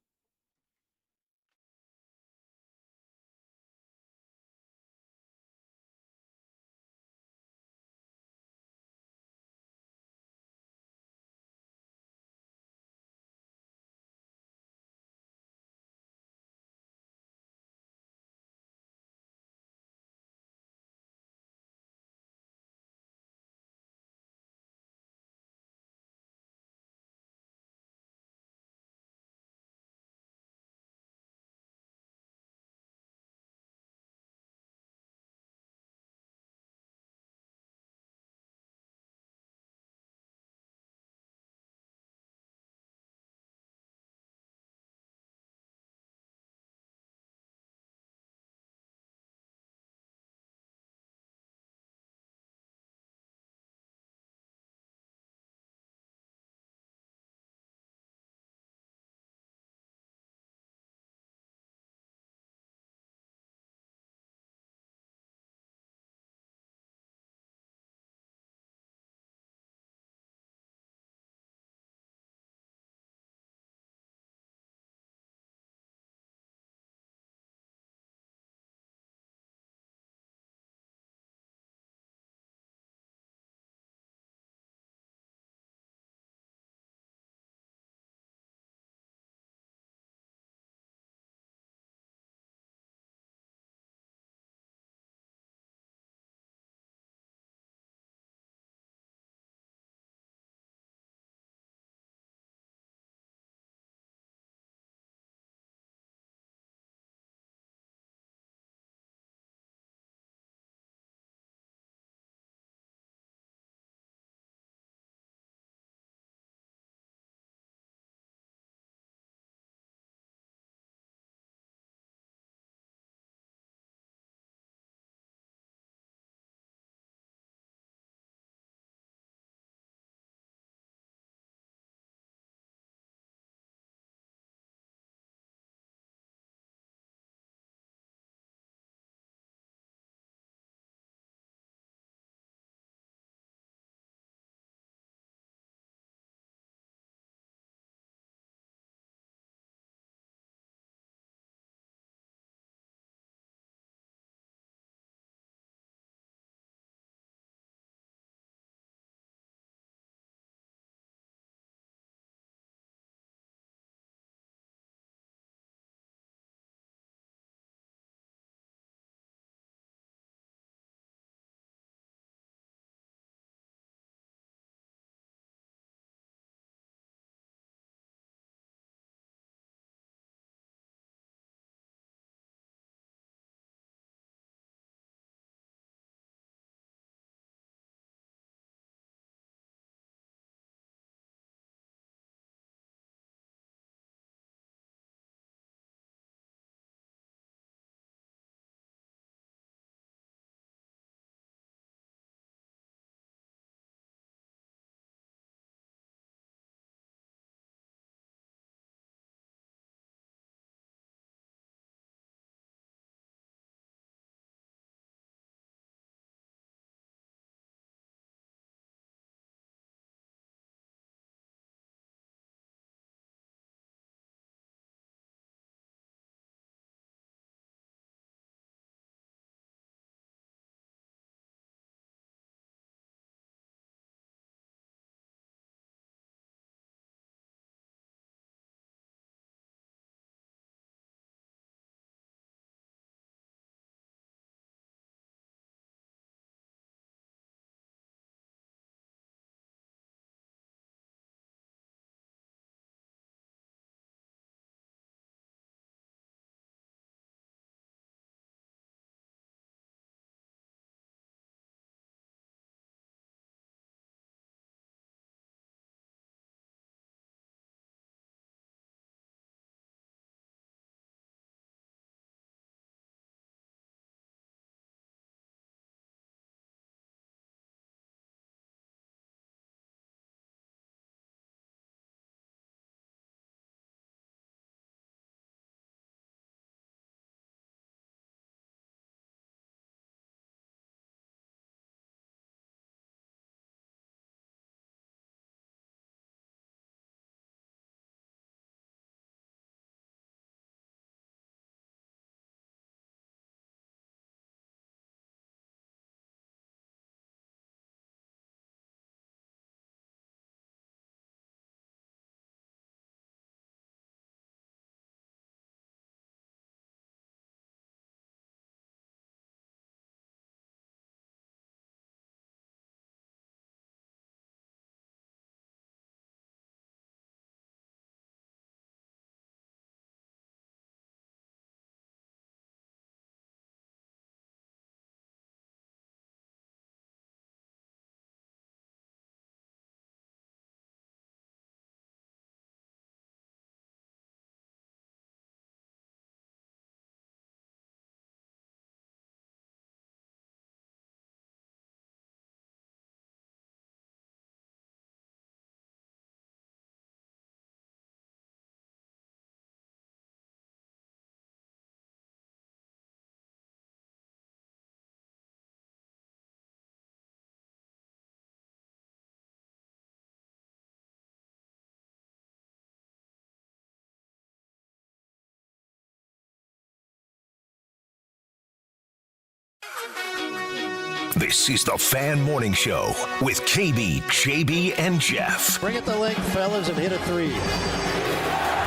This is the Fan Morning Show with KB, JB, and Jeff. Bring it the length, fellas, and hit a three.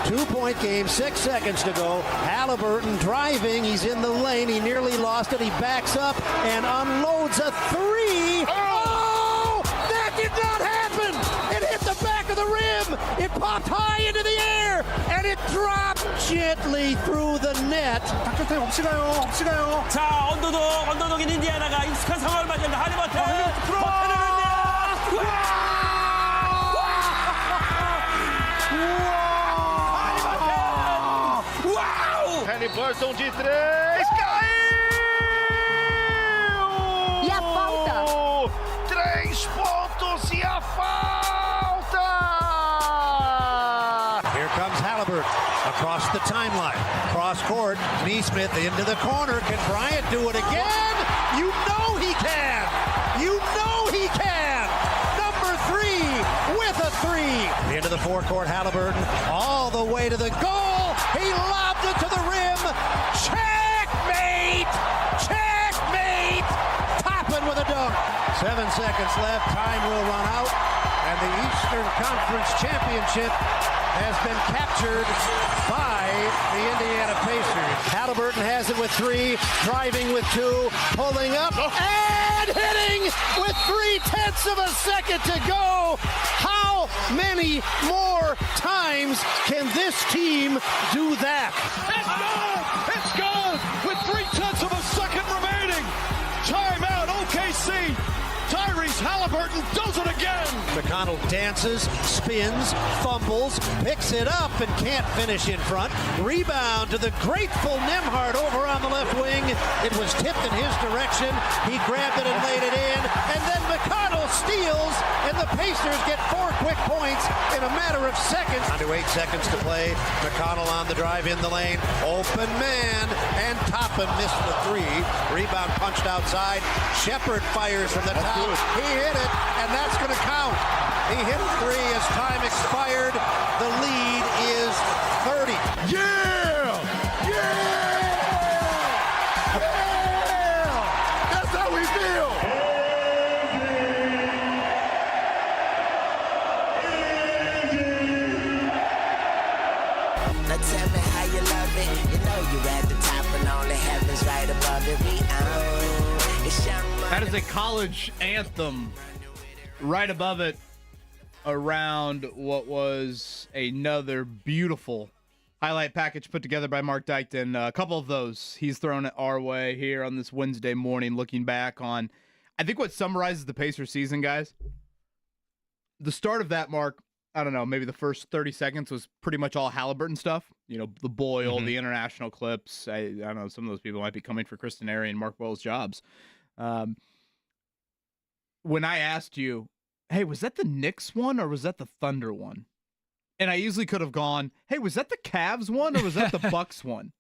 2-point game, 6 seconds to go. Halliburton driving. He's in the lane. He nearly lost it. He backs up and unloads a three. Oh! That did not happen! It hit the back of the rim. It popped high into the air, and it dropped gently through the net. 자, 언더독인 인디애나가 익숙한 상황을 맞이한다. 하리버튼 Burson de 3, caiu! E a falta? 3 pontos e a falta! Here comes Halliburton across the timeline. Cross court, Neesmith into the corner. Can Bryant do it again? You know he can! You know he can! Number 3 with a 3. Into the forecourt, Halliburton all the way to the goal. He lobbed it to the rim. Checkmate! Checkmate! Toppin with a dunk. 7 seconds left. Time will run out. And the Eastern Conference Championship has been captured by the Indiana Pacers. Halliburton has it with 3, driving with 2, pulling up, and hitting with 0.3 of a second to go. How many more times can this team do that? It's gone! With 0.3 of a second remaining! Timeout, OKC! Tyrese Halliburton does it again! McConnell dances, spins, fumbles, picks it up, and can't finish in front. Rebound to the grateful Nembhard over on the left wing. It was tipped in his direction. He grabbed it and laid it in. And then McConnell steals, and the Pacers get 4 quick points in a matter of seconds. Under 8 seconds to play. McConnell on the drive in the lane. Open man, and Toppin missed the 3. Rebound punched outside. Shepard fires from the top. He hit it, and that's going to count. He hit a 3 as time expired. The lead is 30. Yeah! Yeah! Yeah! That's how we feel! Now tell me how you love it. You know you're at the top and only heaven's right above it. We own. It's young money. That is a college anthem. Right above it, around what was another beautiful highlight package put together by Mark Dykton. A couple of those he's thrown it our way here on this Wednesday morning, looking back on, I think, what summarizes the Pacers season, guys. The start of that, Mark, I don't know, maybe the first 30 seconds was pretty much all Halliburton stuff. You know, the Boyle, the international clips. I don't know, some of those people might be coming for Kristen Airy and Mark Boyle's jobs. When I asked you, hey, was that the Knicks one or was that the Thunder one? And I easily could have gone, hey, was that the Cavs one or was that the Bucks one?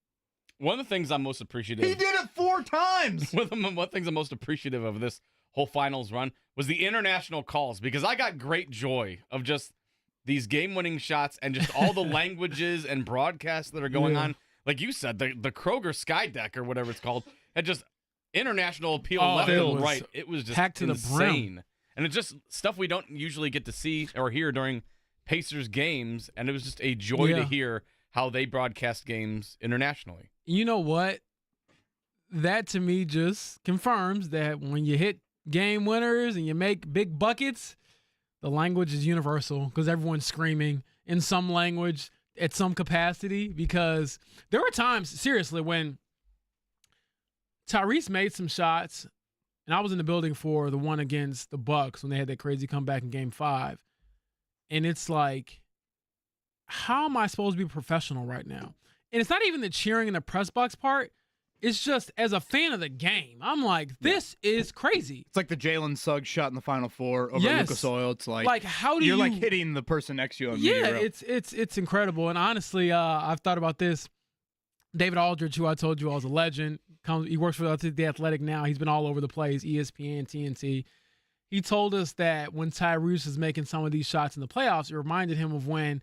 One of the things I'm most appreciative. He did it 4 times. One of the things I'm most appreciative of this whole finals run was the international calls, because I got great joy of just these game-winning shots and just all the languages and broadcasts that are going on. Like you said, the Kroger Sky Deck or whatever it's called had just international appeal left and right. It was just packed to the brim. And it's just stuff we don't usually get to see or hear during Pacers games, and it was just a joy to hear how they broadcast games internationally. You know what? That to me just confirms that when you hit game winners and you make big buckets, the language is universal because everyone's screaming in some language at some capacity. Because there were times, seriously, when Tyrese made some shots, and I was in the building for the one against the Bucks when they had that crazy comeback in Game 5. And it's like, how am I supposed to be professional right now? And it's not even the cheering in the press box part. It's just, as a fan of the game, I'm like, this is crazy. It's like the Jalen Suggs shot in the Final Four over Lucas Oil. It's like how do you're you... like hitting the person next to you on Yeah, media row. it's incredible. And honestly, I've thought about this. David Aldridge, who I told you I was a legend, he works for The Athletic now. He's been all over the place, ESPN, TNT. He told us that when Tyrese is making some of these shots in the playoffs, it reminded him of when,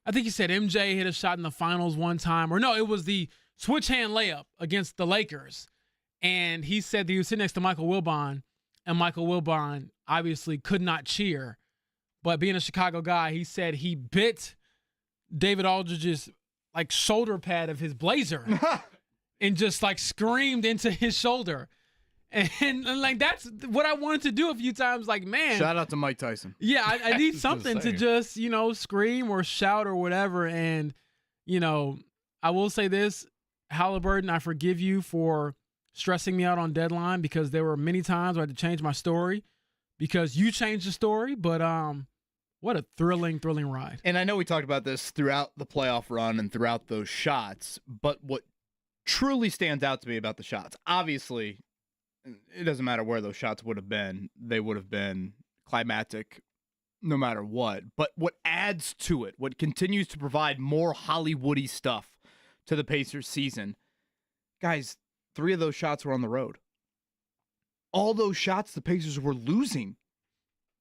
I think he said MJ hit a shot in the finals one time. Or no, it was the switch hand layup against the Lakers. And he said that he was sitting next to Michael Wilbon, and Michael Wilbon obviously could not cheer. But being a Chicago guy, he said he bit David Aldridge's like shoulder pad of his blazer and just like screamed into his shoulder. And like that's what I wanted to do a few times. Like, man. Shout out to Mike Tyson. Yeah, I need something to just, scream or shout or whatever. And, I will say this, Halliburton, I forgive you for stressing me out on deadline because there were many times where I had to change my story because you changed the story. But what a thrilling ride. And I know we talked about this throughout the playoff run and throughout those shots, but what truly stands out to me about the shots, obviously, it doesn't matter where those shots would have been. They would have been climactic no matter what. But what adds to it, what continues to provide more Hollywoody stuff to the Pacers season, guys, 3 of those shots were on the road. All those shots the Pacers were losing.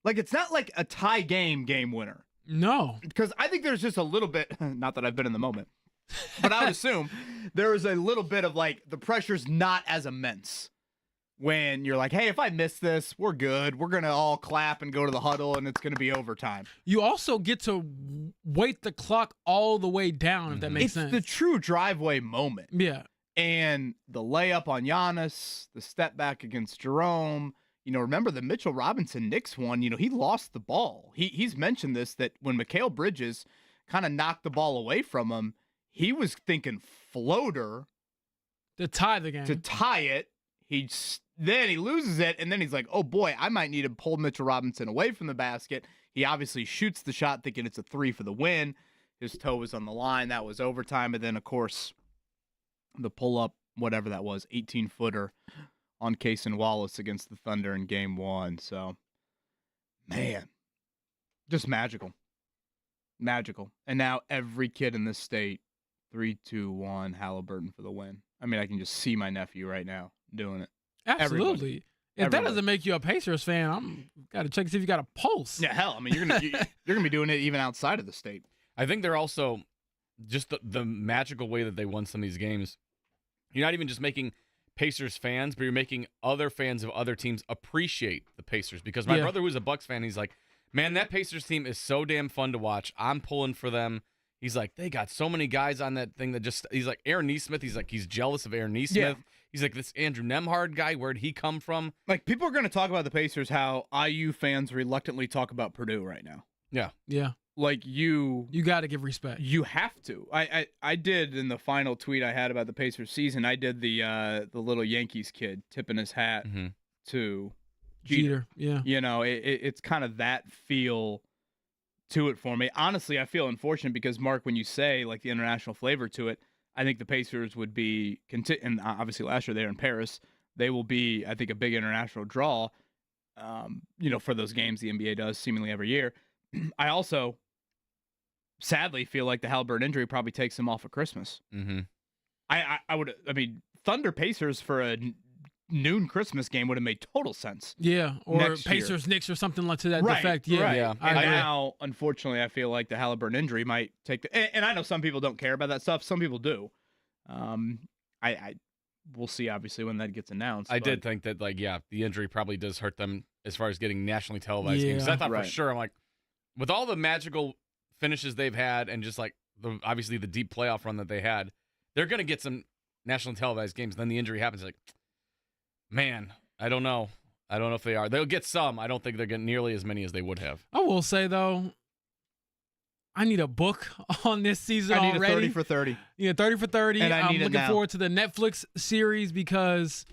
Like, it's not like a tie game winner. No. Because I think there's just a little bit, not that I've been in the moment, but I would assume there is a little bit of like the pressure's not as immense when you're like, hey, if I miss this, we're good. We're going to all clap and go to the huddle, and it's going to be overtime. You also get to wait the clock all the way down, if that makes sense. It's the true driveway moment. Yeah. And the layup on Giannis, the step back against Jerome. Remember the Mitchell Robinson Knicks one, he lost the ball. He's mentioned this, that when Mikal Bridges kind of knocked the ball away from him, he was thinking floater. To tie the game. To tie it. Then he loses it, and then he's like, oh, boy, I might need to pull Mitchell Robinson away from the basket. He obviously shoots the shot thinking it's a 3 for the win. His toe was on the line. That was overtime. And then, of course, the pull-up, whatever that was, 18-footer on Cason Wallace against the Thunder in Game 1. So, man, just magical. Magical. And now every kid in this state, 3-2-1, Halliburton for the win. I mean, I can just see my nephew right now doing it. Absolutely. Everybody. If that doesn't make you a Pacers fan, I'm got to check to see if you got a pulse. Yeah, hell, I mean, you're gonna be doing it even outside of the state. I think they're also just the magical way that they won some of these games. You're not even just making Pacers fans, but you're making other fans of other teams appreciate the Pacers. Because my brother, who's a Bucks fan, he's like, man, that Pacers team is so damn fun to watch. I'm pulling for them. He's like, they got so many guys on that thing that just, he's like, Aaron Nesmith, he's jealous of Aaron Nesmith. Yeah. He's like, this Andrew Nembhard guy, where'd he come from? Like, people are going to talk about the Pacers how IU fans reluctantly talk about Purdue right now. Yeah. Yeah. Like, you got to give respect. You have to. I did in the final tweet I had about the Pacers season, I did the little Yankees kid tipping his hat to Jeter. Yeah. It's kind of that feel to it for me. Honestly, I feel unfortunate because, Mark, when you say like the international flavor to it, I think the Pacers would be, and obviously last year they were in Paris, they will be, I think, a big international draw, for those games the NBA does seemingly every year. I also sadly feel like the Halliburton injury probably takes him off of Christmas. Mm-hmm. I mean, Thunder Pacers for a noon Christmas game would have made total sense. Yeah, or Pacers Knicks or something like to that effect. Yeah, right. Yeah. And now, unfortunately, I feel like the Halliburton injury might take and I know some people don't care about that stuff. Some people do. We'll see, obviously, when that gets announced. I did think that, the injury probably does hurt them as far as getting nationally televised games. I thought for sure, I'm like, with all the magical finishes they've had and just obviously the deep playoff run that they had, they're going to get some nationally televised games. Then the injury happens, man, I don't know. I don't know if they are. They'll get some. I don't think they're getting nearly as many as they would have. I will say, though, I need a book on this season already. I need a 30 for 30. Yeah, 30 for 30. And I'm looking forward to the Netflix series because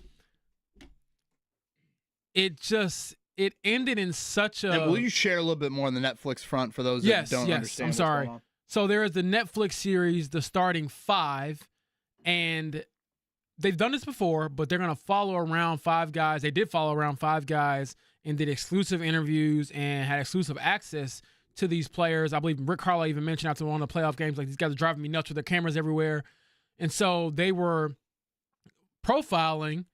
it ended in such a... And will you share a little bit more on the Netflix front for those that don't understand I'm sorry. So there is the Netflix series, The Starting Five, and they've done this before, but they're going to follow around 5 guys. They did follow around 5 guys and did exclusive interviews and had exclusive access to these players. I believe Rick Carlisle even mentioned after one of the playoff games, these guys are driving me nuts with their cameras everywhere. And so they were profiling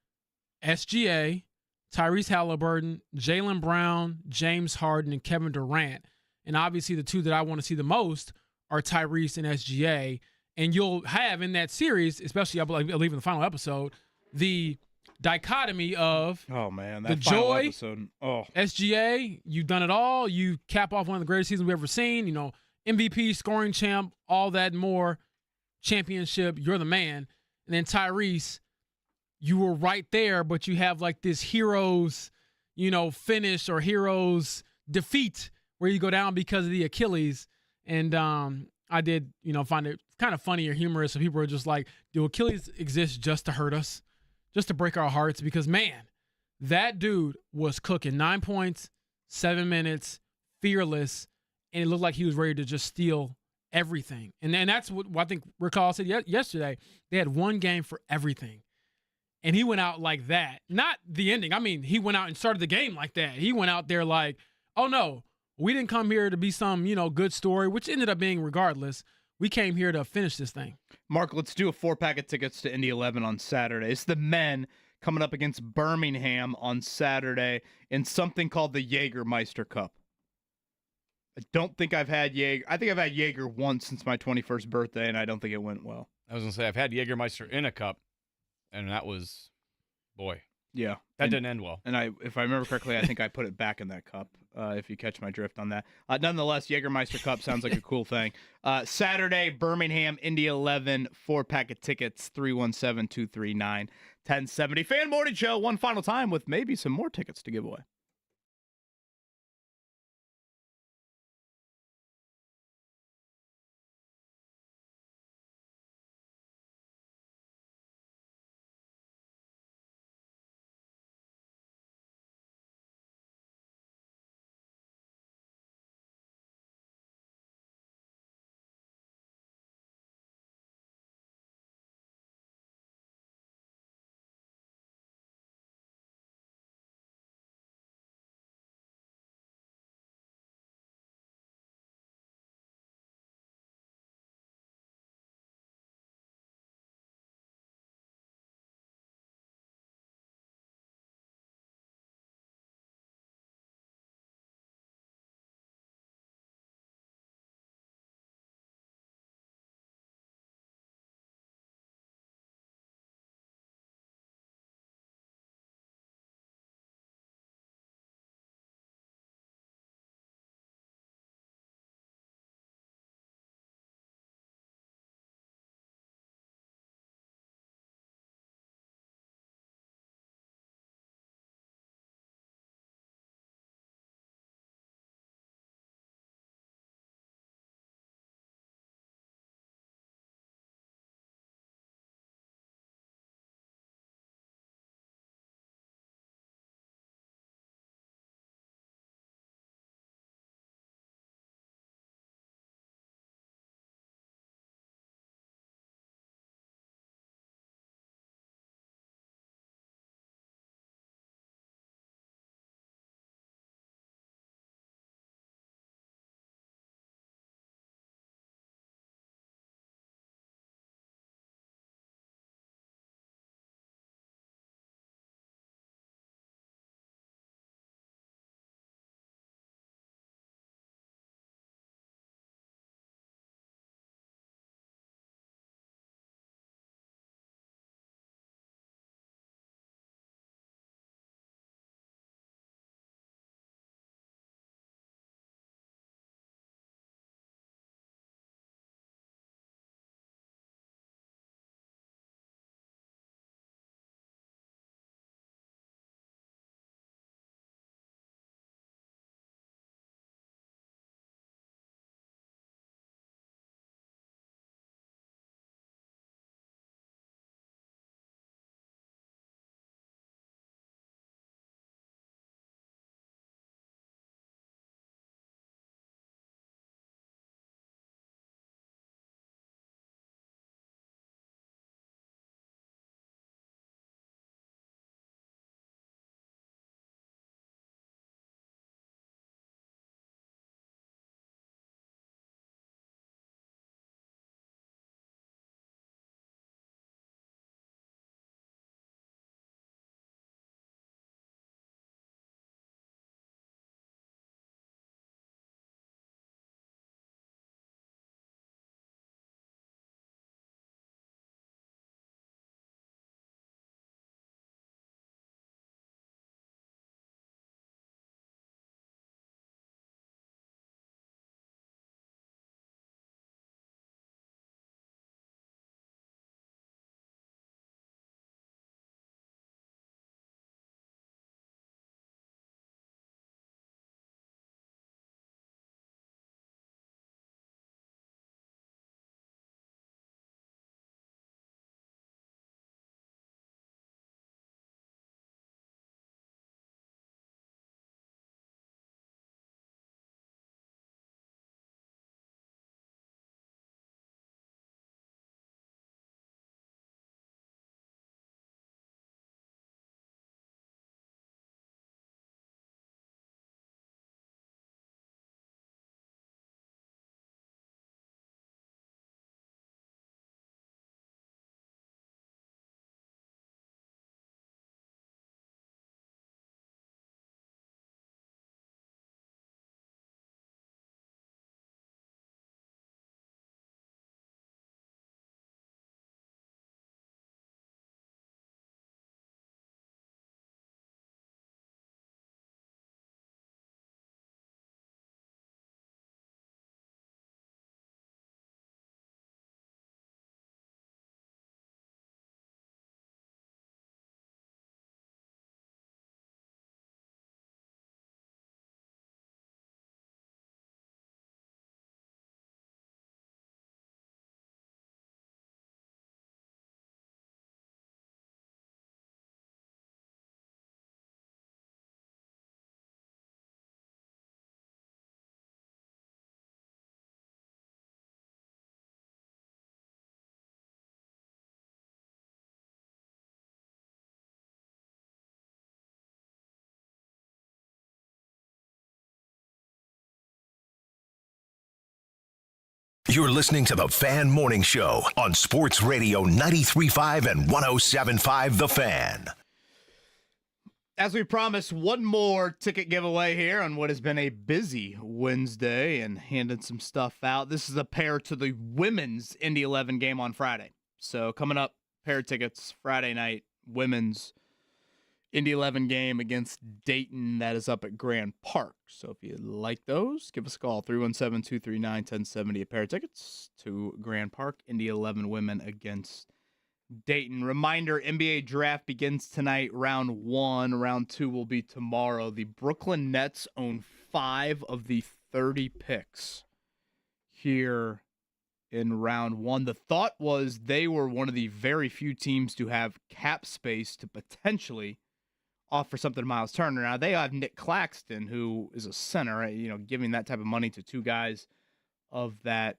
SGA, Tyrese Halliburton, Jaylen Brown, James Harden, and Kevin Durant. And obviously the 2 that I want to see the most are Tyrese and SGA. And you'll have in that series, especially I believe in the final episode, the dichotomy of oh man, the that final joy, episode. Oh, SGA, you've done it all. You cap off one of the greatest seasons we've ever seen. You know, MVP, scoring champ, all that and more. Championship, you're the man. And then Tyrese, you were right there, but you have like this hero's, finish or hero's defeat where you go down because of the Achilles. And I did, find it kind of funny or humorous. So people are just like, do Achilles exist just to hurt us, just to break our hearts? Because, man, that dude was cooking 9 points, 7 minutes, fearless, and it looked like he was ready to just steal everything. And that's what I think Rick Hall said yesterday. They had one game for everything. And he went out like that. Not the ending. I mean, he went out and started the game like that. He went out there like, oh, no, we didn't come here to be some, good story, which ended up being regardless. We came here to finish this thing. Mark, let's do a 4-pack of tickets to Indy 11 on Saturday. It's the men coming up against Birmingham on Saturday in something called the Jägermeister Cup. I don't think I've had Jaeger. I think I've had Jaeger once since my 21st birthday, and I don't think it went well. I was going to say, I've had Jägermeister in a cup, and that was, boy. Yeah. That didn't end well. And if I remember correctly, I think I put it back in that cup, if you catch my drift on that. Nonetheless, Jägermeister Cup sounds like a cool thing. Saturday, Birmingham, Indy 11, 4-pack of tickets, 317-239-1070. Fan Morning Show, one final time with maybe some more tickets to give away. You're listening to the Fan Morning Show on Sports Radio 93.5 and 107.5 The Fan. As we promised, one more ticket giveaway here on what has been a busy Wednesday and handing some stuff out. This is a pair to the women's Indy 11 game on Friday. So coming up, pair of tickets Friday night, women's Indy 11 game against Dayton. That is up at Grand Park. So if you like those, give us a call, 317-239-1070, a pair of tickets to Grand Park, Indy 11 women against Dayton. Reminder, NBA draft begins tonight, round 1. Round 2 will be tomorrow. The Brooklyn Nets own 5 of the 30 picks here in round 1. The thought was they were one of the very few teams to have cap space to potentially offer something to Miles Turner. Now, they have Nick Claxton, who is a center. Giving that type of money to 2 guys of that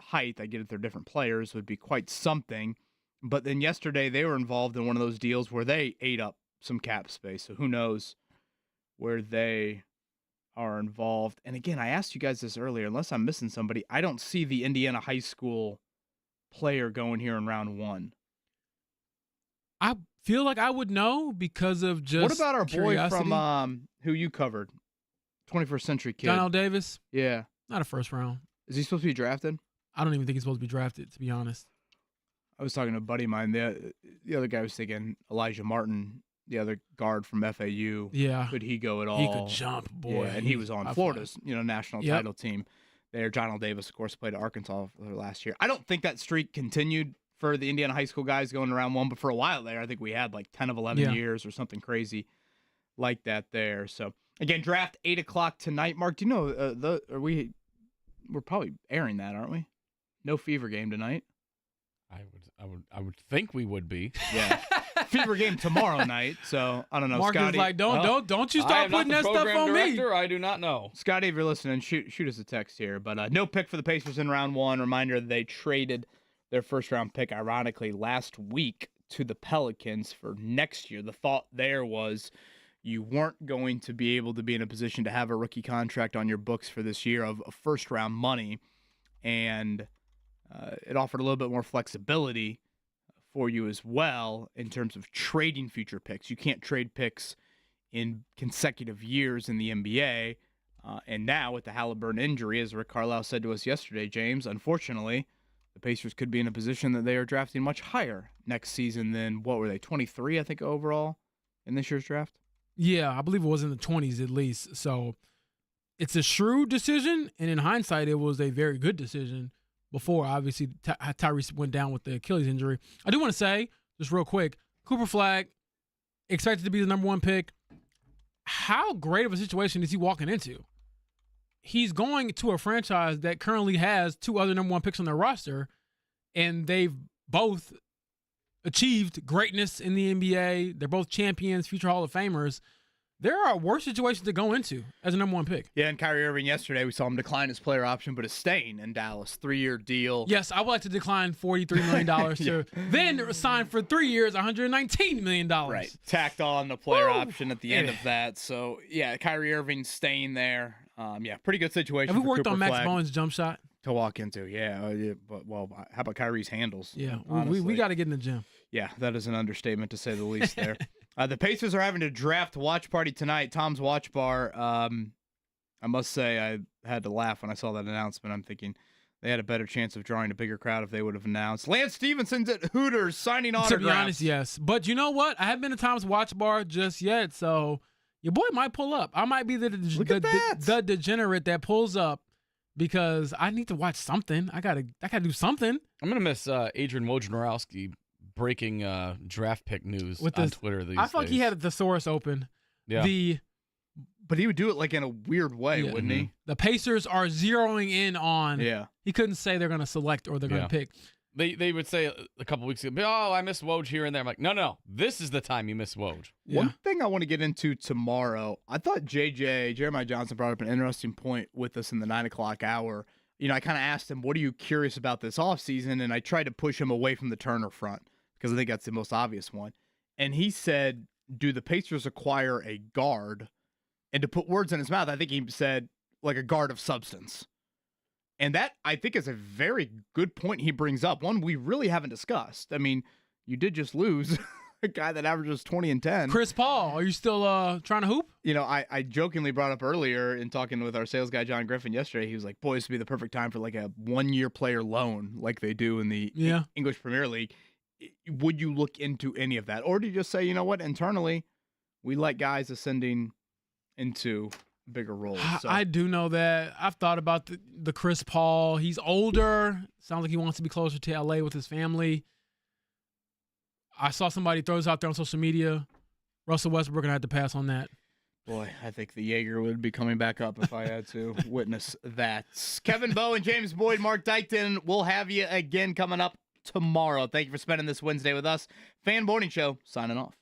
height, I get it, they're different players, would be quite something. But then yesterday they were involved in one of those deals where they ate up some cap space. So who knows where they are involved. And again, I asked you guys this earlier, unless I'm missing somebody, I don't see the Indiana high school player going here in round 1. I feel like I would know because of just What about our curiosity. boy from who you covered? 21st Century Kid. John L. Davis? Yeah. Not a first round. Is he supposed to be drafted? I don't even think he's supposed to be drafted, to be honest. I was talking to a buddy of mine. The other guy was thinking Elijah Martin, the other guard from FAU. Yeah. Could he go at all? He could jump, boy. Yeah, and he was on Florida's national Yep. title team there. John L. Davis, of course, played at Arkansas last year. I don't think that streak continued for the Indiana high school guys going to round 1, but for a while there, I think we had like 10 of 11 years or something crazy like that there. So, again, draft 8 o'clock tonight. Mark, do you know, we're probably airing that, aren't we? No Fever game tonight. I would think we would be. Yeah. Fever game tomorrow night. So I don't know. Mark Scotty, is like, don't you start putting that stuff on me. I do not know. Scotty, if you're listening, shoot us a text here. But no pick for the Pacers in round 1. Reminder, they traded their first round pick, ironically, last week to the Pelicans for next year. The thought there was you weren't going to be able to be in a position to have a rookie contract on your books for this year of first round money. And it offered a little bit more flexibility for you as well in terms of trading future picks. You can't trade picks in consecutive years in the NBA. And now with the Halliburton injury, as Rick Carlisle said to us yesterday, James, unfortunately, the Pacers could be in a position that they are drafting much higher next season than, what were they, 23, I think, overall in this year's draft? Yeah, I believe it was in the 20s at least. So it's a shrewd decision, and in hindsight, it was a very good decision before, obviously, Tyrese went down with the Achilles injury. I do want to say, just real quick, Cooper Flagg, expected to be the number 1 pick. How great of a situation is he walking into? He's going to a franchise that currently has 2 other number 1 picks on their roster, and they've both achieved greatness in the NBA. They're both champions, future Hall of Famers. There are worse situations to go into as a number 1 pick. Yeah, and Kyrie Irving yesterday, we saw him decline his player option, but is staying in Dallas. 3-year deal. Yes, I would like to decline $43 million to then sign for 3 years, $119 million. Right. Tacked on the player option at the end of that. So, yeah, Kyrie Irving staying there. Pretty good situation. Have we for worked Cooper on Max Flagg Bowen's jump shot? to walk into? Yeah. But, how about Kyrie's handles? Yeah, honestly? we got to get in the gym. Yeah, that is an understatement to say the least there. The Pacers are having a draft watch party tonight. Tom's Watch Bar. I must say I had to laugh when I saw that announcement. I'm thinking they had a better chance of drawing a bigger crowd if they would have announced. Lance Stevenson's at Hooters signing autographs. To be honest, yes. But you know what? I haven't been to Tom's Watch Bar just yet, so your boy might pull up. I might be the degenerate that pulls up because I need to watch something. I gotta do something. I'm gonna miss Adrian Wojnarowski breaking draft pick news on Twitter these days. I thought he had a thesaurus open. Yeah. But he would do it like in a weird way, wouldn't he? The Pacers are zeroing in on. Yeah. He couldn't say they're going to select or they're going to pick. They would say a couple weeks ago, oh, I missed Woj here and there. I'm like, no, this is the time you miss Woj. Yeah. One thing I want to get into tomorrow, I thought Jeremiah Johnson brought up an interesting point with us in the 9 o'clock hour. You know, I kind of asked him, what are you curious about this offseason? And I tried to push him away from the Turner front because I think that's the most obvious one. And he said, do the Pacers acquire a guard? And to put words in his mouth, I think he said like a guard of substance. And that, I think, is a very good point he brings up. One we really haven't discussed. I mean, you did just lose a guy that averages 20 and 10. Chris Paul, are you still trying to hoop? You know, I jokingly brought up earlier in talking with our sales guy, John Griffin, yesterday, he was like, boy, this would be the perfect time for like a 1-year player loan like they do in the English Premier League. Would you look into any of that? Or do you just say, you know what, internally, we like guys ascending into bigger roles? So. I do know that. I've thought about the Chris Paul. He's older. Sounds like he wants to be closer to LA with his family. I saw somebody throws out there on social media. Russell Westbrook, and I had to pass on that. Boy, I think the Jaeger would be coming back up if I had to witness that. Kevin Bowe and James Boyd, Mark Dykton, we'll have you again coming up tomorrow. Thank you for spending this Wednesday with us. Fan Morning Show, signing off.